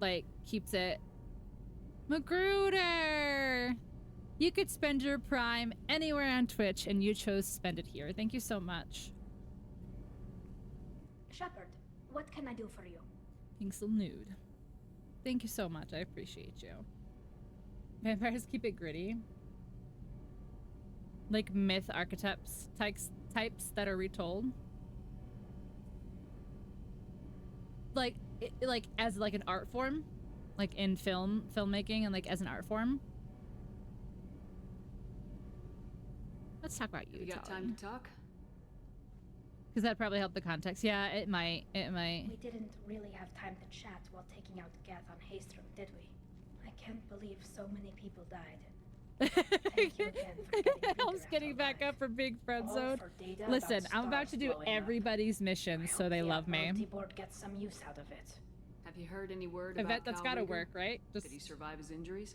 like keeps it. Magruder! You could spend your Prime anywhere on Twitch and you chose to spend it here. Thank you so much. Shepard, what can I do for you? Pinxel nude. Thank you so much. I appreciate you. Vampires keep it gritty. Like myth archetypes types that are retold. Like as like an art form, like in filmmaking and like as an art form. Let's talk about you. You got time to talk? Because that probably helped the context. Yeah, it might. It might. We didn't really have time to chat while taking out Geth on Haystrom, did we? I can't believe so many people died. Thank you again for getting Peter Elle's getting back up for being friend zoned. Listen, I'm about to do everybody's missions so they love me. Board gets some use out of it. Have you heard any word I about bet that's Cal gotta Rieger? work, right? Just Did he survive his injuries?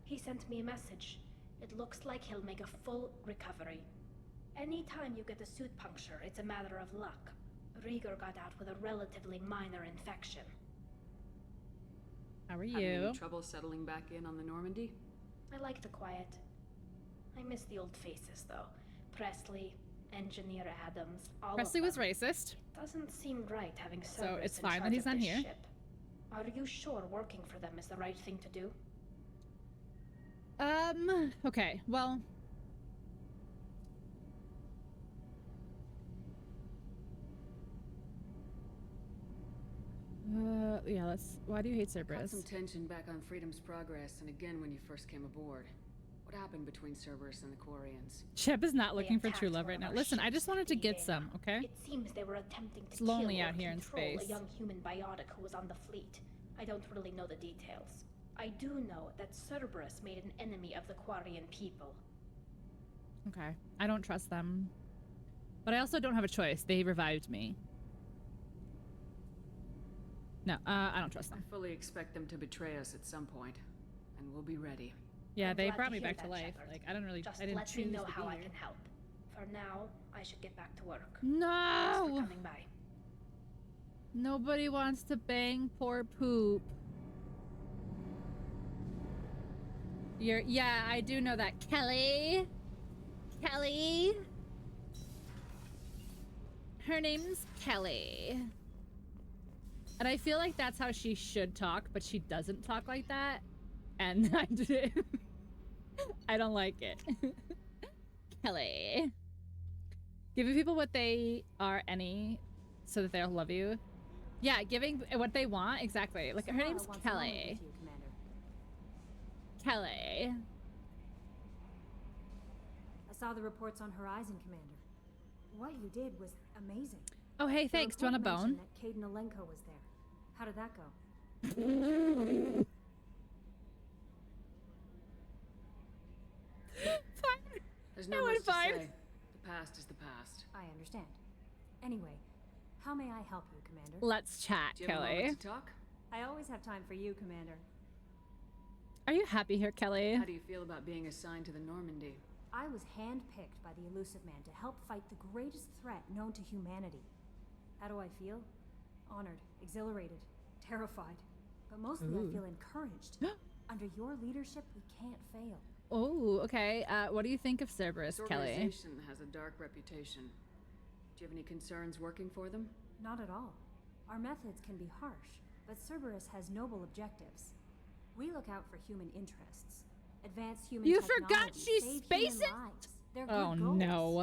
He sent me a message. It looks like he'll make a full recovery. Anytime you get a suit puncture, it's a matter of luck. Rieger got out with a relatively minor infection. How are Having you? any trouble settling back in on the Normandy? I like the quiet. I miss the old faces, though. Presley, Engineer Adams, all Presley of was them. racist. Doesn't seem right having So Cerberus it's in fine that charge he's of not this here. ship. Are you sure working for them is the right thing to do? Okay, well. Yeah, let's. Why do you hate Caught Cerberus? some tension back on Freedom's Progress, and again when you first came aboard. What happened between Cerberus and the Quarians? Shep is not looking for attacked true love one right of now. our Listen, I ships just wanted to get leaving. some, okay? It seems they were attempting to It's lonely kill out or here in control space. a young human biotic who was on the fleet. I don't really know the details. I do know that Cerberus made an enemy of the Quarian people. Okay. I don't trust them. But I also don't have a choice. They revived me. No, I don't trust them. I fully expect them to betray us at some point, and we'll be ready. Yeah, I'm they glad brought to me hear back to that, life. Shepard. Like, I don't really, Just I didn't let choose me know to how be I here. can help. For now, I should get back to work. No! Thanks for coming by. Nobody wants to bang poor poop. Yeah, I do know that. Kelly? Kelly? Her name's Kelly. And I feel like that's how she should talk, but she doesn't talk like that. And I don't like it. Kelly. Giving people what they are so that they'll love you. Yeah, giving what they want, exactly. Like, her name's Kelly. Kelly. I saw the reports on Horizon, Commander. What you did was amazing. Oh, hey, thanks. Do you want a bone? That Caden Alenko was there. How did that go? Fine. There's no much to say. The past is the past. I understand. Anyway, how may I help you, Commander? Let's chat, Do you have a Kelly. moment to talk? I always have time for you, Commander. Are you happy here, Kelly? How do you feel about being assigned to the Normandy? I was handpicked by the Elusive Man to help fight the greatest threat known to humanity. How do I feel? Honored, exhilarated, terrified. But mostly I feel encouraged. Under your leadership, we can't fail. Oh, okay. What do you think of Cerberus, This Kelly? organization has a dark reputation. Do you have any concerns working for them? Not at all. Our methods can be harsh, but Cerberus has noble objectives. We look out for human interests. Advance human You technology, forgot she's save spacing? human lives. They're good Oh, goals. no.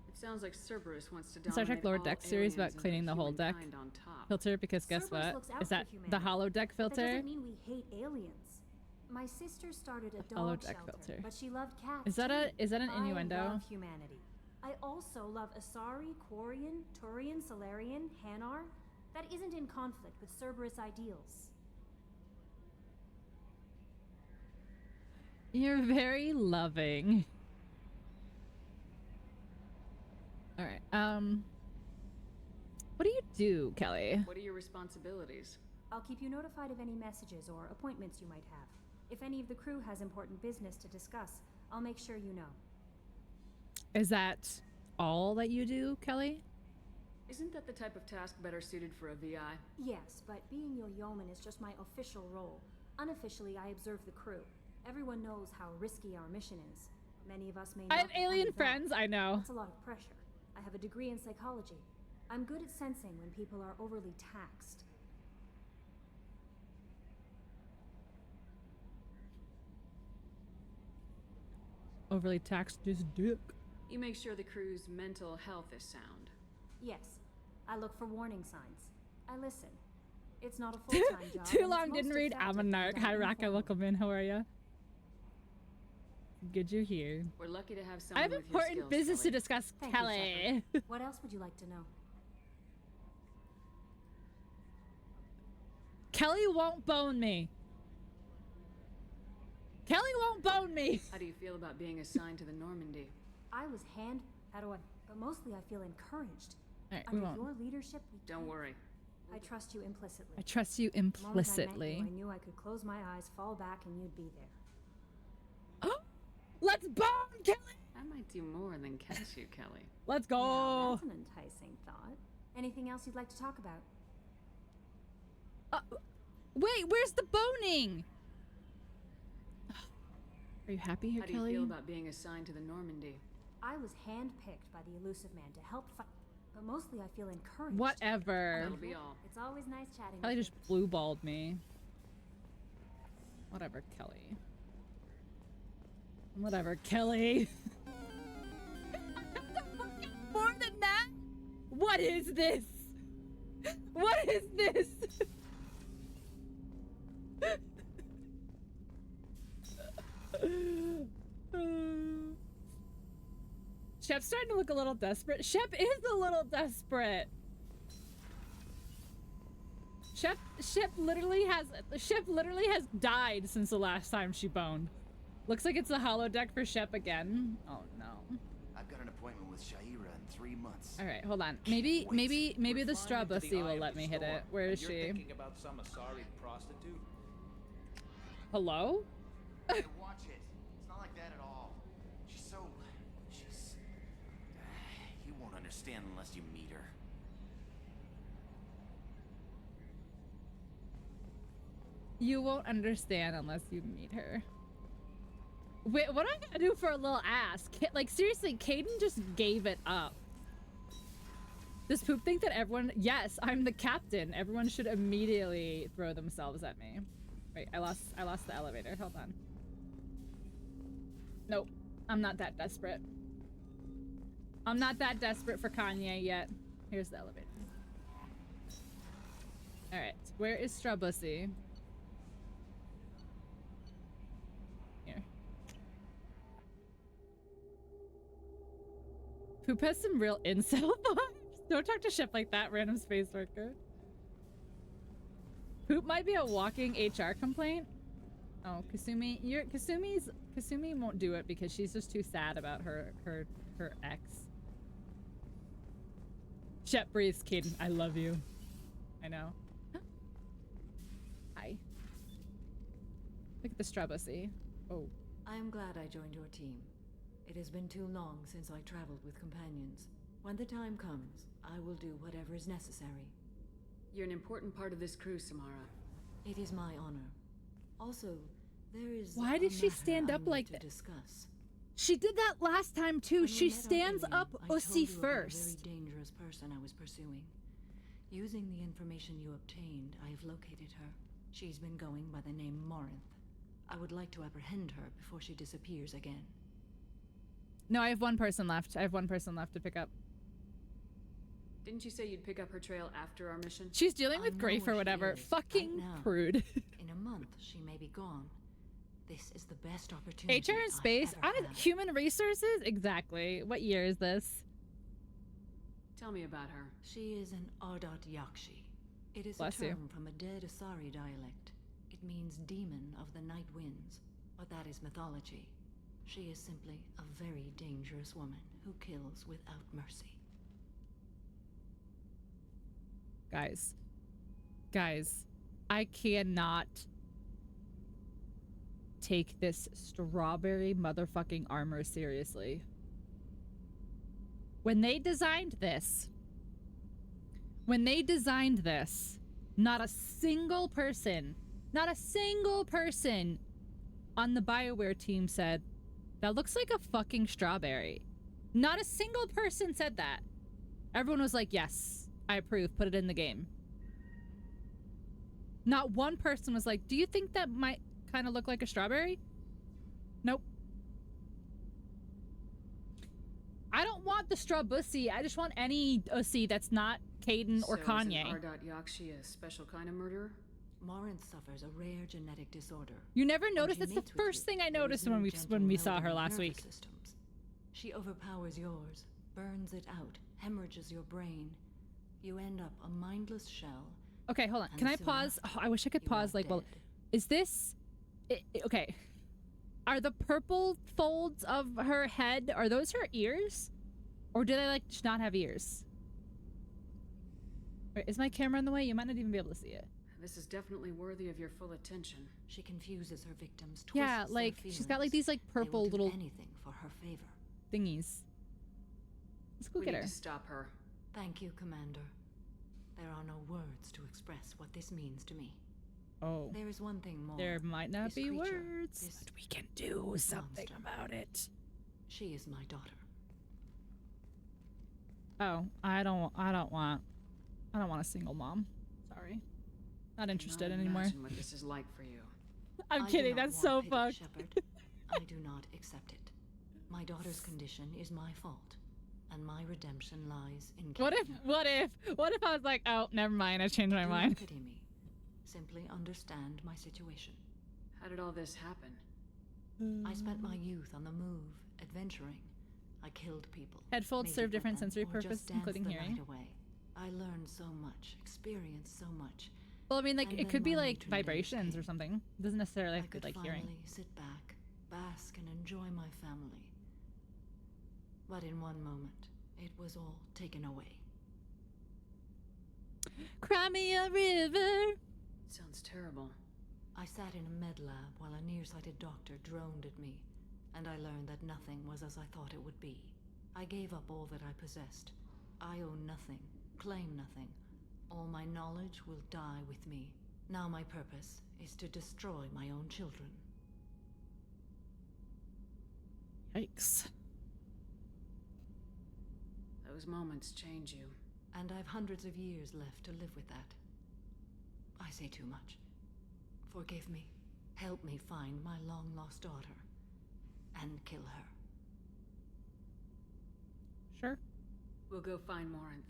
It sounds like Cerberus wants to Star dominate Trek Lower all Deck series aliens about and cleaning put the whole deck humankind on top. filter, because guess Cerberus what? looks out Is that for the humanity, holodeck but that filter? doesn't mean we hate aliens. My sister started a dog holodeck shelter, filter. but she loved cats. Is that an too. innuendo? I love humanity. I also love Asari, Quarian, Turian, Solarian, Hanar. That isn't in conflict with Cerberus ideals. You're very loving. All right. What do you do, Kelly? What are your responsibilities? I'll keep you notified of any messages or appointments you might have. If any of the crew has important business to discuss, I'll make sure you know. Is that all that you do, Kelly? Isn't that the type of task better suited for a VI? Yes, but being your yeoman is just my official role. Unofficially, I observe the crew. Everyone knows how risky our mission is. Many of us may not I have be alien that. friends, I know. That's a lot of pressure. I have a degree in psychology. I'm good at sensing when people are overly taxed. Overly taxed his dick. You make sure the crew's mental health is sound. Yes, I look for warning signs. I listen. It's not a full-time job. Too and long, it's didn't most read. I'm a effective narc. when Hi, done Raka. informally. Welcome in. How are ya? Good you're here. We're lucky to have I someone have with your important skills, business Kelly. to discuss, Thank you, Kelly. Shepard. What else would you like to know? Kelly won't bone me. Kelly won't bone me. How do you feel about being assigned to the Normandy? I was but mostly I feel encouraged. All right, we Under won't. your leadership, we Don't worry. I trust you implicitly. I trust you The moment I met implicitly. you, I knew I could close my eyes, fall back, and you'd be there. Let's bone, Kelly. I might do more than catch you, Kelly. Let's Now, go. that's an enticing thought. Anything else you'd like to talk about? Wait, where's the boning? Are you happy here, How do you Kelly? feel about being assigned to the Normandy? I was handpicked by the Elusive Man to help fight, but mostly I feel encouraged. Whatever. That'll be all. It's always nice chatting. Kelly with just blue balled me. Whatever, Kelly. Whatever, Kelly. More than that? What is this? What is this? Shep's starting to look a little desperate. Shep is a little desperate. Shep literally has died since the last time she boned. Looks like it's a holodeck for Shep again. Oh no. I've got an appointment with Shaira in 3 months. All right, hold on. Maybe the straw bussy will let me hit it. Where is she? Thinking about some Asari prostitute? Hello? Hey, watch it. It's not like that at all. She's you won't understand unless you meet her. You won't understand unless you meet her. Wait, what am I gonna do for a little ass? Like, seriously, Caden just gave it up. Does Poop think that everyone... Yes, I'm the captain. Everyone should immediately throw themselves at me. Wait, I lost the elevator. Hold on. Nope. I'm not that desperate. I'm not that desperate for Kanye yet. Here's the elevator. Alright, where is Strabussy? Here. Poop has some real incel vibes. Don't talk to Shep like that, random space worker. Poop might be a walking HR complaint. Oh, Kasumi, Kasumi won't do it because she's just too sad about her ex. Shep breathes, Caden. I love you. I know. Hi. Look at the Strabussy. Oh. I am glad I joined your team. It has been too long since I traveled with companions. When the time comes, I will do whatever is necessary. You're an important part of this crew, Samara. It is my honor. Also, there is Why did she stand up like that? Discuss. She did that last time too. She stands up Ussy first. A very dangerous person I was pursuing. Using the information you obtained, I have located her. She's been going by the name Morinth. I would like to apprehend her before she disappears again. No, I have one person left. I have one person left to pick up. Didn't you say you'd pick up her trail after our mission? She's dealing with grief or whatever. Fucking prude. In a month, she may be gone. This is the best opportunity. HR in space? Human resources? Exactly. What year is this? Tell me about her. She is an Ardat Yakshi. It is Bless a you. term from a dead Asari dialect. It means demon of the night winds, but that is mythology. She is simply a very dangerous woman who kills without mercy. Guys, I cannot take this strawberry motherfucking armor seriously. When they designed this, not a single person on the BioWare team said, that looks like a fucking strawberry. Not a single person said that. Everyone was like, yes, I approve, put it in the game. Not one person was like, do you think that might kind of look like a strawberry? Nope. I don't want the Strabussy. I just want any Ussy that's not Caden or Kanye. So is an Ardat Yakshi a special kind of murderer? Morinth suffers a rare genetic disorder. You never noticed? That's the first thing I noticed when we saw her last week. Systems. She overpowers yours, burns it out, hemorrhages your brain. You end up a mindless shell. Okay, hold on. Can I pause? Oh, I wish I could pause. Like, well, is this... okay. Are the purple folds of her head, are those her ears? Or do they, like, just not have ears? Wait, is my camera in the way? You might not even be able to see it. This is definitely worthy of your full attention. She confuses her victims. Yeah, like, she's got, like, these, like, purple little... anything for her favor. Thingies. Let's go get her. We need to stop her. Thank you, Commander. There are no words to express what this means to me. Oh. There is one thing more. There might not be creature, words, but we can do something about it. She is my daughter. Oh, I don't want a single mom. Sorry. Not interested anymore. Imagine what this is like for you. I'm kidding. That's so fucked. I do not accept it. My daughter's condition is my fault, and my redemption lies in What if I was like, oh, never mind, I changed my Do mind. not pity me. Simply understand my situation. How did all this happen? I spent my youth on the move, adventuring. I killed people. Headphones mated serve with different them, sensory or just purpose, danced including the hearing. night away. I learned so much, experienced so much. Well, I mean, like, And it then could be my like matron days vibrations or came. something. It doesn't necessarily I have to be could like finally hearing. sit back, bask, and enjoy my family. But in one moment, it was all taken away. Cry me a river. Sounds terrible. I sat in a med lab while a nearsighted doctor droned at me, and I learned that nothing was as I thought it would be. I gave up all that I possessed. I own nothing, claim nothing. All my knowledge will die with me. Now my purpose is to destroy my own children. Yikes. Those moments change you. And I've hundreds of years left to live with that. I say too much. Forgive me. Help me find my long-lost daughter. And kill her. Sure. We'll go find Morinth.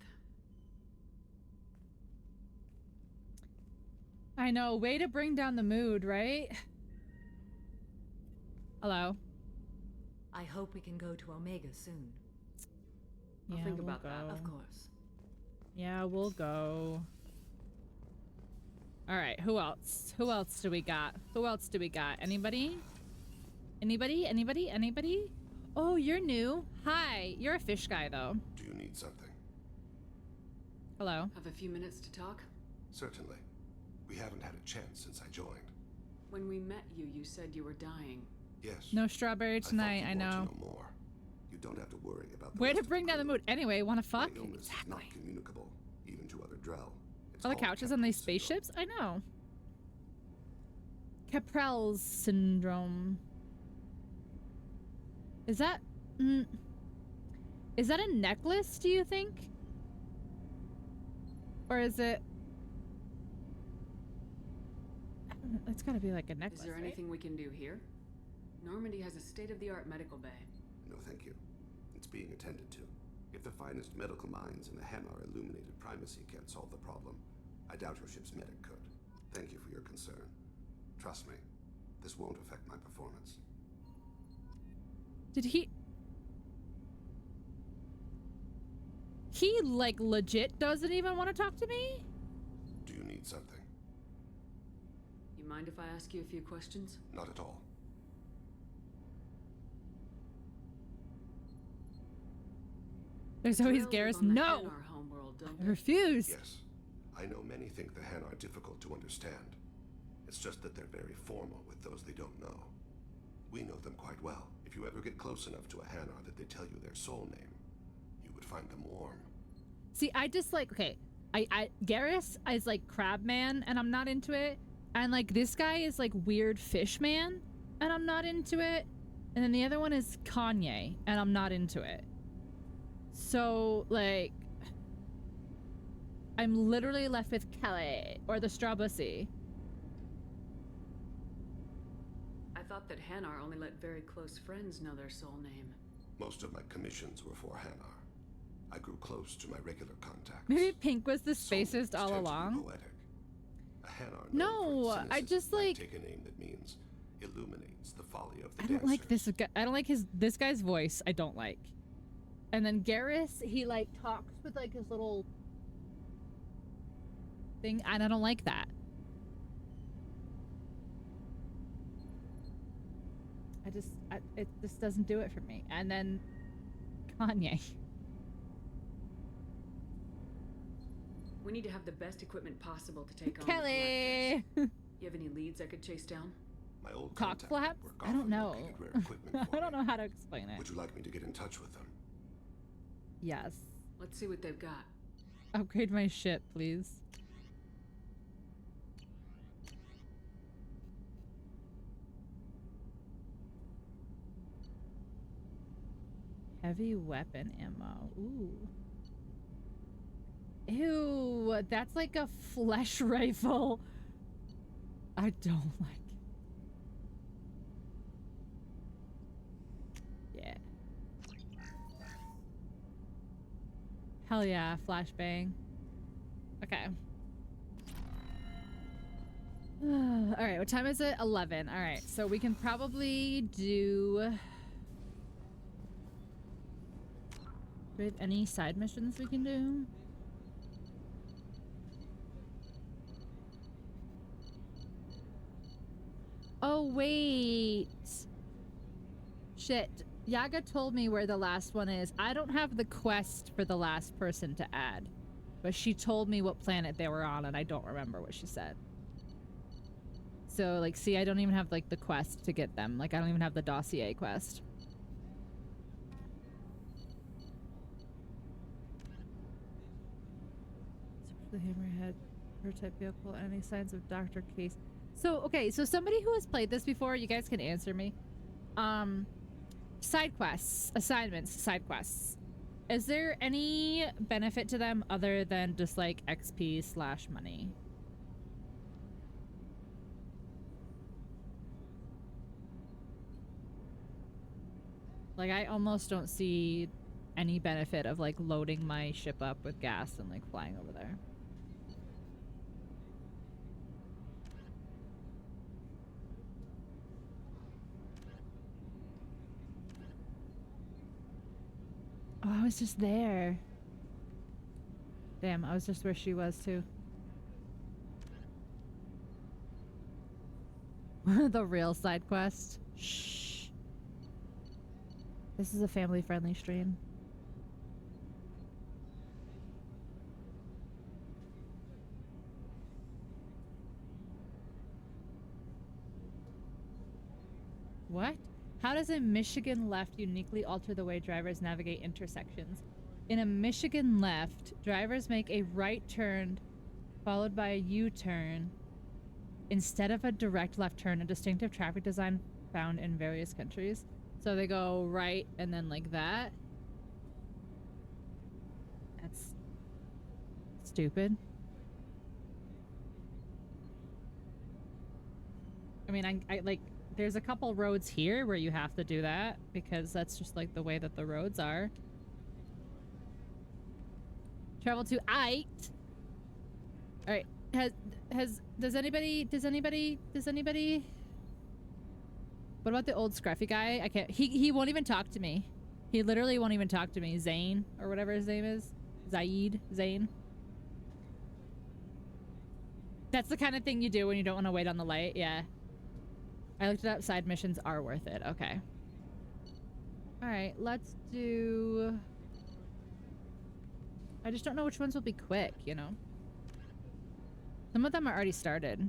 I know, way to bring down the mood, right? Hello. I hope we can go to Omega soon. I'll Yeah, think we'll about that. go. Of course. Yeah, we'll go. All right, who else? Who else do we got? Who else do we got? Anybody? Anybody? Anybody? Anybody? Oh, you're new. Hi. You're a fish guy, though. Do you need something? Hello. Have a few minutes to talk? Certainly. We haven't had a chance since I joined. When we met you, you said you were dying. Yes. No strawberry tonight, I know. To know more. You don't have to worry about the Way rest to of the bring down the crew. mood. Anyway, wanna fuck? My illness is not communicable, even to other Drell. It's All the called couches on these spaceships? I know. Caprell's syndrome. Is that... is that a necklace, do you think? Or is it... I don't know, it's gotta be like a necklace, Is there right? anything we can do here? Normandy has a state-of-the-art medical bay. No, thank you. It's being attended to. If the finest medical minds in the Hanar illuminated primacy can't solve the problem, I doubt your ship's medic could. Thank you for your concern. Trust me, this won't affect my performance. Did he... He, like, legit doesn't even want to talk to me? Do you need something? You mind if I ask you a few questions? Not at all. There's always Garrus. No! Hanar homeworld, don't I refuse! Yes. I know many think the Han are difficult to understand. It's just that they're very formal with those they don't know. We know them quite well. If you ever get close enough to a Hanar that they tell you their soul name, you would find them warm. See, I just like, okay, Garrus is like Crab Man, and I'm not into it. And like this guy is like Weird Fish Man, and I'm not into it. And then the other one is Kanye, and I'm not into it. So like, I'm literally left with Kelly or the straw bussy. I thought that Hanar only let very close friends know their soul name. Most of my commissions were for Hanar. I grew close to my regular contacts. Maybe Pink was the spacist all along. Poetic. A Hanar No, I just like. take a name that means illuminates the folly of the I don't like this guy. I don't like this guy's voice. I don't like. And then Garrus, he like talks with like his little thing, and I don't like that. It just doesn't do it for me. And then Kanye. We need to have the best equipment possible to take on Kelly. the collectors. You have any leads I could chase down? My old Cock contact flaps? network I don't often know. located rare equipment for I don't me. know how to explain it. Would you like me to get in touch with them? Yes. Let's see what they've got. Upgrade my ship, please. Heavy weapon ammo. Ooh. Ew, that's like a flesh rifle. I don't like it. Yeah. Hell yeah, flashbang. Okay. All right, what time is it? 11. All right, so we can probably do... Do we have any side missions we can do? Oh, wait. Shit. Yaga told me where the last one is. I don't have the quest for the last person to add. But she told me what planet they were on, and I don't remember what she said. So, like, see, I don't even have, like, the quest to get them. Like, I don't even have the dossier quest. The hammerhead prototype vehicle, any signs of Dr. Case. So, okay, so somebody who has played this before, you guys can answer me. Side quests, assignments, side quests. Is there any benefit to them other than just like XP/money? Like, I almost don't see any benefit of like loading my ship up with gas and like flying over there. Oh, I was just there. Damn, I was just where she was too. The real side quest. Shh. This is a family-friendly stream. What? How does a Michigan left uniquely alter the way drivers navigate intersections? In a Michigan left, drivers make a right turn followed by a U-turn instead of a direct left turn, a distinctive traffic design found in various countries. So they go right and then like that. That's stupid. I mean, I like... There's a couple roads here where you have to do that because that's just like the way that the roads are. Travel to 8. All right. Does anybody? What about the old scruffy guy? I can't. He won't even talk to me. He literally won't even talk to me. Zane or whatever his name is. Zane. That's the kind of thing you do when you don't want to wait on the light. Yeah. I looked it up. Side missions are worth it. Okay. All right, let's do... I just don't know which ones will be quick, you know? Some of them are already started.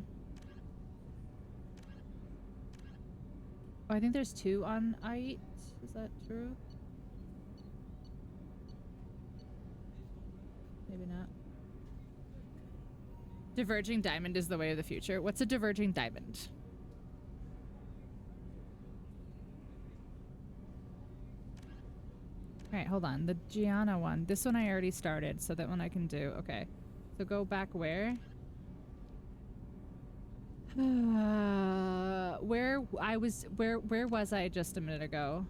Oh, I think there's 2 on I8. Is that true? Maybe not. Diverging diamond is the way of the future. What's a diverging diamond? Alright, hold on. The Gianna one. This one I already started, so that one I can do. Okay. So go back where? Where was I just a minute ago?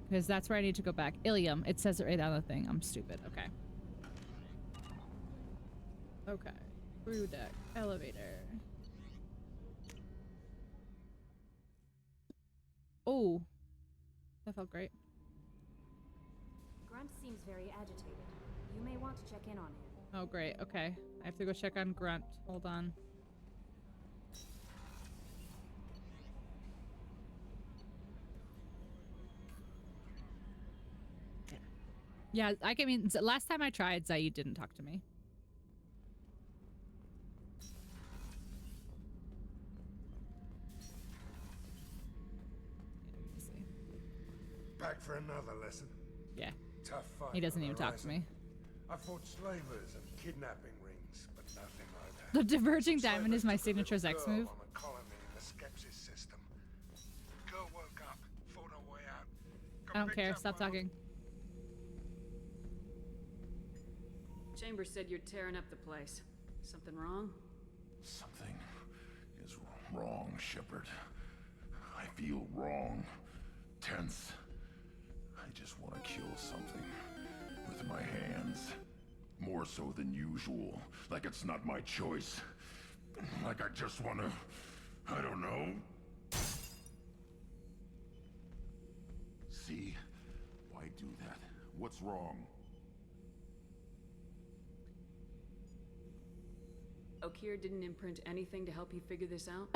Because that's where I need to go back. Ilium. It says it right on the thing. I'm stupid. Okay. Okay. Crew deck. Elevator. Oh. That felt great. Grunt seems very agitated. You may want to check in on him. Oh, great. Okay. I have to go check on Grunt. Hold on. Yeah, I mean, last time I tried, Zaid didn't talk to me. Back for another lesson. Yeah. Tough fight. He doesn't even talk to me. I fought slavers and kidnapping rings, but nothing like that. The diverging diamond is my signature sex move. On a colony in the Skepsis system. Girl woke up, fought her way out. I don't care. Stop talking. Chambers said you're tearing up the place. Something wrong? Something is wrong, Shepard. I feel wrong. Tense. I just want to kill something with my hands. More so than usual. Like it's not my choice. Like I just wanna... I don't know. See? Why do that? What's wrong? Okier didn't imprint anything to help you figure this out?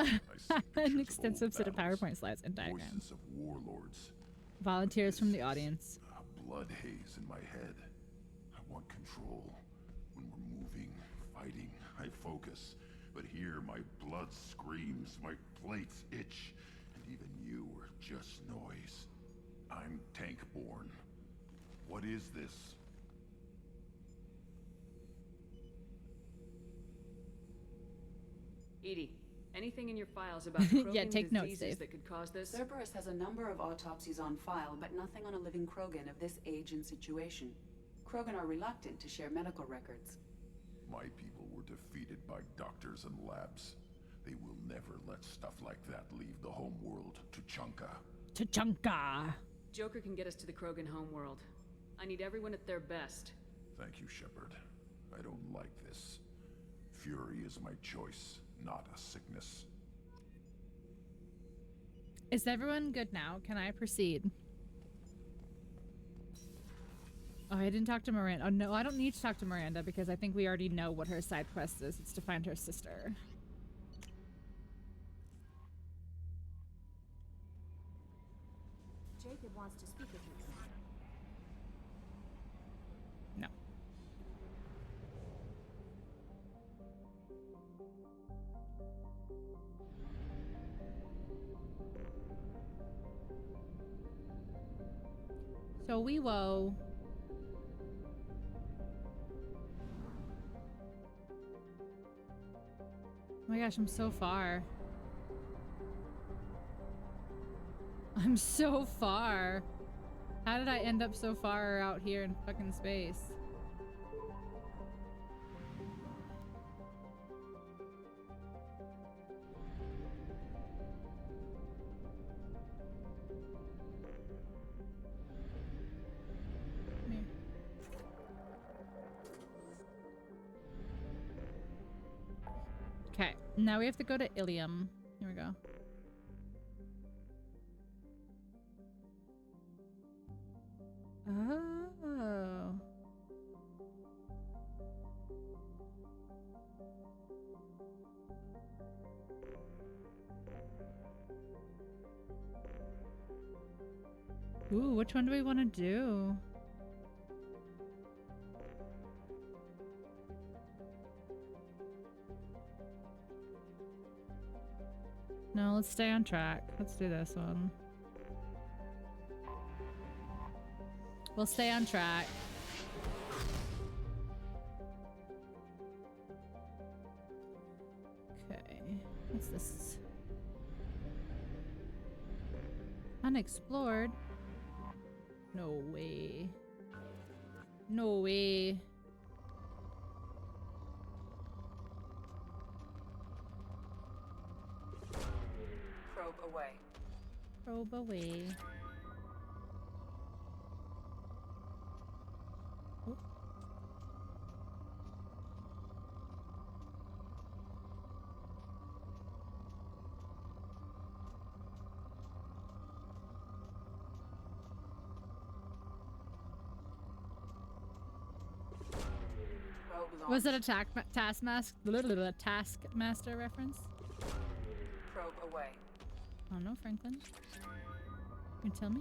An extensive set of PowerPoint slides and diagrams. Voices of warlords. Volunteers from the audience. A blood haze in my head. I want control. When we're moving, fighting, I focus. But here my blood screams, my plates itch, and even you are just noise. I'm tank-born. What is this? Edie, anything in your files about Krogan Yeah, take notes, diseases Dave. that could cause this? Cerberus has a number of autopsies on file, but nothing on a living Krogan of this age and situation. Krogan are reluctant to share medical records. My people were defeated by doctors and labs. They will never let stuff like that leave the homeworld. Tuchanka. Tuchanka. Joker can get us to the Krogan homeworld. I need everyone at their best. Thank you, Shepard. I don't like this. Fury is my choice, not a sickness. Is everyone good now? Can I proceed? Oh, I didn't talk to Miranda. Oh, no, I don't need to talk to Miranda because I think we already know what her side quest is. It's to find her sister. Jacob wants to speak with you. No. So we woe. Oh my gosh, I'm so far. I'm so far. How did I end up so far out here in fucking space? Come here. Okay, now we have to go to Ilium. Here we go. Oh. Ooh, which one do we want to do? No, let's stay on track. Let's do this one. We'll stay on track. Okay. What's this? Unexplored? No way. No way. Probe away. Probe away. Oh. Was it a Taskmaster reference? Probe away. Oh no, Franklin. Can you tell me?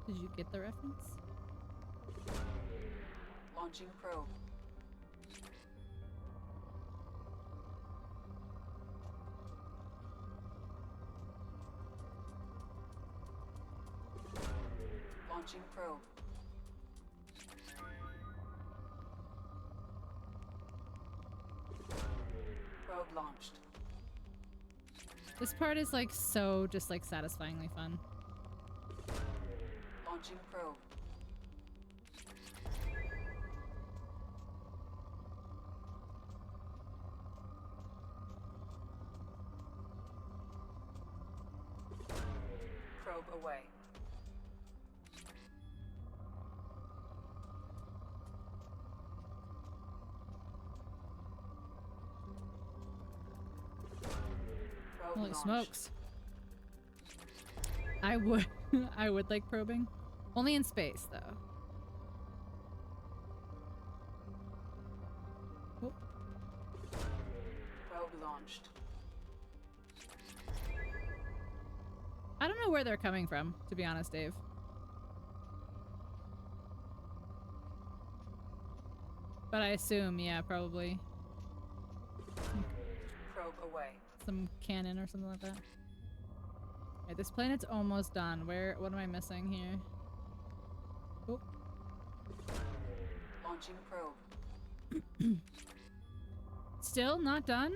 Did you get the reference? Launching probe. Launching probe. Probe launched. This part is like so just like satisfyingly fun. Launching probe. Probe away. Holy launched. smokes. I would I would like probing. Only in space though. Oh. Probe launched. I don't know where they're coming from, to be honest, Dave. But I assume, yeah, probably. Probe away. Some cannon or something like that. Okay, this planet's almost done. What am I missing here? Oh. Launching probe. Still not done?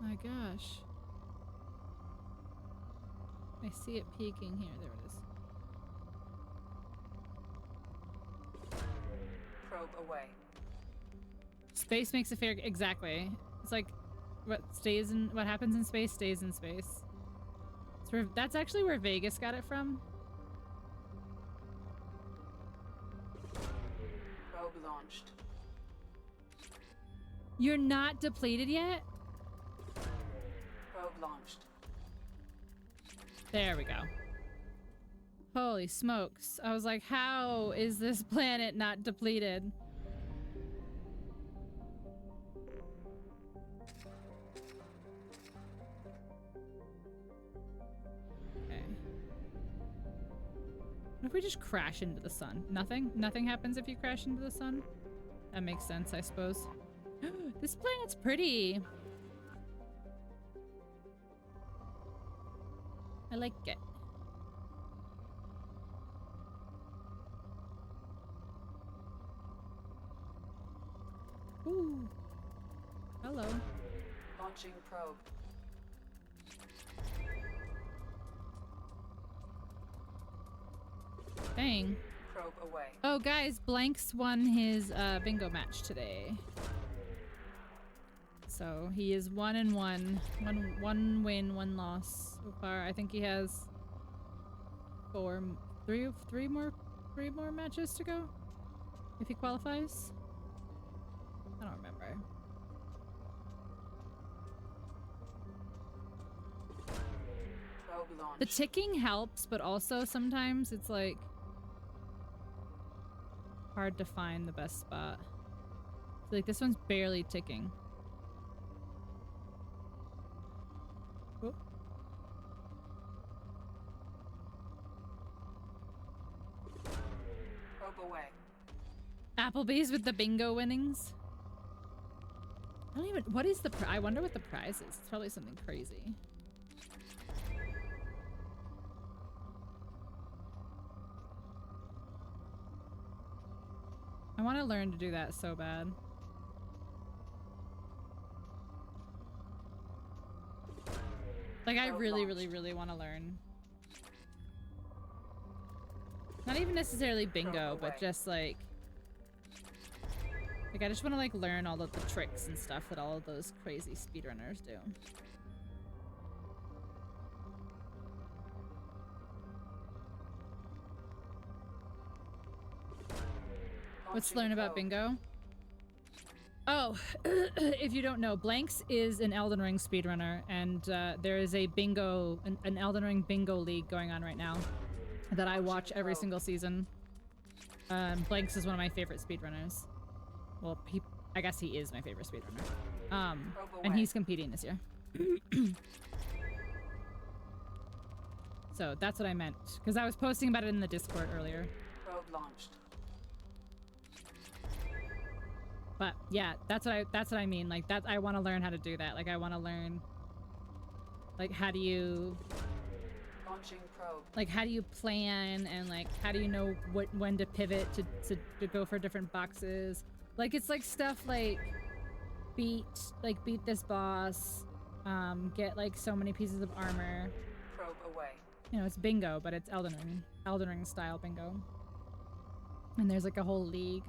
My gosh. I see it peeking here. There it is. Probe away. Space makes a fair... Exactly. It's like what happens in space stays in space. That's actually where Vegas got it from. Probe launched. You're not depleted yet? Probe launched. There we go. Holy smokes. I was like, how is this planet not depleted? What if we just crash into the sun? Nothing? Nothing happens if you crash into the sun? That makes sense, I suppose. This planet's pretty. I like it. Ooh. Hello. Launching probe. Dang. Probe away. Oh, guys, Blanks won his bingo match today. So he is 1-1. One win, 1 loss so far. I think he has three more matches to go if he qualifies. I don't remember. Probe launched. The ticking helps, but also sometimes it's like hard to find the best spot. So, like this one's barely ticking. Oh. Probe away. Applebee's with the bingo winnings. I don't even. What is the? I wonder what the prize is. It's probably something crazy. I want to learn to do that so bad. Like, I really, really, really want to learn. Not even necessarily bingo, but just like I just want to like learn all of the tricks and stuff that all of those crazy speedrunners do. Let's learn about bingo. Oh, if you don't know, Blanks is an Elden Ring speedrunner, and there is a bingo, an Elden Ring bingo league going on right now that I watch every single season. Blanks is one of my favorite speedrunners. Well, I guess he is my favorite speedrunner. And he's competing this year. So that's what I meant, because I was posting about it in the Discord earlier. Probe launched. But yeah, that's what I mean. Like that, I want to learn how to do that. Like I want to learn, like how do you, Launching probe. like how do you plan, and like how do you know when to pivot to go for different boxes. Like it's like stuff like beat this boss, get like so many pieces of armor. Probe away. You know, it's bingo, but it's Elden Ring style bingo. And there's like a whole league.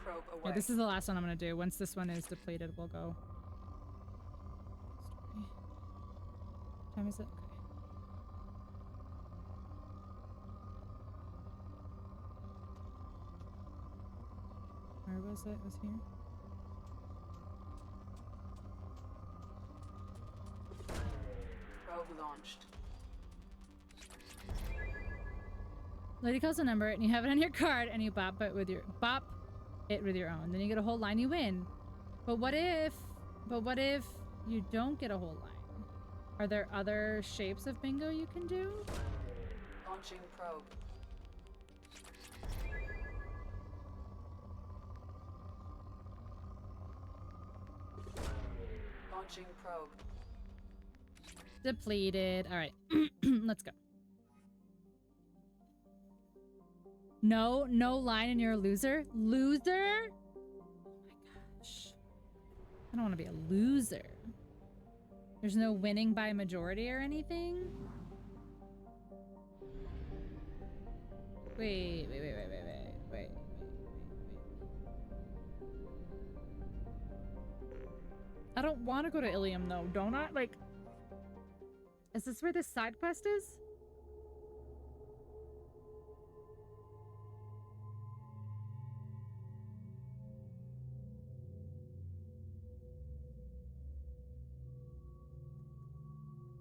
Probe away. Yeah, this is the last one I'm gonna do. Once this one is depleted, we'll go. What time is it? Okay. Where was it? It was here. Probe launched. Lady calls a number and you have it on your card and you bop it with your own. Then you get a whole line, you win. But what if you don't get a whole line? Are there other shapes of bingo you can do? Launching probe. Launching probe. Depleted. All right. Let's go. No line and you're a loser? Loser? Oh my gosh. I don't want to be a loser. There's no winning by majority or anything? Wait. I don't want to go to Ilium though, don't I? Like, is this where this side quest is?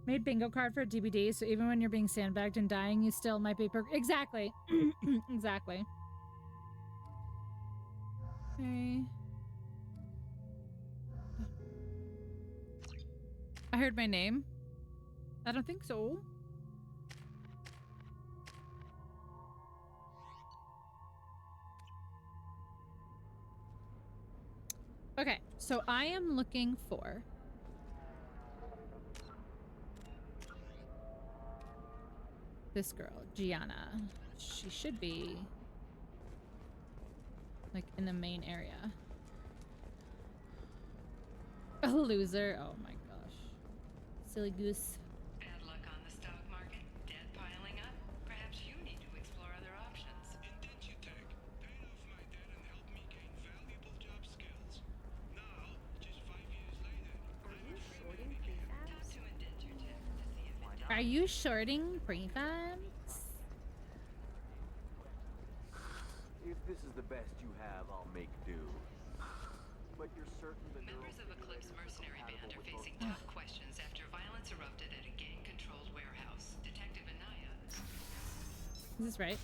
Made bingo card for a DBD, so even when you're being sandbagged and dying, you still might be exactly. Exactly. Okay. I heard my name. I don't think so. Okay, so I am looking for this girl, Gianna. She should be like in the main area. A loser. Oh my gosh. Silly goose. Bad luck on the stock market. Debt piling up. Perhaps you need to explore other options. Indentutech. Paid off my debt and helped me gain valuable job skills. Now, just 5 years later, Are you shorting prefabs? Talk to Indentutech to see if it Are you shorting prefabs? If this is the best you have, I'll make do. But you're certain the Members of Eclipse mercenary band are facing tough questions after violence erupted at a gang-controlled warehouse. Detective Anaya. Is this right?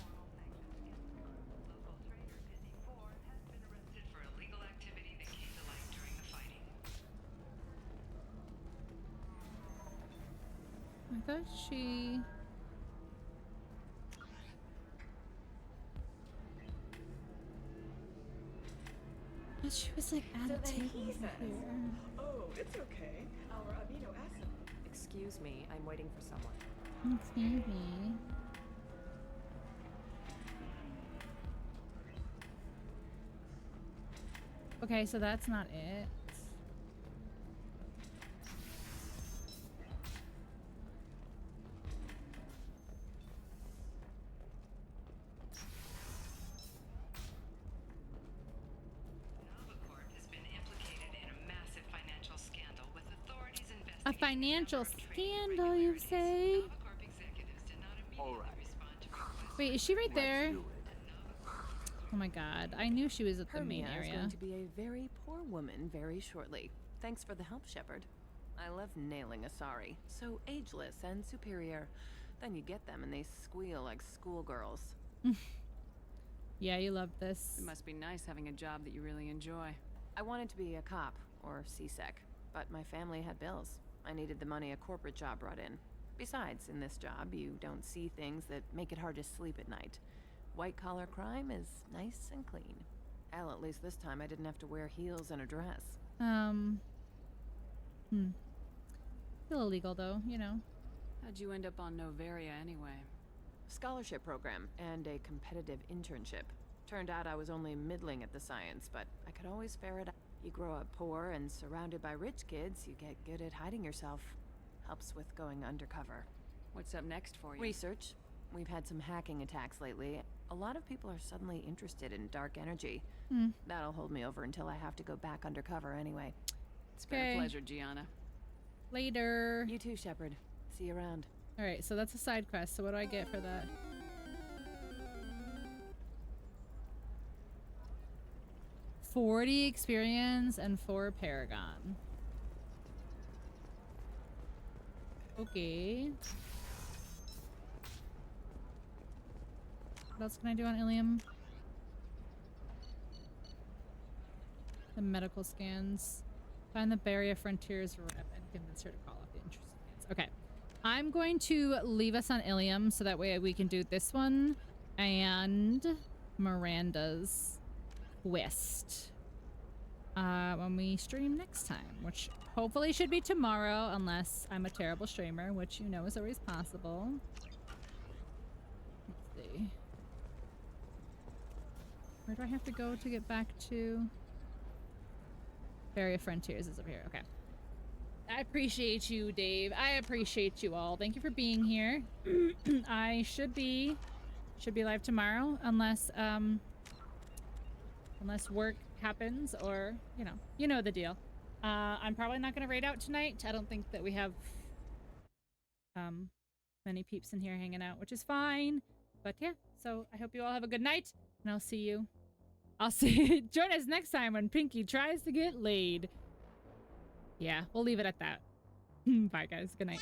Local trader Busy Ford has been arrested for illegal activity that came to light during the fighting. I thought she... But she was like at a table over here. Oh, it's okay. Our amino acid. Excuse me, I'm waiting for someone. It's baby. Okay, so that's not it. A financial scandal, you say? All right. Wait, is she right there? Oh my god, I knew she was at the main Hermia is area. going to be a very poor woman very shortly. Thanks for the help, Shepard. I love nailing Asari. So ageless and superior. Then you get them and they squeal like schoolgirls. Yeah, you love this. It must be nice having a job that you really enjoy. I wanted to be a cop, or CSEC, but my family had bills. I needed the money a corporate job brought in. Besides, in this job, you don't see things that make it hard to sleep at night. White-collar crime is nice and clean. Hell, at least this time I didn't have to wear heels and a dress. Still illegal though, you know. How'd you end up on Novaria anyway? Scholarship program and a competitive internship. Turned out I was only middling at the science, but I could always ferret out. You grow up poor and surrounded by rich kids, you get good at hiding yourself. Helps with going undercover. What's up next for you? Research. We've had some hacking attacks lately. A lot of people are suddenly interested in dark energy. That'll hold me over until I have to go back undercover anyway. It's been a pleasure, Gianna. Later. You too, Shepard. See you around. Alright, so that's a side quest, so what do I get for that? 40 experience and 4 paragon. Okay. What else can I do on Ilium? The medical scans. Find the Barrier Frontiers rep and convince her to call off the intrusive scans. Okay. I'm going to leave us on Ilium so that way we can do this one and Miranda's quest when we stream next time, which hopefully should be tomorrow unless I'm a terrible streamer, which you know is always possible. Let's see. Where do I have to go to get back to? Barrier Frontiers is up here. Okay. I appreciate you, Dave. I appreciate you all. Thank you for being here. I should be live tomorrow unless unless work happens or, you know the deal. I'm probably not going to raid out tonight. I don't think that we have many peeps in here hanging out, which is fine. But yeah, so I hope you all have a good night and I'll see you. Join us next time when Pinky tries to get laid. Yeah, we'll leave it at that. Bye, guys. Good night.